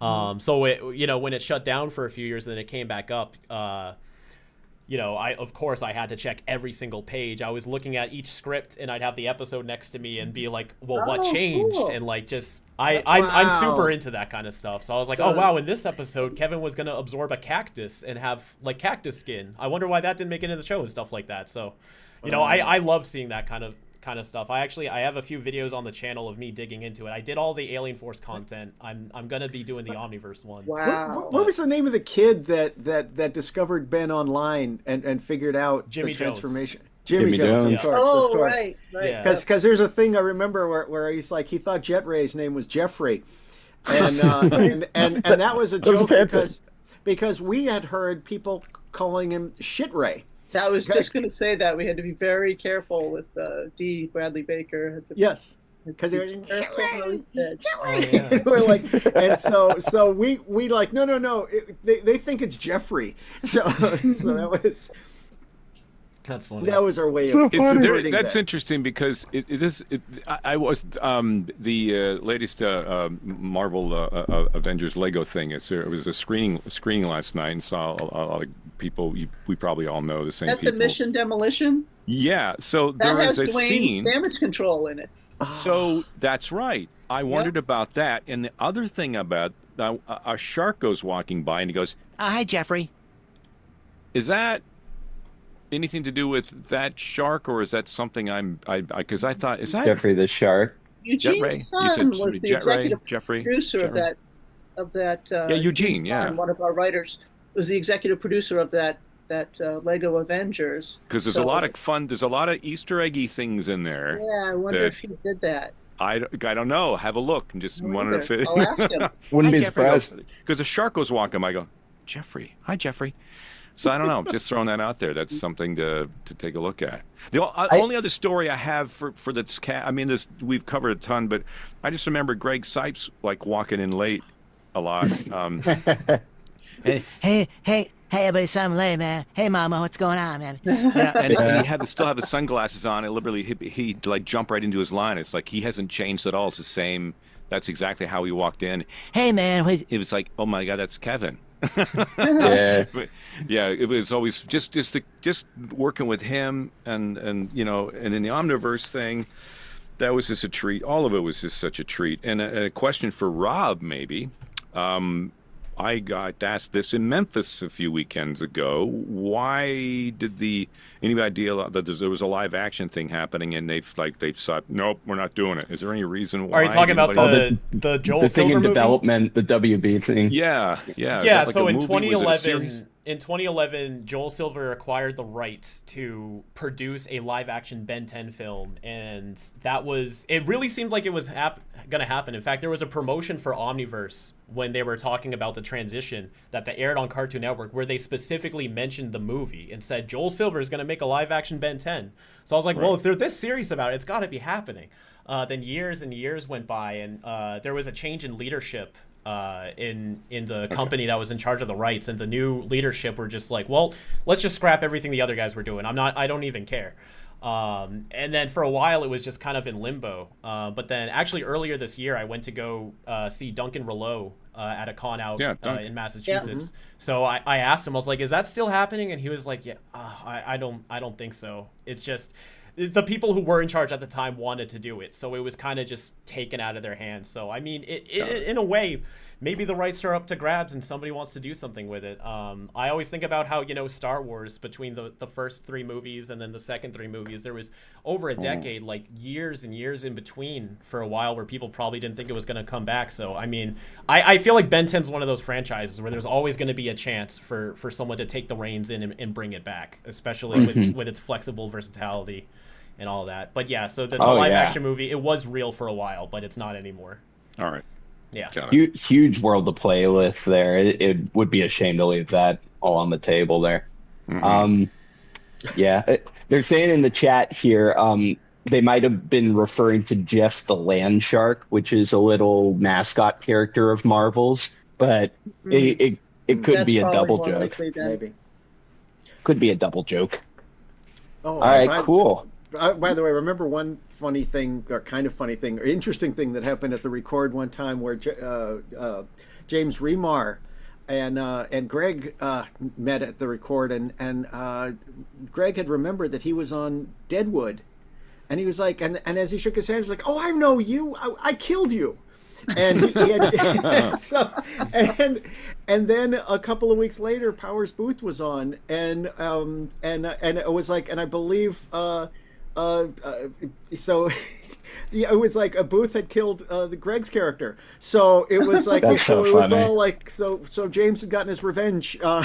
Speaker 1: So when it shut down for a few years and then it came back up, of course I had to check every single page. I was looking at each script and I'd have the episode next to me and be like, well, what changed?
Speaker 6: Cool.
Speaker 1: And like, just, I'm super into that kind of stuff. So I was like, oh wow, in this episode, Kevin was going to absorb a cactus and have like cactus skin. I wonder why that didn't make it into the show and stuff like that. So, I love seeing that kind of stuff. I have a few videos on the channel of me digging into it. I did all the Alien Force content. I'm gonna be doing the Omniverse one.
Speaker 6: Wow.
Speaker 7: What was the name of the kid that discovered Ben online and figured out
Speaker 1: Jimmy
Speaker 7: the
Speaker 1: Jones.
Speaker 7: transformation?
Speaker 9: Jimmy Jones.
Speaker 7: Of course,
Speaker 6: Oh,
Speaker 7: of course.
Speaker 6: right.
Speaker 1: Yeah.
Speaker 7: Because there's a thing I remember where he's like, he thought Jet Ray's name was Jeffrey, and that was a joke because we had heard people calling him Shit Ray.
Speaker 6: I was just going to say that we had to be very careful with D. Bradley Baker.
Speaker 7: Yes, because they were
Speaker 1: yeah.
Speaker 7: we're like, and so we like no, they think it's Jeffrey. So that was.
Speaker 1: That's funny.
Speaker 7: That was our way of.
Speaker 5: That's interesting because I was the latest Marvel Avengers Lego thing. It was a screening last night and saw a lot of people we probably all know the same
Speaker 6: At
Speaker 5: people.
Speaker 6: the Mission Demolition.
Speaker 5: Yeah, so
Speaker 6: That
Speaker 5: there
Speaker 6: has
Speaker 5: is a
Speaker 6: Dwayne
Speaker 5: scene.
Speaker 6: damage control in it.
Speaker 5: So that's right. I wondered about that, and the other thing about a shark goes walking by and he goes, "Hi, Jeffrey." Is that anything to do with that shark, or is that something because I thought, is that
Speaker 9: Jeffrey the shark?
Speaker 6: Eugene
Speaker 5: Ray. You
Speaker 6: Sun
Speaker 5: said
Speaker 6: was the
Speaker 5: Jet Ray,
Speaker 6: executive
Speaker 5: Jeffrey,
Speaker 6: producer
Speaker 5: Jet Ray.
Speaker 6: of that.
Speaker 5: Yeah, Eugene, yeah.
Speaker 6: Sun, one of our writers, was the executive producer of that Lego Avengers.
Speaker 5: Because there's a lot of fun. There's a lot of Easter eggy things in there.
Speaker 6: Yeah, I wonder if he did that.
Speaker 5: I don't know. Have a look and just wonder if it.
Speaker 6: I'll ask him.
Speaker 9: Wouldn't be surprised.
Speaker 5: Because a shark goes walking. I go, Jeffrey. Hi, Jeffrey. So I don't know. Just throwing that out there. That's something to take a look at. The only other story I have for this cat. I mean, we've covered a ton, but I just remember Greg Sipes like walking in late a lot.
Speaker 10: Hey, everybody, something late, man. Hey, Mama, what's going on, man?
Speaker 5: Yeah, and he had to still have his sunglasses on. And literally, he like jump right into his line. It's like he hasn't changed at all. It's the same. That's exactly how he walked in.
Speaker 10: Hey, man.
Speaker 5: It was like, oh my God, that's Kevin.
Speaker 9: Yeah.
Speaker 5: But, yeah, it was always just working with him, and in the Omniverse thing, that was just a treat. All of it was just such a treat. And a question for Rob, maybe. I got asked this in Memphis a few weekends ago. Why did any idea that there was a live action thing happening and they've said, nope, we're not doing it? Is there any reason why?
Speaker 1: Are you talking about the Joel
Speaker 9: the thing
Speaker 1: Silver
Speaker 9: in
Speaker 1: movie?
Speaker 9: development, the WB thing?
Speaker 5: Yeah.
Speaker 1: Yeah.
Speaker 5: Like
Speaker 1: So
Speaker 5: a
Speaker 1: in
Speaker 5: movie? Was it a
Speaker 1: 2011,
Speaker 5: series?
Speaker 1: in 2011, Joel Silver acquired the rights to produce a live-action Ben 10 film, and it really seemed like it was gonna happen. In fact, there was a promotion for Omniverse when they were talking about the transition that they aired on Cartoon Network, where they specifically mentioned the movie and said Joel Silver is gonna make a live-action Ben 10. So I was like, well, if they're this serious about it, it's got to be happening. Then years and years went by, and there was a change in leadership in the company that was in charge of the rights, and the new leadership were just like, well, let's just scrap everything the other guys were doing. I don't even care. And then for a while it was just kind of in limbo. But then actually earlier this year I went to go see Duncan Rouleau at a con out in Massachusetts. So I asked him, I was like, is that still happening? And he was like, yeah, I don't think so. It's just the people who were in charge at the time wanted to do it, so it was kind of just taken out of their hands. So I mean, in a way, maybe the rights are up to grabs and somebody wants to do something with it. I always think about how, Star Wars, between the first 3 movies and then the second 3 movies, there was over a decade, like years and years in between for a while, where people probably didn't think it was going to come back. So I mean, I feel like Ben 10's one of those franchises where there's always going to be a chance for someone to take the reins in and bring it back, especially with its flexible versatility and all that. But yeah, so the live action movie, it was real for a while, but it's not anymore.
Speaker 5: All right.
Speaker 1: Yeah.
Speaker 9: Huge world to play with there. It would be a shame to leave that all on the table there. They're saying in the chat here, they might have been referring to Jeff the Land Shark, which is a little mascot character of Marvel's, but it could be a double joke.
Speaker 7: Maybe.
Speaker 9: Could be a double joke.
Speaker 7: Oh,
Speaker 9: all right, cool.
Speaker 7: By the way, remember one funny thing, or kind of funny thing, or interesting thing that happened at the record one time, where James Remar and Greg met at the record, and Greg had remembered that he was on Deadwood, and he was like, and as he shook his hand, he was like, "Oh, I know you. I killed you." And and then a couple of weeks later, Powers Booth was on, and it was like, and I believe. So yeah, it was like a Booth had killed the Greg's character, so it was like it was all like so James had gotten his revenge a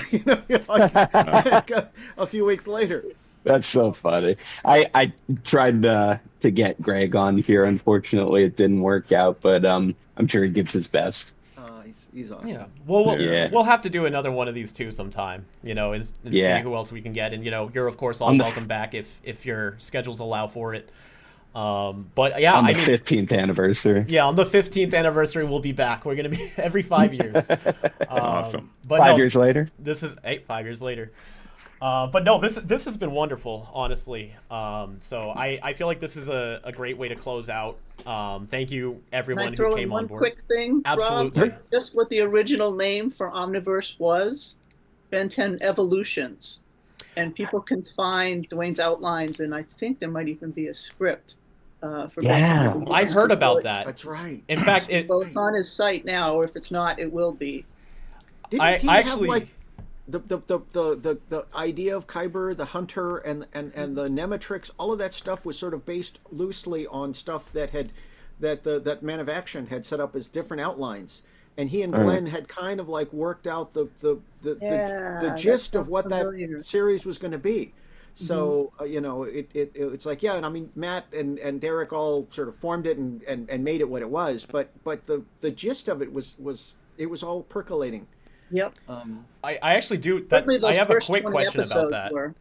Speaker 7: few weeks later.
Speaker 9: That's so funny. I tried to get Greg on here. Unfortunately, it didn't work out, but I'm sure he gives his best.
Speaker 7: He's awesome.
Speaker 1: Yeah. We'll have to do another one of these too sometime, and see who else we can get. And you're of course all welcome back if your schedules allow for it. But yeah,
Speaker 9: on the 15th anniversary.
Speaker 1: Yeah, on the 15th anniversary, we'll be back. We're gonna be every 5 years.
Speaker 5: Awesome.
Speaker 1: But
Speaker 9: 5 years later.
Speaker 1: This is 5 years later. But no, this has been wonderful, honestly. So I feel like this is a great way to close out. Thank you, everyone who came on board.
Speaker 6: One quick thing,
Speaker 1: absolutely.
Speaker 6: Rob, just what the original name for Omniverse was, Ben 10 Evolutions. And people can find Dwayne's outlines, and I think there might even be a script for Ben 10.
Speaker 1: I heard about that.
Speaker 7: That's right.
Speaker 1: In fact,
Speaker 6: it's on his site now, or if it's not, it will be.
Speaker 7: Didn't he have like the idea of Khyber, the hunter, and the Nematrix, all of that stuff was sort of based loosely on stuff that that Man of Action had set up as different outlines, and he and Glenn had kind of like worked out the gist of what that series was going to be. So it's like, yeah, and I mean Matt and Derek all sort of formed it and made it what it was, but the gist of it was all percolating.
Speaker 6: Yep.
Speaker 1: I actually do. I have a quick question about that.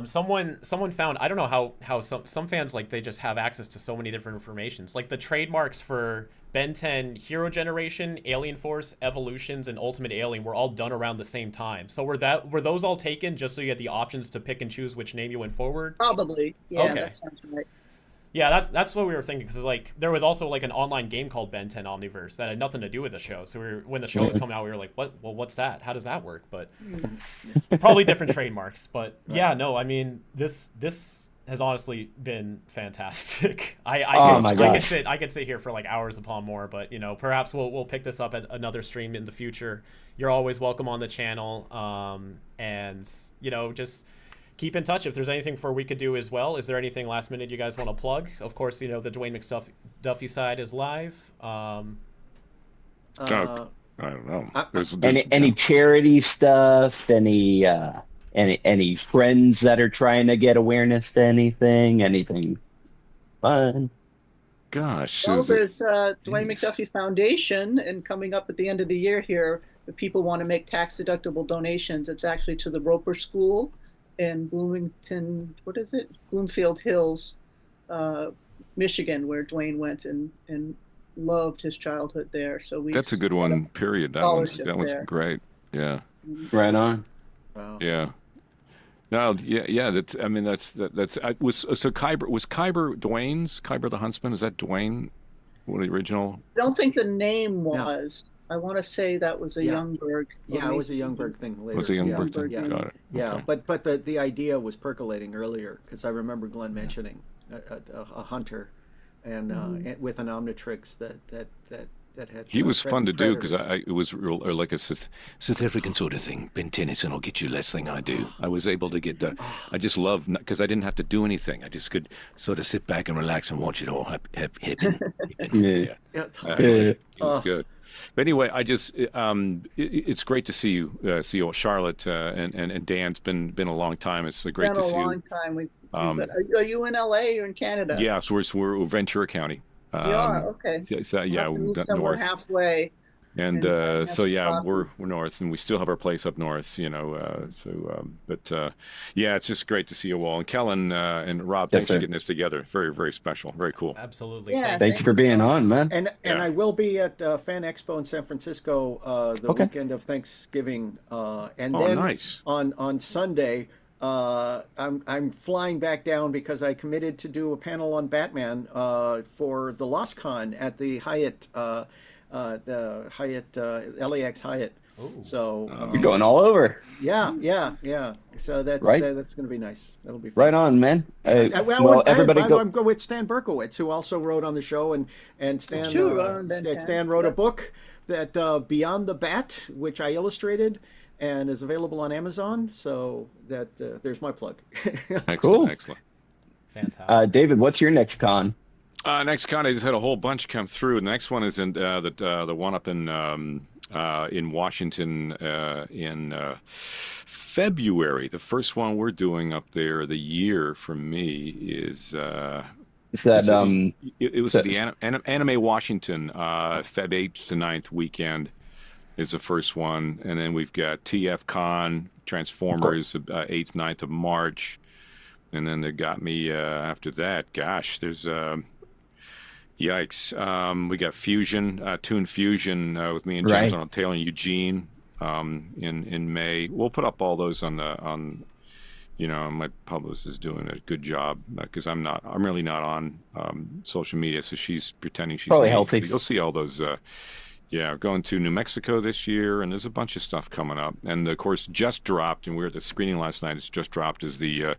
Speaker 1: Someone found, I don't know how some fans, like, they just have access to so many different informations. Like the trademarks for Ben 10 Hero Generation, Alien Force, Evolutions, and Ultimate Alien were all done around the same time. So were those all taken just so you had the options to pick and choose which name you went forward?
Speaker 6: Probably. Yeah,
Speaker 1: okay.
Speaker 6: That sounds right.
Speaker 1: Yeah, that's what we were thinking, because like there was also like an online game called Ben 10 Omniverse that had nothing to do with the show. So when the show was coming out, we were like, what? Well, what's that? How does that work? But probably different trademarks. But yeah, no, I mean this has honestly been fantastic. I could sit here for like hours upon more, but perhaps we'll pick this up at another stream in the future. You're always welcome on the channel, and just keep in touch if there's anything we could do as well. Is there anything last minute you guys want to plug? Of course, the Dwayne McDuffie side is live.
Speaker 5: I don't know.
Speaker 9: Any charity stuff? Any friends that are trying to get awareness to anything? Anything fun?
Speaker 5: Gosh.
Speaker 6: Well, there's Dwayne McDuffie Foundation, and coming up at the end of the year here, if people want to make tax-deductible donations, it's actually to the Roper School in Bloomington, Bloomfield Hills, Michigan, where Dwayne went and loved his childhood there. So
Speaker 5: that's a good one. Period. That one's great. Yeah.
Speaker 9: Right on.
Speaker 7: Wow.
Speaker 5: Yeah. No. Yeah. That's. I mean, that's. So Khyber was Dwayne's Khyber the Huntsman. Is that Dwayne? What the original?
Speaker 6: I don't think the name was. I want to say that was a Youngberg.
Speaker 7: Yeah, it was a Youngberg thing later.
Speaker 5: It was a Youngberg thing.
Speaker 7: Yeah.
Speaker 5: Got it.
Speaker 7: Yeah,
Speaker 5: Okay.
Speaker 7: but the idea was percolating earlier because I remember Glenn mentioning a hunter, and with an Omnitrix that had.
Speaker 5: He was fun to do because
Speaker 7: predators.
Speaker 5: it was real, or like a South African sort of thing. Ben Tennyson will get you less thing I do. I was able to get I just love because I didn't have to do anything. I just could sort of sit back and relax and watch it all happen.
Speaker 9: Yeah.
Speaker 5: It was good. But anyway, I just it's great to see you, Charlotte and Dan's been a long time. It's great to see you.
Speaker 6: It's been a long time. Are you in LA or in Canada?
Speaker 5: Yeah, so we're Ventura County.
Speaker 6: You are, okay.
Speaker 5: So yeah,
Speaker 6: we're
Speaker 5: up
Speaker 6: somewhere
Speaker 5: north.
Speaker 6: halfway.
Speaker 5: And so yeah,
Speaker 6: proper.
Speaker 5: we're north, and we still have our place up north, but yeah, it's just great to see you all. And Kellen and Rob, thanks for getting this together. Very, very special, very cool.
Speaker 1: Absolutely.
Speaker 6: Yeah,
Speaker 9: Thank you for being on, man.
Speaker 7: And I will be at Fan Expo in San Francisco the weekend of Thanksgiving, and then
Speaker 5: nice.
Speaker 7: on Sunday. I'm flying back down because I committed to do a panel on Batman for the Lost Con at the Hyatt, LAX Hyatt.
Speaker 1: Ooh.
Speaker 7: So
Speaker 9: You're going all over.
Speaker 7: Yeah. So that's
Speaker 9: Right.
Speaker 7: That's going to be nice. That'll be fun.
Speaker 9: Right on, man.
Speaker 7: Everybody
Speaker 9: go.
Speaker 7: I'm going with Stan Berkowitz, who also wrote on the show, and Stan Stan wrote a book that Beyond the Bat, which I illustrated, and is available on Amazon. So that there's my plug.
Speaker 5: Excellent,
Speaker 9: Cool.
Speaker 5: excellent.
Speaker 1: Fantastic.
Speaker 9: David, what's your next con?
Speaker 5: Next con, I just had a whole bunch come through. The next one is in the one up in Washington in February. The first one we're doing up there, the year for me is.
Speaker 9: Is that
Speaker 5: It was the Anime Washington, Feb 8th to 9th weekend is the first one, and then we've got TF Con, Transformers, 8th, 9th of March, and then they got me after that. Gosh, there's yikes. We got Fusion, Toon Fusion with me and James Arnold Taylor and Eugene in May. We'll put up all those on. My publicist is doing a good job because I'm really not on social media, so she's pretending she's
Speaker 9: probably
Speaker 5: me.
Speaker 9: healthy.
Speaker 5: So you'll see all those. Going to New Mexico this year, and there's a bunch of stuff coming up. And of course, just dropped, and we were at the screening last night. It's just dropped as the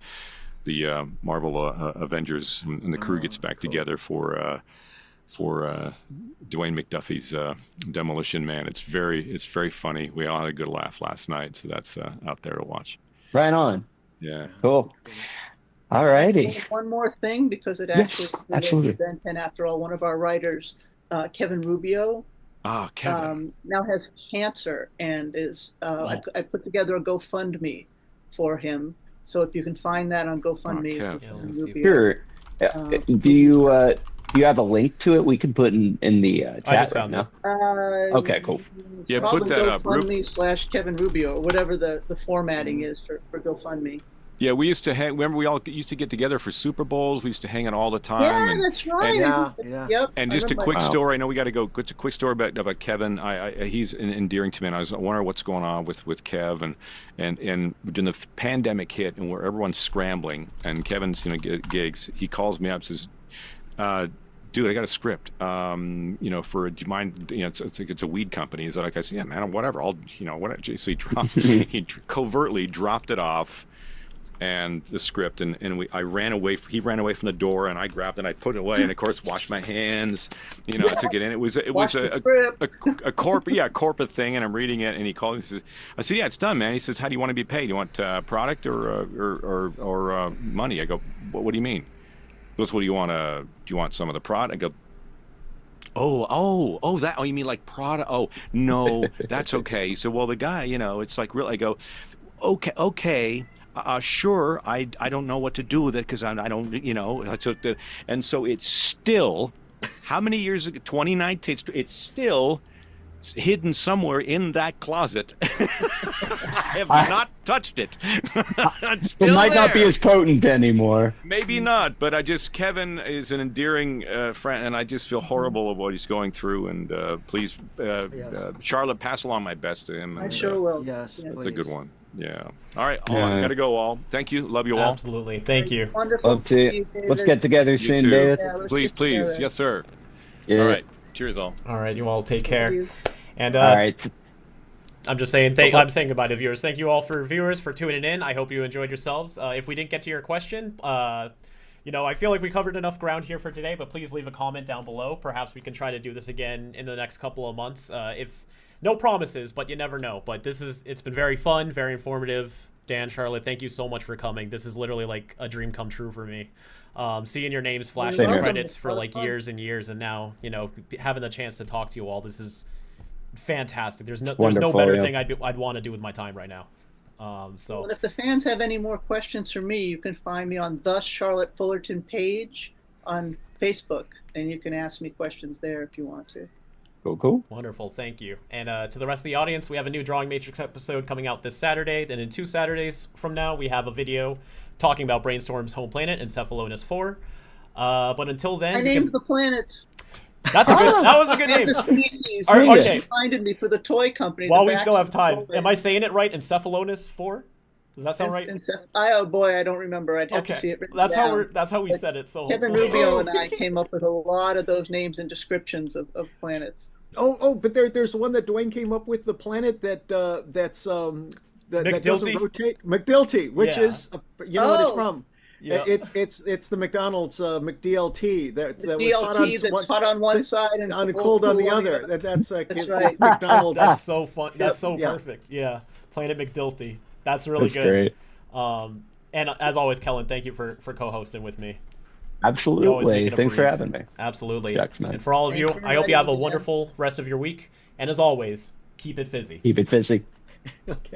Speaker 5: Marvel Avengers, and the crew gets back together for Dwayne McDuffie's Demolition Man. It's very funny. We all had a good laugh last night, so that's out there to watch.
Speaker 9: Right on.
Speaker 5: Yeah.
Speaker 9: Cool. All righty.
Speaker 6: One more thing, because it actually
Speaker 9: absolutely.
Speaker 6: Ben 10 after all, one of our writers, Kevin Rubio,
Speaker 5: Kevin.
Speaker 6: now has cancer and is I put together a GoFundMe for him. So if you can find that on GoFundMe,
Speaker 5: Kevin.
Speaker 9: Sure. Do you have a link to it we can put in the chat
Speaker 1: I just
Speaker 9: right
Speaker 1: found
Speaker 9: now?
Speaker 1: it.
Speaker 9: Okay, cool.
Speaker 5: Yeah,
Speaker 6: probably
Speaker 5: put that up.
Speaker 6: GoFundMe/Kevin Rubio, or whatever the formatting is for GoFundMe.
Speaker 5: Yeah, we used to hang. Remember, we all used to get together for Super Bowls. We used to hang out all the time.
Speaker 6: Yeah, that's right. Yep.
Speaker 5: And just a quick story. I know we got to go. It's a quick story about Kevin. He's endearing to me. And I was wondering what's going on with Kev and when the pandemic hit and where everyone's scrambling and Kevin's gigs. He calls me up and says, "Dude, I got a script. Do you mind? It's a weed company." Is that like I said, "Yeah, man, whatever. I'll whatever." So he covertly dropped it off. And the script, and I ran away. He ran away from the door, and I grabbed it, and I put it away, and of course washed my hands. I took it in. It was a corporate thing, and I'm reading it, and he called me. He says, "I said, yeah, it's done, man." He says, "How do you want to be paid? You want product or money?" I go, "What do you mean?" He goes, "Well, do you want some of the product?" I go, That. Oh, you mean like Prada? Oh, no, that's okay. So, well, the guy, it's like really. I go, okay. Sure. I don't know what to do with it because I don't, and so it's still, how many years ago? 2019. It's still hidden somewhere in that closet. I have not touched it.
Speaker 9: It might not be as potent anymore.
Speaker 5: Maybe not, but Kevin is an endearing friend, and I just feel horrible of what he's going through. And please, Charlotte, pass along my best to him.
Speaker 6: I
Speaker 5: And,
Speaker 6: sure will.
Speaker 7: Yes,
Speaker 5: it's a good one. Yeah. All right. I gotta go. All. Thank you. Love you all.
Speaker 1: Absolutely. Thank you.
Speaker 6: Wonderful.
Speaker 9: Let's see. Let's get together soon,
Speaker 5: too.
Speaker 9: David.
Speaker 6: Yeah, let's
Speaker 5: Please,
Speaker 6: get
Speaker 5: please.
Speaker 6: together.
Speaker 5: Yes, sir.
Speaker 9: Yeah.
Speaker 5: All right. Cheers, all.
Speaker 1: All right, you all take care.
Speaker 6: you.
Speaker 1: And
Speaker 9: All right.
Speaker 1: I'm just saying, I'm saying goodbye to viewers. Thank you all for viewers for tuning in. I hope you enjoyed yourselves. If we didn't get to your question, I feel like we covered enough ground here for today, but please leave a comment down below. Perhaps we can try to do this again in the next couple of months. If no promises, but you never know. But it's been very fun, very informative. Dan, Charlotte, thank you so much for coming. This is literally like a dream come true for me. Seeing your names flash in the credits for like years and years, and now having the chance to talk to you all, this is fantastic. There's no better thing I'd want to do with my time right now.
Speaker 6: Well, if the fans have any more questions for me, you can find me on the Charlotte Fullerton page on Facebook, and you can ask me questions there if you want to.
Speaker 9: Cool.
Speaker 1: Wonderful, thank you. And to the rest of the audience, we have a new Drawing Matrix episode coming out this Saturday. Then in 2 Saturdays from now, we have a video talking about Brainstorm's home planet, Encephalonis 4. But until then,
Speaker 6: I named the planets.
Speaker 1: That was a good name.
Speaker 6: And the species.
Speaker 1: Okay.
Speaker 6: It reminded me for the toy company.
Speaker 1: While we still have time, am I saying it right? Encephalonis 4? Does that sound right?
Speaker 6: Oh boy, I don't remember. I'd have to see it written down.
Speaker 1: That's how we said it. So
Speaker 6: Kevin Rubio and I came up with a lot of those names and descriptions of planets.
Speaker 7: But there's one that Dwayne came up with, the planet that doesn't rotate. McDilty, which is what it's from. Yeah. It's the McDonald's McDLT that
Speaker 6: was hot on one side and
Speaker 7: cold on the other. That's right. McDonald's.
Speaker 1: That's so fun. That's so perfect. Yeah, Planet McDilty. That's really good. Great. And as always, Kellen, thank you for co-hosting with me.
Speaker 9: Absolutely. Thanks for having me.
Speaker 1: Absolutely. And for all of you, I hope you have a wonderful rest of your week. And as always, keep it fizzy.
Speaker 9: Keep it fizzy. Okay.